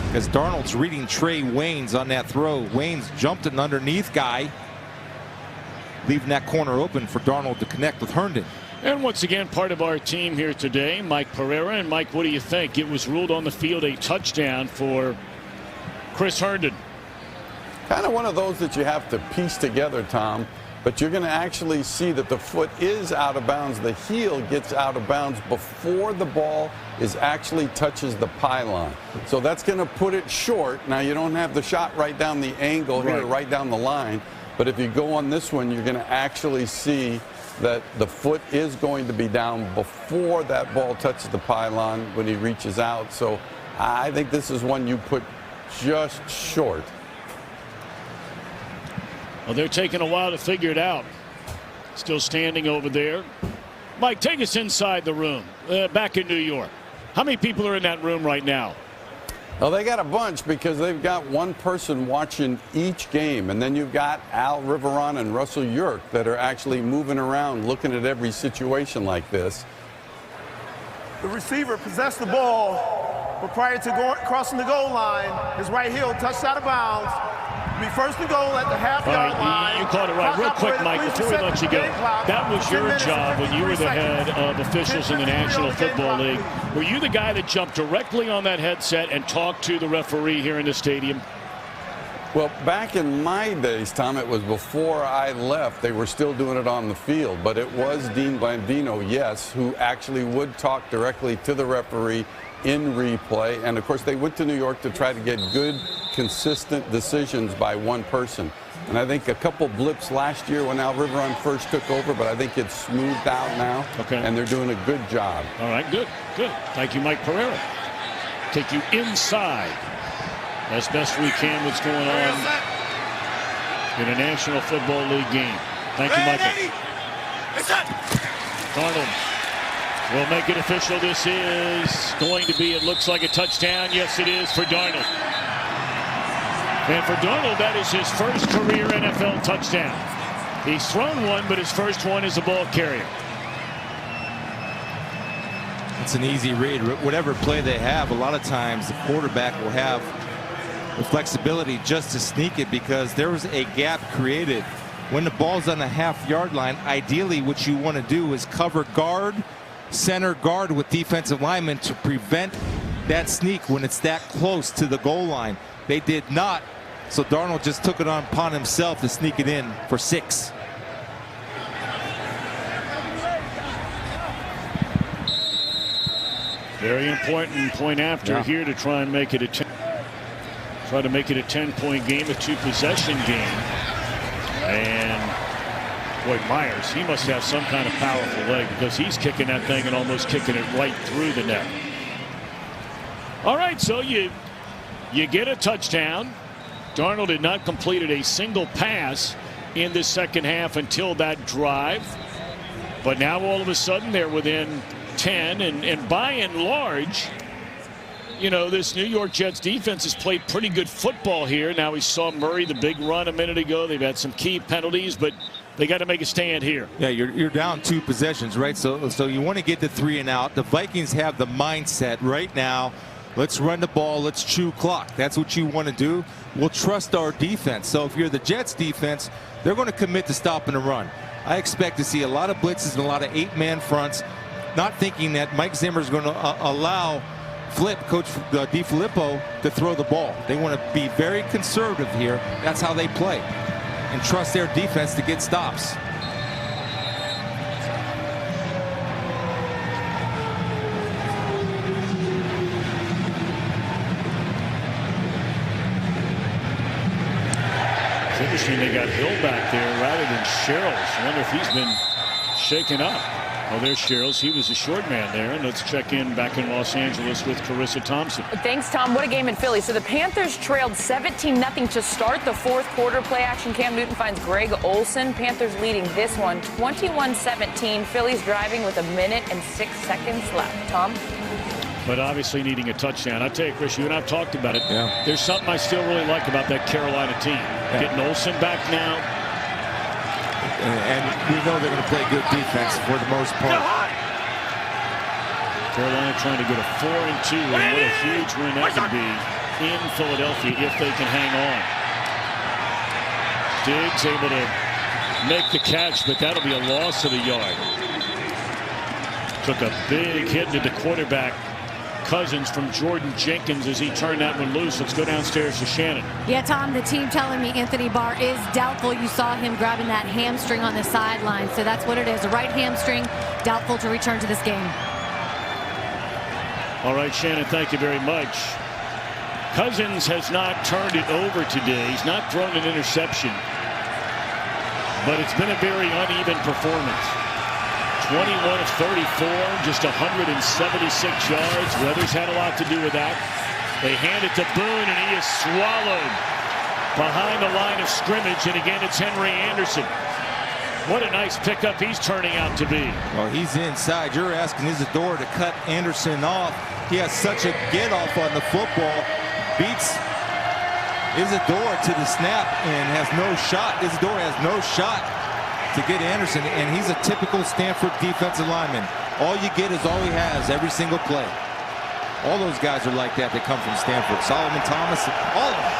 because Darnold's reading Trey Waynes on that throw. Waynes jumped an underneath guy, leaving that corner open for Darnold to connect with Herndon. And once again, part of our team here today, Mike Pereira. And Mike, what do you think? It was ruled on the field a touchdown for Chris Herndon. Kind of one of those that you have to piece together, Tom. But you're going to actually see that the foot is out of bounds. The heel gets out of bounds before the ball actually touches the pylon. So that's going to put it short. Now, you don't have the shot right down the angle here, right down the line. But if you go on this one, you're going to actually see that the foot is going to be down before that ball touches the pylon when he reaches out. So I think this is one you put just short. Well, they're taking a while to figure it out. Still standing over there. Mike, take us inside the room, back in New York. How many people are in that room right now? Well, they got a bunch because they've got one person watching each game. And then you've got Al Riveron and Russell Yerk that are actually moving around looking at every situation like this. The receiver possessed the ball, but prior to crossing the goal line, his right heel touched out of bounds. Be first and goal at the half-yard line. You caught it right. Real quick, Mike, before we let you go, that was your job when you were the head of officials in the National Football League. Were you the guy that jumped directly on that headset and talked to the referee here in the stadium? Well, back in my days, Tom, it was before I left. They were still doing it on the field, but it was Dean Blandino, yes, who actually would talk directly to the referee in replay. And, of course, they went to New York to try to get good, consistent decisions by one person. And I think a couple blips last year when Al Riveron first took over, but I think it's smoothed out now. Okay. And they're doing a good job. All right, good, good. Thank you, Mike Pereira. Take you inside as best we can what's going on in a National Football League game. Thank you, Michael. Darnold will make it official. This is going to be, it looks like a touchdown. Yes, it is for Darnold. And for Darnold, that is his first career NFL touchdown. He's thrown one, but his first one is a ball carrier. It's an easy read. Whatever play they have, a lot of times the quarterback will have the flexibility just to sneak it because there was a gap created. When the ball's on the half-yard line, ideally what you want to do is cover guard, center guard with defensive linemen to prevent that sneak when it's that close to the goal line. They did not, so Darnold just took it upon himself to sneak it in for 6. Very important point after here to try and make it a 10-point game, a 2-possession game. And boy, Myers, he must have some kind of powerful leg because he's kicking that thing and almost kicking it right through the net. All right, so you get a touchdown. Darnold had not completed a single pass in the second half until that drive. But now all of a sudden they're within 10, and by and large, you know, this New York Jets defense has played pretty good football here. Now we saw Murray, the big run a minute ago. They've had some key penalties, but they got to make a stand here. Yeah, you're down 2 possessions, right? So you want to get to 3 and out. The Vikings have the mindset right now. Let's run the ball. Let's chew clock. That's what you want to do. We'll trust our defense. So if you're the Jets defense, they're going to commit to stopping the run. I expect to see a lot of blitzes and a lot of 8-man fronts, not thinking that Mike Zimmer is going to allow Coach DiFilippo to throw the ball. They want to be very conservative here. That's how they play. And trust their defense to get stops. It's interesting they got Hill back there rather than Sherrills. I wonder if he's been shaken up. Oh, there's Sherrills. He was a short man there. And let's check in back in Los Angeles with Carissa Thompson. Thanks, Tom. What a game in Philly. So the Panthers trailed 17-0 to start the fourth quarter. Play action. Cam Newton finds Greg Olsen. Panthers leading this one 21-17. Phillies driving with 1 minute and 6 seconds left. Tom? But obviously needing a touchdown. I tell you, Chris, you and I've talked about it. Yeah. There's something I still really like about that Carolina team. Yeah. Getting Olsen back now. And we know they're going to play good defense for the most part. Carolina trying to get a 4-2, and what a huge win that could be in Philadelphia if they can hang on. Diggs able to make the catch, but that'll be a loss of the yard. Took a big hit to the quarterback Cousins from Jordan Jenkins as he turned that one loose. Let's go downstairs to Shannon. Yeah, Tom, the team telling me Anthony Barr is doubtful. You saw him grabbing that hamstring on the sideline, so that's what it is. A right hamstring, doubtful to return to this game. All right, Shannon, thank you very much. Cousins has not turned it over today. He's not thrown an interception, but it's been a very uneven performance. 21 of 34, just 176 yards. Weather's had a lot to do with that. They hand it to Boone, and he is swallowed behind the line of scrimmage. And again, it's Henry Anderson. What a nice pickup he's turning out to be. Well, he's inside. You're asking Isidore to cut Anderson off. He has such a get-off on the football. Beats Isidore to the snap and has no shot. Isidore has no shot to get Anderson, and he's a typical Stanford defensive lineman. All you get is all he has every single play. All those guys are like that. They come from Stanford. Solomon Thomas, all of them.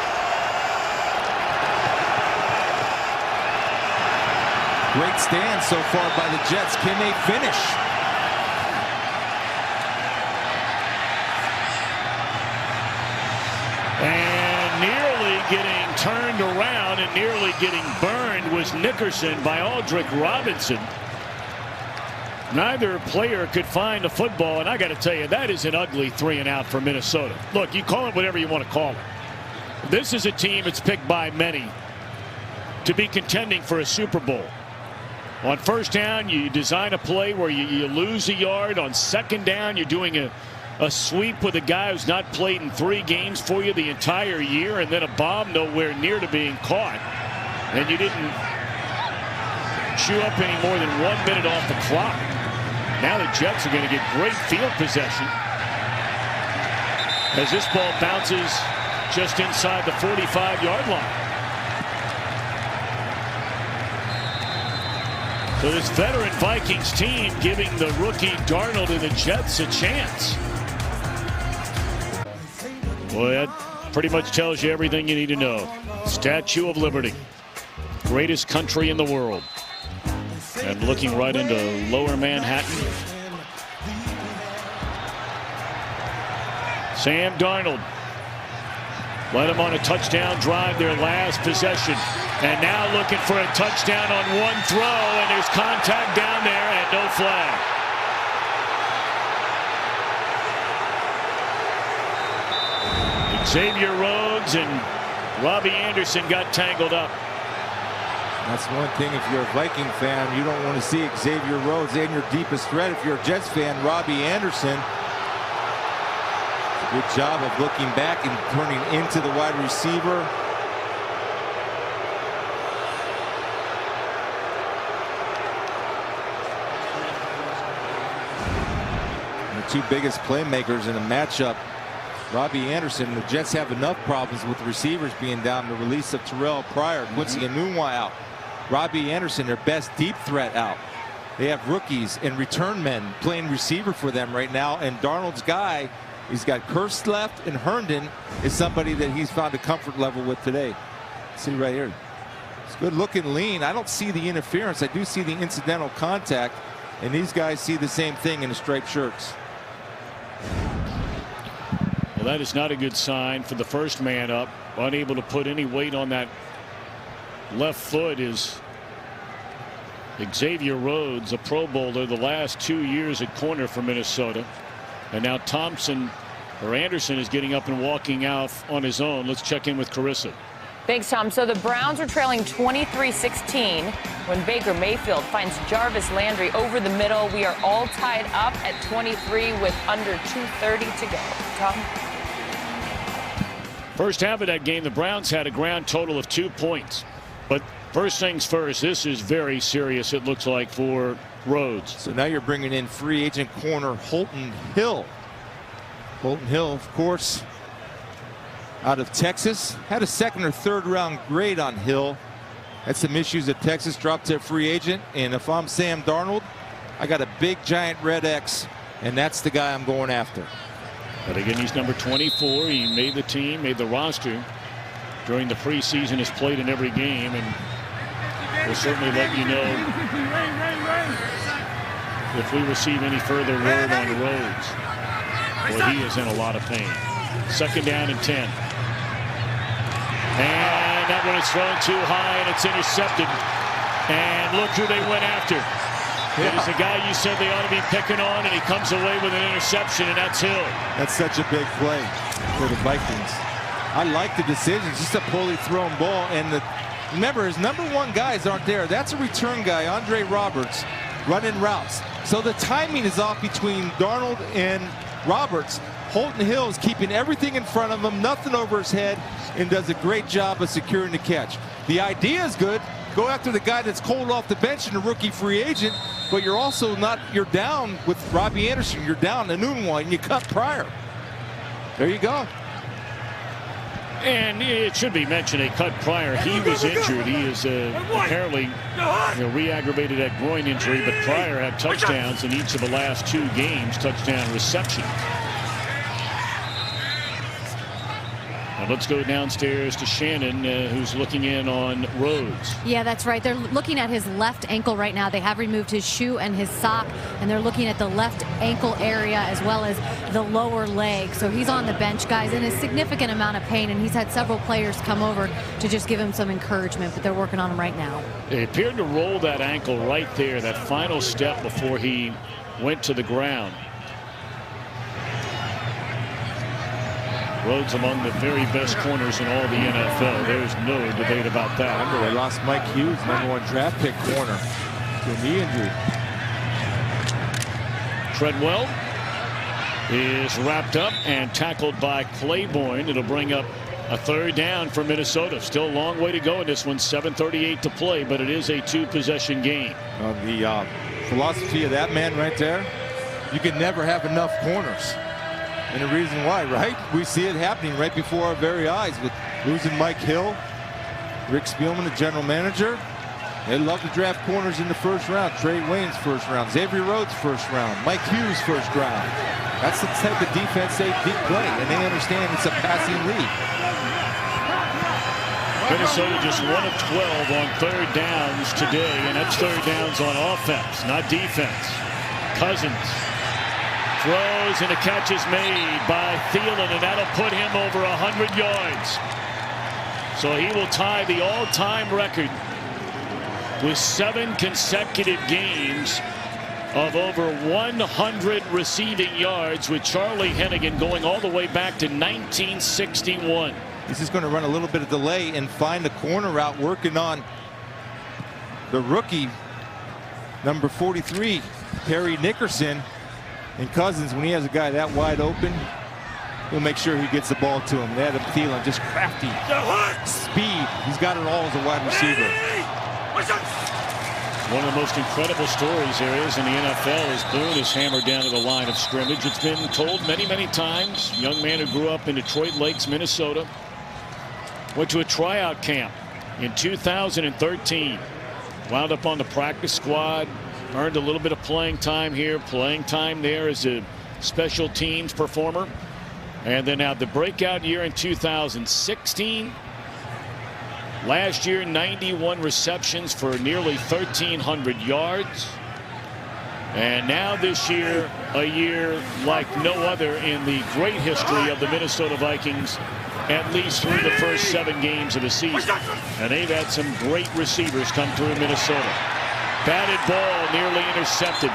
Great stand so far by the Jets. Can they finish? And nearly getting turned around and nearly getting burned was Nickerson by Aldrick Robinson. Neither player could find a football, and I got to tell you, that is an ugly 3-and-out for Minnesota. Look, you call it whatever you want to call it. This is a team that's picked by many to be contending for a Super Bowl. On first down, you design a play where you lose a yard. On second down, you're doing a sweep with a guy who's not played in 3 games for you the entire year, and then a bomb nowhere near to being caught. And you didn't chew up any more than 1 minute off the clock. Now the Jets are going to get great field possession as this ball bounces just inside the 45-yard line. So this veteran Vikings team giving the rookie Darnold and the Jets a chance. Boy, that pretty much tells you everything you need to know. Statue of Liberty, greatest country in the world. And looking right into lower Manhattan. Sam Darnold led them on a touchdown drive their last possession. And now looking for a touchdown on one throw, and there's contact down there and no flag. Xavier Rhodes and Robbie Anderson got tangled up. That's one thing, if you're a Viking fan, you don't want to see Xavier Rhodes and your deepest threat. If you're a Jets fan, Robbie Anderson. Good job of looking back and turning into the wide receiver. The 2 biggest playmakers in a matchup. Robbie Anderson, the Jets have enough problems with the receivers being down. The release of Terrell Pryor, Quincy Enunwa out. Robbie Anderson, their best deep threat, out. They have rookies and return men playing receiver for them right now. And Darnold's guy, he's got Kurst left, and Herndon is somebody that he's found a comfort level with today. See right here. It's good looking lean. I don't see the interference. I do see the incidental contact. And these guys see the same thing in the striped shirts. Well, that is not a good sign for the first man up. Unable to put any weight on that left foot is Xavier Rhodes, a Pro Bowler the last 2 years at corner for Minnesota. And now Anderson is getting up and walking out on his own. Let's check in with Carissa. Thanks, Tom. So the Browns are trailing 23-16 when Baker Mayfield finds Jarvis Landry over the middle. We are all tied up at 23 with under 2:30 to go. Tom? First half of that game, the Browns had a grand total of 2 points. But first things first, this is very serious, it looks like, for Rhodes. So now you're bringing in free agent corner Holton Hill. Holton Hill, of course, out of Texas. Had a 2nd or 3rd round grade on Hill. Had some issues at Texas, dropped to a free agent. And if I'm Sam Darnold, I got a big giant red X, and that's the guy I'm going after. But again, he's number 24. He made the team, made the roster during the preseason, has played in every game, and we'll certainly let you know if we receive any further word on Rhodes. Well, he is in a lot of pain. 2nd down and 10. And that one is thrown too high, and it's intercepted. And look who they went after. It is the guy you said they ought to be picking on, and he comes away with an interception, and that's Hill. That's such a big play for the Vikings. I like the decisions. Just a poorly thrown ball. And remember, his number 1 guys aren't there. That's a return guy, Andre Roberts, running routes. So the timing is off between Darnold and Roberts. Holton Hill is keeping everything in front of him, nothing over his head, and does a great job of securing the catch. The idea is good. Go after the guy that's cold off the bench and a rookie free agent, but you're also not, you're down with Robbie Anderson. You're down to Enunwa, and you cut Pryor. There you go. And it should be mentioned, a cut Pryor. He was injured. He is apparently re-aggravated that groin injury, but Pryor had touchdowns in each of the last 2 games, touchdown reception. And let's go downstairs to Shannon, who's looking in on Rhodes. Yeah, that's right. They're looking at his left ankle right now. They have removed his shoe and his sock, and they're looking at the left ankle area as well as the lower leg. So he's on the bench, guys, in a significant amount of pain, and he's had several players come over to just give him some encouragement, but they're working on him right now. He appeared to roll that ankle right there, that final step before he went to the ground. Rhodes among the very best corners in all the NFL. There's no debate about that. Remember, they lost Mike Hughes, #1 draft pick corner, to a knee injury. Treadwell is wrapped up and tackled by Claiborne. It'll bring up a 3rd down for Minnesota. Still a long way to go in this one. 7:38 to play, but it is a 2-possession game. The philosophy of that man right there, you can never have enough corners. And the reason why, right? We see it happening right before our very eyes with losing Mike Hill, Rick Spielman, the general manager. They love to draft corners in the 1st round. Trey Wayne's 1st round, Xavier Rhodes 1st round, Mike Hughes 1st round. That's the type of defense they play, and they understand it's a passing league. Minnesota just 1 of 12 on 3rd downs today, and that's 3rd downs on offense, not defense. Cousins throws, and a catch is made by Thielen, and that'll put him over 100 yards. So he will tie the all-time record with 7 consecutive games of over 100 receiving yards, with Charlie Hennigan going all the way back to 1961. He's just going to run a little bit of delay and find the corner route, working on the rookie, number 43, Harry Nickerson. And Cousins, when he has a guy that wide open, he'll make sure he gets the ball to him. Adam Thielen, just crafty speed. He's got it all as a wide receiver. One of the most incredible stories there is in the NFL is Boone is hammered down to the line of scrimmage. It's been told many, many times. Young man who grew up in Detroit Lakes, Minnesota. Went to a tryout camp in 2013. Wound up on the practice squad. Earned a little bit of playing time here, playing time there as a special teams performer. And then had the breakout year in 2016. Last year, 91 receptions for nearly 1,300 yards. And now this year, a year like no other in the great history of the Minnesota Vikings, at least through the first 7 games of the season. And they've had some great receivers come through Minnesota. Batted ball, nearly intercepted.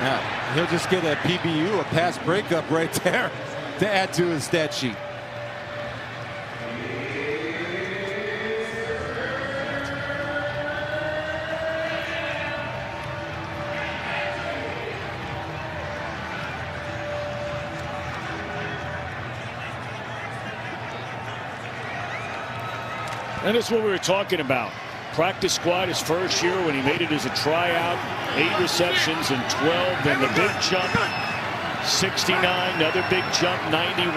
Yeah, he'll just get a PBU, a pass breakup right there to add to his stat sheet. And that's what we were talking about. Practice squad his first year when he made it as a tryout. 8 receptions and 12. Then the big jump, 69. Another big jump, 91.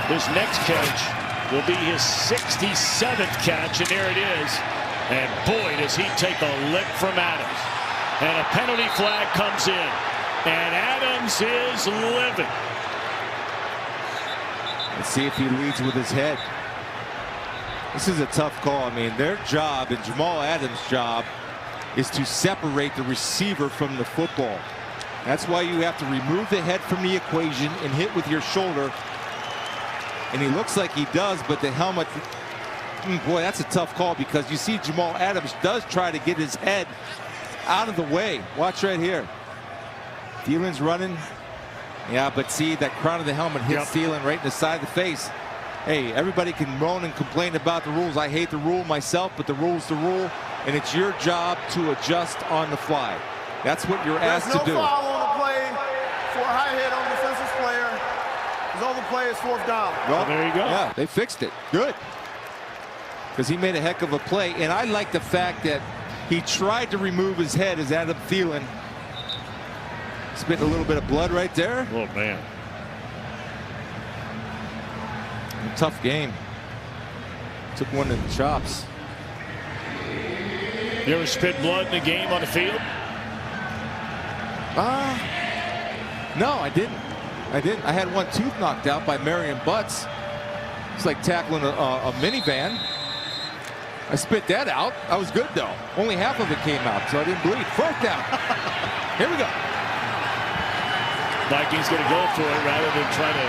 His next catch will be his 67th catch, and there it is. And boy, does he take a lick from Adams. And a penalty flag comes in. And Adams is living. Let's see if he leads with his head. This is a tough call. I mean, their job and Jamal Adams' job is to separate the receiver from the football. That's why you have to remove the head from the equation and hit with your shoulder. And he looks like he does, but the helmet, boy, that's a tough call, because you see Jamal Adams does try to get his head out of the way. Watch right here. Thielen's running. Yeah, but see, that crown of the helmet hits Thielen right in the side of the face. Hey, everybody can moan and complain about the rules. I hate the rule myself, but the rule's the rule, and it's your job to adjust on the fly. That's what you're asked to do. There's no foul on the play for a high hit on the defensive player. His only play is 4th down. Well, there you go. Yeah, they fixed it. Good. Because he made a heck of a play, and I like the fact that he tried to remove his head as Adam Thielen spit a little bit of blood right there. Oh, man. Tough game. Took one in the chops. You ever spit blood in a game on the field? No, I didn't. I had one tooth knocked out by Marion Butts It's like tackling a minivan. I spit that out. That was good, though. Only half of it came out, so I didn't bleed. Fourth down. Here we go. Vikings going to go for it rather than try to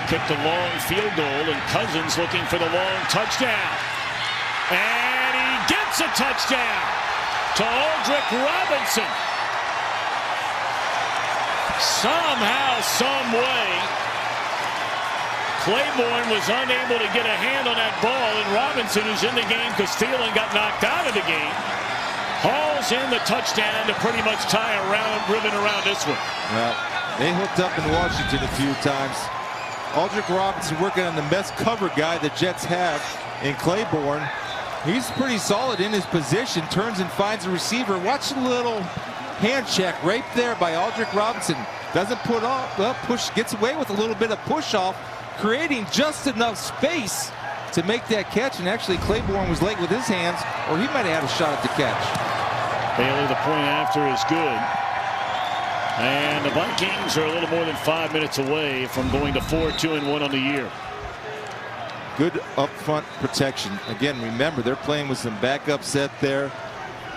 kick the long field goal, and Cousins looking for the long touchdown. And he gets a touchdown to Aldrick Robinson. Somehow, some way, Claiborne was unable to get a hand on that ball, and Robinson, who's in the game because Thielen got knocked out of the game, hauls in the touchdown to pretty much tie a ribbon around this one. Well, they hooked up in Washington a few times. Aldrick Robinson working on the best cover guy the Jets have in Claiborne. He's pretty solid in his position, turns and finds a receiver. Watch the little hand check right there by Aldrick Robinson. Doesn't put off, push, gets away with a little bit of push off, creating just enough space to make that catch. And actually Claiborne was late with his hands, or he might have had a shot at the catch. Bailey, the point after is good. And the Vikings are a little more than 5 minutes away from going to 4-2-1 on the year. Good up front protection. Again, remember, they're playing with some backup set there.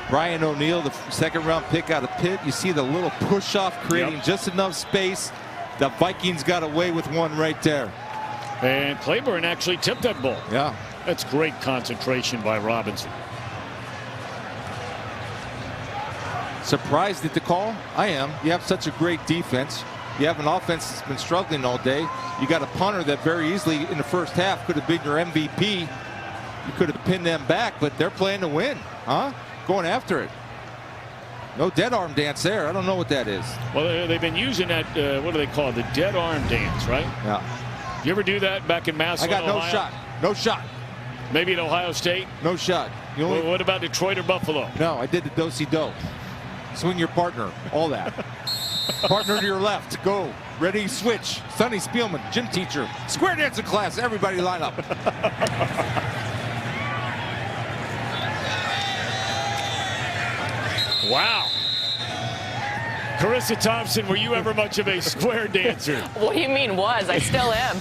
Brian O'Neill, the second-round pick out of Pitt. You see the little push-off creating just enough space. The Vikings got away with one right there. And Claiborne actually tipped that ball. Yeah. That's great concentration by Robinson. Surprised at the call? I am. You have such a great defense. You have an offense that's been struggling all day. You got a punter that very easily in the first half could have been your MVP. You could have pinned them back, but they're playing to win, huh? Going after it. No dead arm dance there. I don't know what that is. Well, they've been using that, what do they call it? The dead arm dance, right? Yeah. You ever do that back in Massillon, I got no Ohio? shot. No shot. Maybe at Ohio State? No shot. You only... What about Detroit or Buffalo? No, I did the do-si-do. Swing your partner. All that. Partner to your left. Go. Ready, switch. Sonny Spielman, gym teacher. Square dancing class. Everybody line up. Wow. Carissa Thompson, were you ever much of a square dancer? What do you mean was? I still am.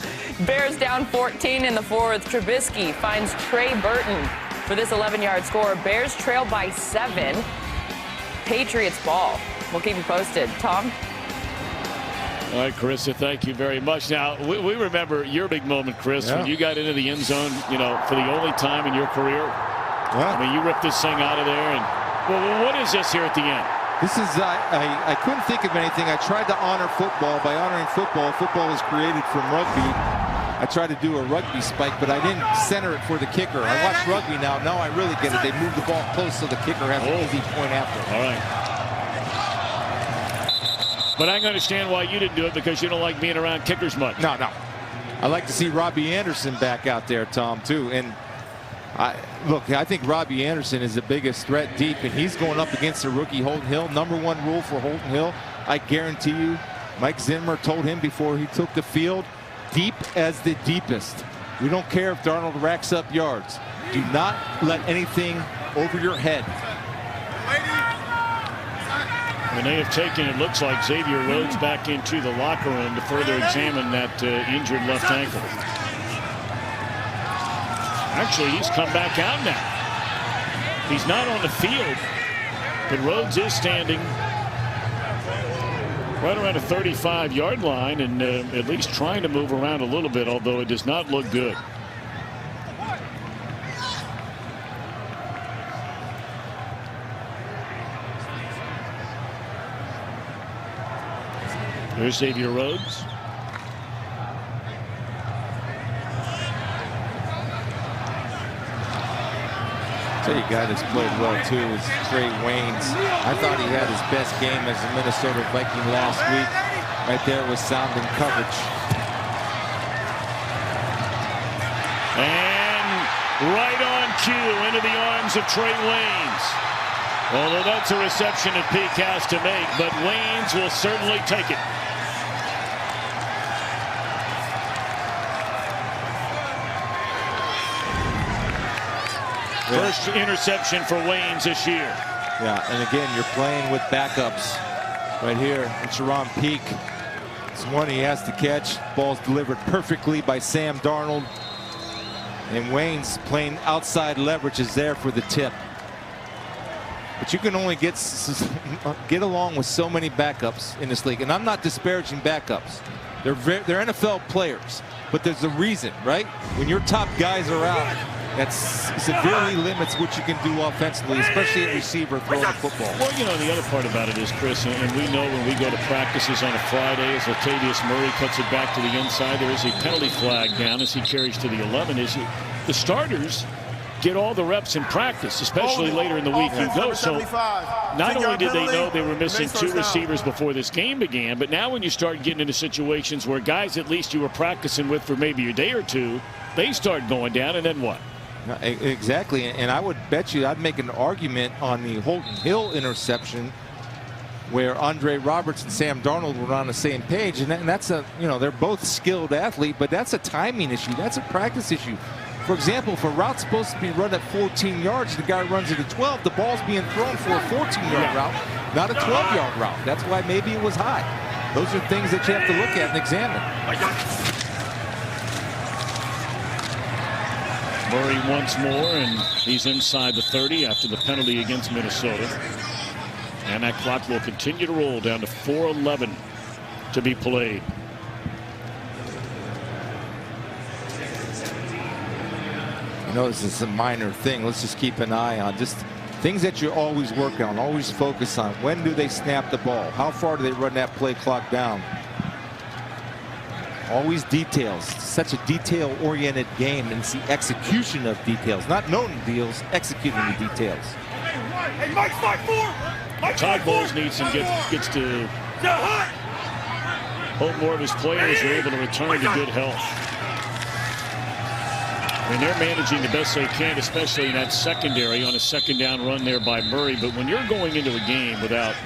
Bears down 14 in the fourth. Trubisky finds Trey Burton for this 11-yard score. Bears trail by 7. Patriots ball. We'll keep you posted. Tom? All right, Carissa, thank you very much. Now, we remember your big moment, Chris, when you got into the end zone, you know, for the only time in your career. I mean, you ripped this thing out of there. And well, what is this here at the end? This is, I couldn't think of anything. I tried to honor football by honoring football. Football was created from rugby. I tried to do a rugby spike, but I didn't center it for the kicker. I watch rugby now. Now I really get it. They move the ball close so the kicker has an easy point after. All right. But I can understand why you didn't do it, because you don't like being around kickers much. No. I like to see Robbie Anderson back out there, Tom, too. And look, I think Robbie Anderson is the biggest threat deep, and he's going up against the rookie Holton Hill. #1 rule for Holton Hill, I guarantee you, Mike Zimmer told him before he took the field, deep as the deepest. We don't care if Darnold racks up yards. Do not let anything over your head. And they have taken, it looks like, Xavier Rhodes back into the locker room to further examine that injured left ankle. Actually, he's come back out now. He's not on the field, but Rhodes is standing right around the 35-yard line and at least trying to move around a little bit, although it does not look good. There's Xavier Rhodes. Tell you, a guy that's played well too is Trey Waynes. I thought he had his best game as a Minnesota Viking last week. Right there was sound and coverage. And right on cue into the arms of Trey Waynes. Although that's a reception that Peak has to make, but Waynes will certainly take it. First interception for Waynes this year. Yeah, and again, you're playing with backups right here. And Sharon Peak It's one he has to catch. Ball's delivered perfectly by Sam Darnold. And Wayne's playing outside leverage is there for the tip. But you can only get along with so many backups in this league. And I'm not disparaging backups. They're NFL players. But there's a reason, right? When your top guys are out, that severely limits what you can do offensively, especially at receiver throwing the football. Well, you know, the other part about it is, Chris, and we know when we go to practices on a Friday, as Latavius Murray cuts it back to the inside, there is a penalty flag down as he carries to the 11. The starters get all the reps in practice, especially later in the week you go. So not only did they know they were missing 2 receivers before this game began, but now when you start getting into situations where guys at least you were practicing with for maybe a day or two, they start going down, and then what? Exactly, and I would bet you I'd make an argument on the Holton Hill interception where Andre Roberts and Sam Darnold were on the same page, and that's a, you know, they're both skilled athletes, but that's a timing issue. That's a practice issue. For example, if a route's supposed to be run at 14 yards, the guy runs it at 12, the ball's being thrown for a 14-yard route, not a 12-yard route. That's why maybe it was high. Those are things that you have to look at and examine. Murray once more, and he's inside the 30 after the penalty against Minnesota. And that clock will continue to roll down to 4:11 to be played. You know, this is a minor thing. Let's just keep an eye on just things that you always work on, always focus on. When do they snap the ball? How far do they run that play clock down? Always details. Such a detail-oriented game, and it's the execution of details, not known deals, executing the details. Hey, Mike's 5'4". Todd Bowles needs and gets to hope more of his players are able to return to good health. I mean, they're managing the best they can, especially in that secondary on a second down run there by Murray. But when you're going into a game without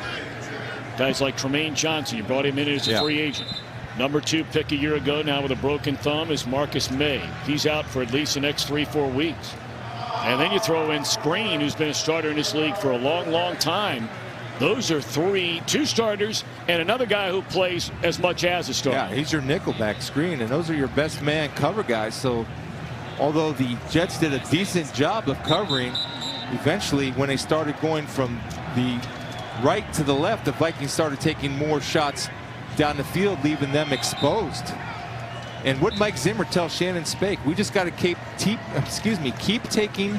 guys like Tremaine Johnson, you brought him in as a free agent. Number 2 pick a year ago, now with a broken thumb, is Marcus May. He's out for at least the next 3-4 weeks. And then you throw in Screen, who's been a starter in this league for a long, long time. Those are 2 starters and another guy who plays as much as a starter. Yeah, he's your nickelback Screen, and those are your best man cover guys. So although the Jets did a decent job of covering, eventually when they started going from the right to the left, the Vikings started taking more shots down the field, leaving them exposed. And what Mike Zimmer tells Shannon Spake, we just got to keep taking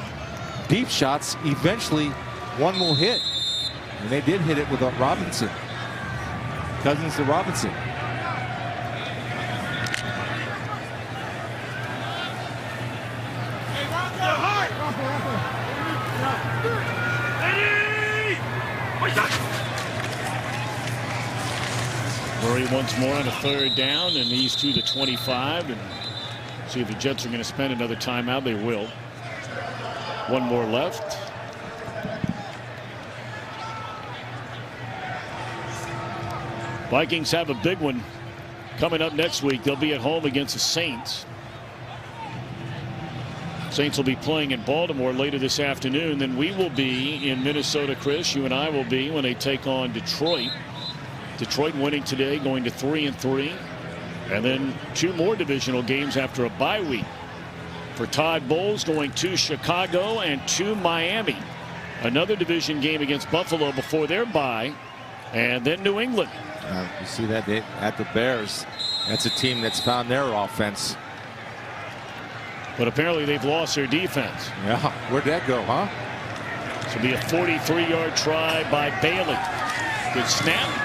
deep shots. Eventually one will hit, and they did hit it with Robinson, Cousins to Robinson. Murray once more on a 3rd down, and he's to the 25. And see if the Jets are going to spend another timeout. They will. One more left. Vikings have a big one coming up next week. They'll be at home against the Saints. Saints will be playing in Baltimore later this afternoon. Then we will be in Minnesota, Chris. You and I will be when they take on Detroit. Detroit winning today, going to 3-3. And then 2 more divisional games after a bye week. For Todd Bowles, going to Chicago and to Miami. Another division game against Buffalo before their bye. And then New England. You see that at the Bears. That's a team that's found their offense. But apparently they've lost their defense. Yeah, where'd that go, huh? This will be a 43-yard try by Bailey. Good snap.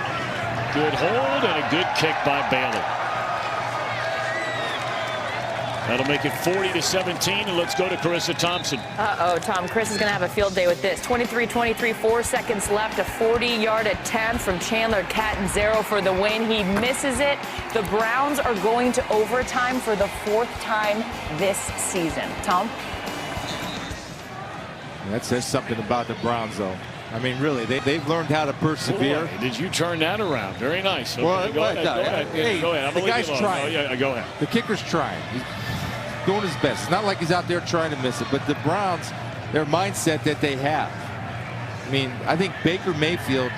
Good hold and a good kick by Bailey. That'll make it 40-17, and let's go to Carissa Thompson. Tom, Chris is going to have a field day with this. 23-23, 4 seconds left, a 40-yard attempt from Chandler Catanzaro for the win. He misses it. The Browns are going to overtime for the 4th time this season. Tom? That says something about the Browns, though. I mean, really, they've learned how to persevere. Boy, did you turn that around? Very nice. Okay, well, go ahead. Hey, go ahead. The guy's trying. Oh, yeah, go ahead. The kicker's trying. He's doing his best. It's not like he's out there trying to miss it, but the Browns, their mindset that they have. I mean, I think Baker Mayfield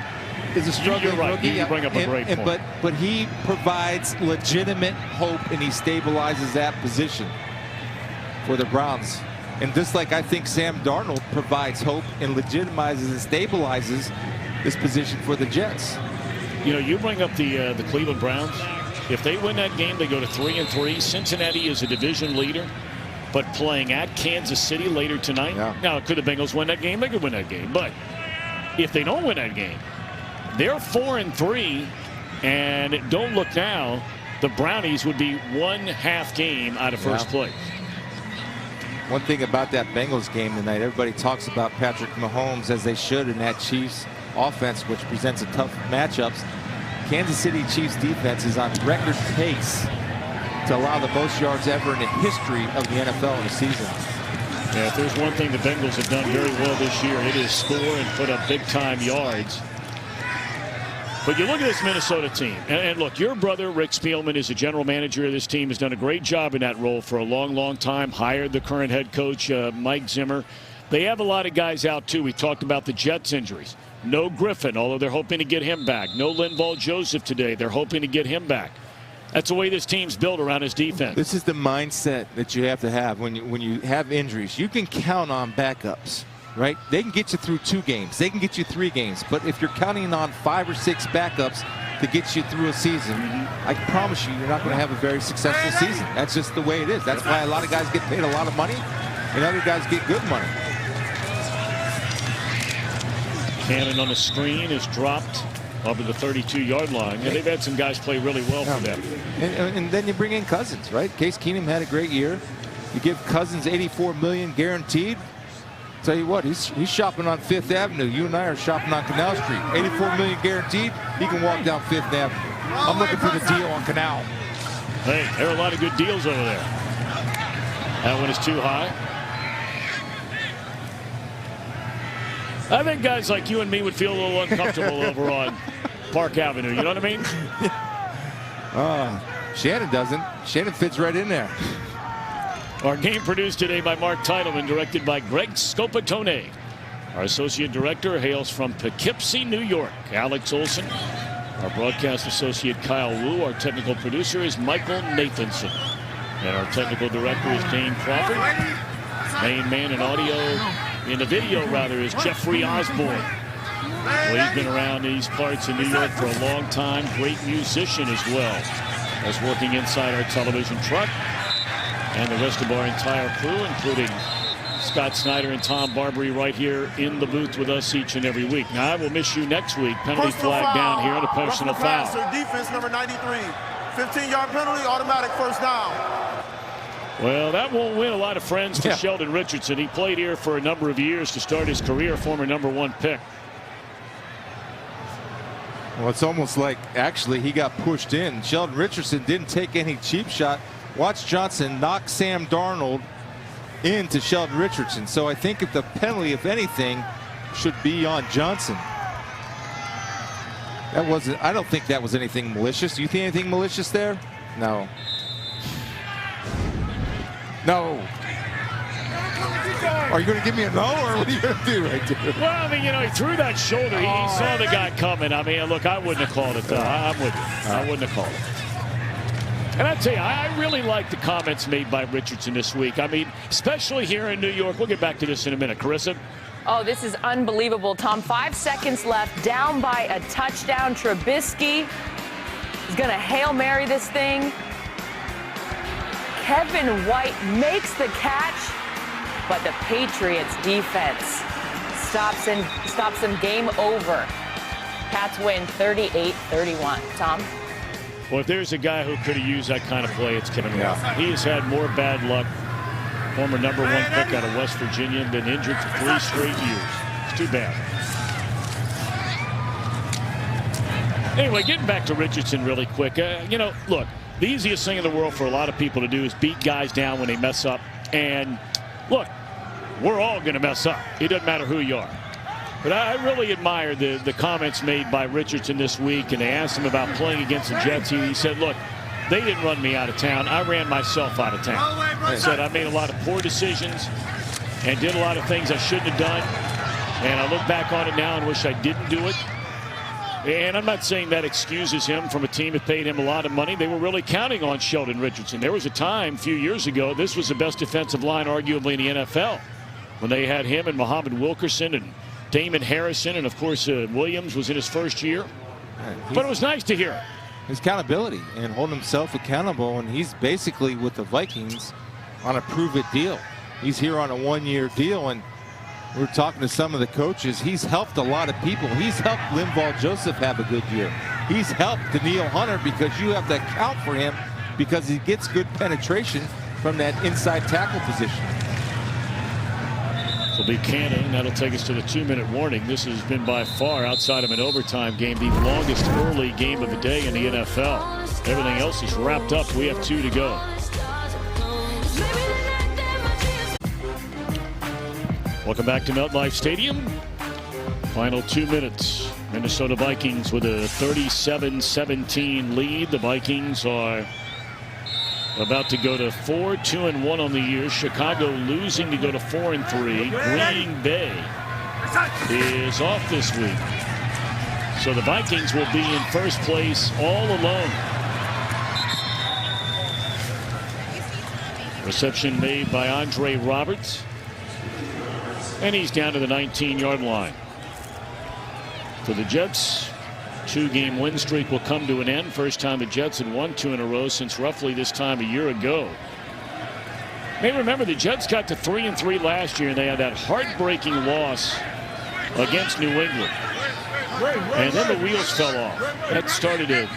is a struggling You're right. rookie. You bring up a great point. But he provides legitimate hope, and he stabilizes that position for the Browns. And just like I think Sam Darnold provides hope and legitimizes and stabilizes this position for the Jets. You know, you bring up the Cleveland Browns. If they win that game, they go to 3-3. Cincinnati is a division leader, but playing at Kansas City later tonight. Yeah. Now, could the Bengals win that game? They could win that game. But if they don't win that game, they're 4-3. And don't look now, the Brownies would be one half game out of first place. One thing about that Bengals game tonight, everybody talks about Patrick Mahomes, as they should, in that Chiefs offense, which presents a tough matchups. Kansas City Chiefs defense is on record pace to allow the most yards ever in the history of the NFL in a season. Yeah, if there's one thing the Bengals have done very well this year, it is score and put up big-time yards. But you look at this Minnesota team, and look, your brother, Rick Spielman, is the general manager of this team, has done a great job in that role for a long, long time, hired the current head coach, Mike Zimmer. They have a lot of guys out, too. We talked about the Jets injuries. No Griffin, although they're hoping to get him back. No Linval Joseph today. They're hoping to get him back. That's the way this team's built around his defense. This is the mindset that you have to have when you have injuries. You can count on backups, right? They can get you through 2 games. They can get you 3 games. But if you're counting on 5 or 6 backups to get you through a season, I can promise you're not going to have a very successful season. That's just the way it is. That's why a lot of guys get paid a lot of money and other guys get good money. Cannon on the screen is dropped over the 32-yard line. And they've had some guys play really well for them. And then you bring in Cousins, right? Case Keenum had a great year. You give Cousins $84 million guaranteed. Tell you what, he's shopping on 5th Avenue. You and I are shopping on Canal Street. $84 million guaranteed. He can walk down 5th Avenue. I'm looking for the deal on Canal. Hey, there are a lot of good deals over there. That one is too high. I think guys like you and me would feel a little uncomfortable over on Park Avenue. You know what I mean? Shannon doesn't. Shannon fits right in there. Our game produced today by Mark Titleman, directed by Greg Scopatone. Our associate director hails from Poughkeepsie, New York, Alex Olson. Our broadcast associate, Kyle Wu. Our technical producer is Michael Nathanson. And our technical director is Dane Crawford. Main man in audio, in the video rather, is Jeffrey Osborne. Well, he's been around these parts in New York for a long time. Great musician as well as working inside our television truck. And the rest of our entire crew, including Scott Snyder and Tom Barbary, right here in the booth with us each and every week. Now, I will miss you next week. Penalty flag down here and a personal foul. Defense number 93. 15-yard penalty, automatic first down. Well, that won't win a lot of friends to Sheldon Richardson. He played here for a number of years to start his career, former #1 pick. Well, it's almost like actually he got pushed in. Sheldon Richardson didn't take any cheap shot. Watch Johnson knock Sam Darnold into Sheldon Richardson. So I think if the penalty, if anything, should be on Johnson. That wasn't, I don't think that was anything malicious. Do you think anything malicious there? No. No. Are you going to give me a no, or what are you going to do right there? Well, I mean, you know, he threw that shoulder. He saw the guy coming. I mean, look, I wouldn't have called it, though. I'm with you. I wouldn't have called it. And I tell you, I really like the comments made by Richardson this week. I mean, especially here in New York. We'll get back to this in a minute. Carissa? Oh, this is unbelievable, Tom. 5 seconds left, down by a touchdown. Trubisky is going to Hail Mary this thing. Kevin White makes the catch, but the Patriots defense stops him. Game over. Pats win 38-31. Tom? Well, if there's a guy who could have used that kind of play, it's Kevin White. He has had more bad luck. Former #1 pick out of West Virginia, been injured for 3 straight years. It's too bad. Anyway, getting back to Richardson really quick. You know, look, the easiest thing in the world for a lot of people to do is beat guys down when they mess up. And look, we're all going to mess up. It doesn't matter who you are. But I really admire the comments made by Richardson this week, and they asked him about playing against the Jets. He said, look, they didn't run me out of town. I ran myself out of town. He said I made a lot of poor decisions and did a lot of things I shouldn't have done. And I look back on it now and wish I didn't do it. And I'm not saying that excuses him from a team that paid him a lot of money. They were really counting on Sheldon Richardson. There was a time a few years ago, this was the best defensive line arguably in the NFL, when they had him and Muhammad Wilkerson and Damon Harrison, and of course Williams was in his first year. But it was nice to hear his accountability and holding himself accountable, and he's basically with the Vikings on a prove-it deal. He's here on a one-year deal, and we're talking to some of the coaches. He's helped a lot of people. He's helped Linval Joseph have a good year. He's helped Daniil Hunter because you have to account for him because he gets good penetration from that inside tackle position. Will be Cannon. That'll take us to the 2-minute warning. This has been by far, outside of an overtime game, the longest early game of the day in the NFL. Everything else is wrapped up. We have 2 to go. Welcome back to MetLife Stadium. Final 2 minutes. Minnesota Vikings with a 37-17 lead. The Vikings are about to go to 4-2-1 on the year. Chicago losing to go to 4-3. Green Bay is off this week. So the Vikings will be in first place all alone. Reception made by Andre Roberts. And he's down to the 19-yard line. For the Jets, 2-game win streak will come to an end. First time the Jets had won 2 in a row since roughly this time a year ago. You may remember the Jets got to 3-3 last year, and they had that heartbreaking loss against New England. And then the wheels fell off. That started a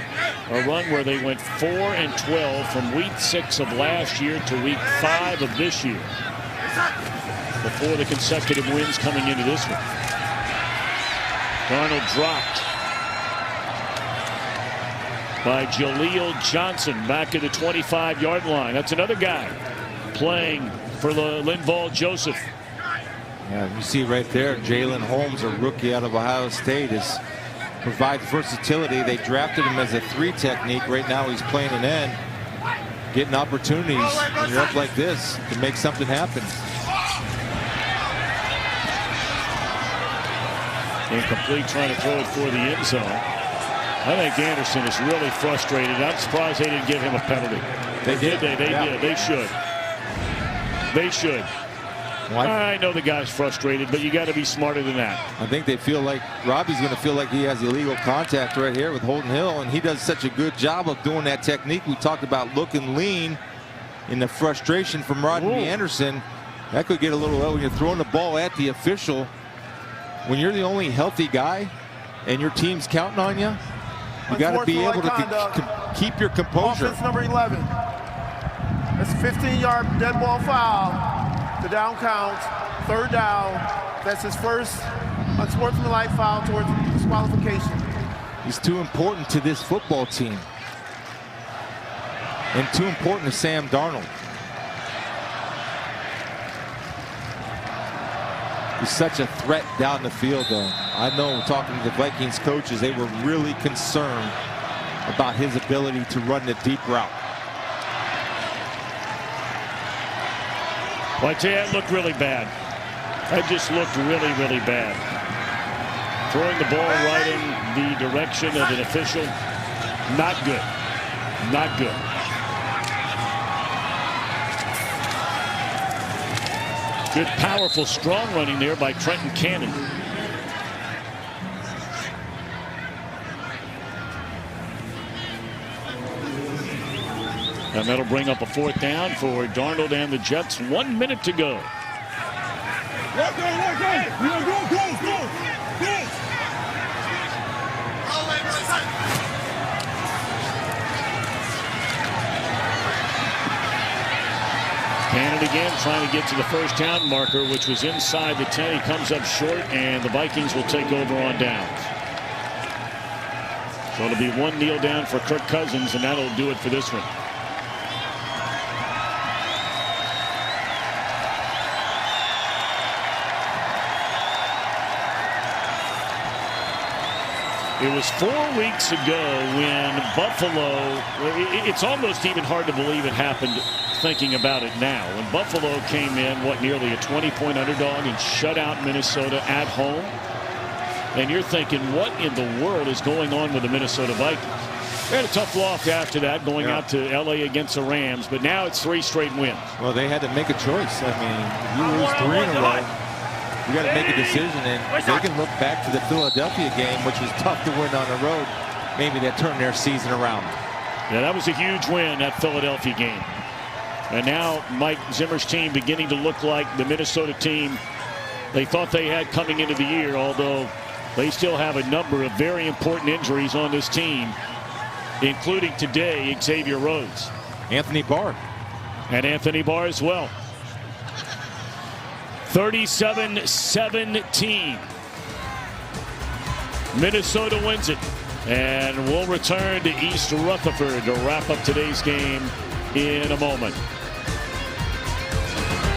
run where they went 4-12 from week 6 of last year to week 5 of this year, before the consecutive wins coming into this one. Darnold dropped by Jaleel Johnson back at the 25-yard line. That's another guy playing for the Linval Joseph. Yeah, you see right there, Jalen Holmes, a rookie out of Ohio State, is provides versatility. They drafted him as a 3 technique. Right now he's playing an end, getting opportunities when you're up like this to make something happen. Incomplete, trying to throw it for the end zone. I think Anderson is really frustrated. I'm surprised they didn't give him a penalty. They did. They did. They should. They should. Well, I know the guy's frustrated, but you got to be smarter than that. I think they feel like Robbie's going to feel like he has illegal contact right here with Holton Hill, and he does such a good job of doing that technique. We talked about looking lean in the frustration from Rodney Anderson. That could get a little low when you're throwing the ball at the official. When you're the only healthy guy and your team's counting on you, you got to be able to keep your composure. Offense number 11. That's a 15-yard dead ball foul. The down count, 3rd down. That's his first unsportsmanlike foul towards disqualification. He's too important to this football team. And too important to Sam Darnold. He's such a threat down the field, though. I know, talking to the Vikings coaches, they were really concerned about his ability to run the deep route. Well, I tell you, that looked really bad. That just looked really, really bad. Throwing the ball right in the direction of an official, not good. Not good. Good, powerful, strong running there by Trenton Cannon. And that'll bring up a 4th down for Darnold and the Jets. 1 minute to go. Cannon again trying to get to the first down marker, which was inside the 10. He comes up short, and the Vikings will take over on downs. So it'll be 1 kneel down for Kirk Cousins, and that'll do it for this one. It was 4 weeks ago when Buffalo, it's almost even hard to believe it happened thinking about it now. When Buffalo came in, nearly a 20-point underdog and shut out Minnesota at home. and you're thinking, what in the world is going on with the Minnesota Vikings? They had a tough loss after that, going out to L.A. against the Rams, but now it's 3 straight wins. Well, they had to make a choice. I mean, if you lose 3 in a row, you got to make a decision, and they can look back to the Philadelphia game, which was tough to win on the road. Maybe that turned their season around. Yeah, that was a huge win, that Philadelphia game. And now Mike Zimmer's team beginning to look like the Minnesota team they thought they had coming into the year, although they still have a number of very important injuries on this team, including today Xavier Rhodes. Anthony Barr. And Anthony Barr as well. 37-17. Minnesota wins it. And we'll return to East Rutherford to wrap up today's game in a moment.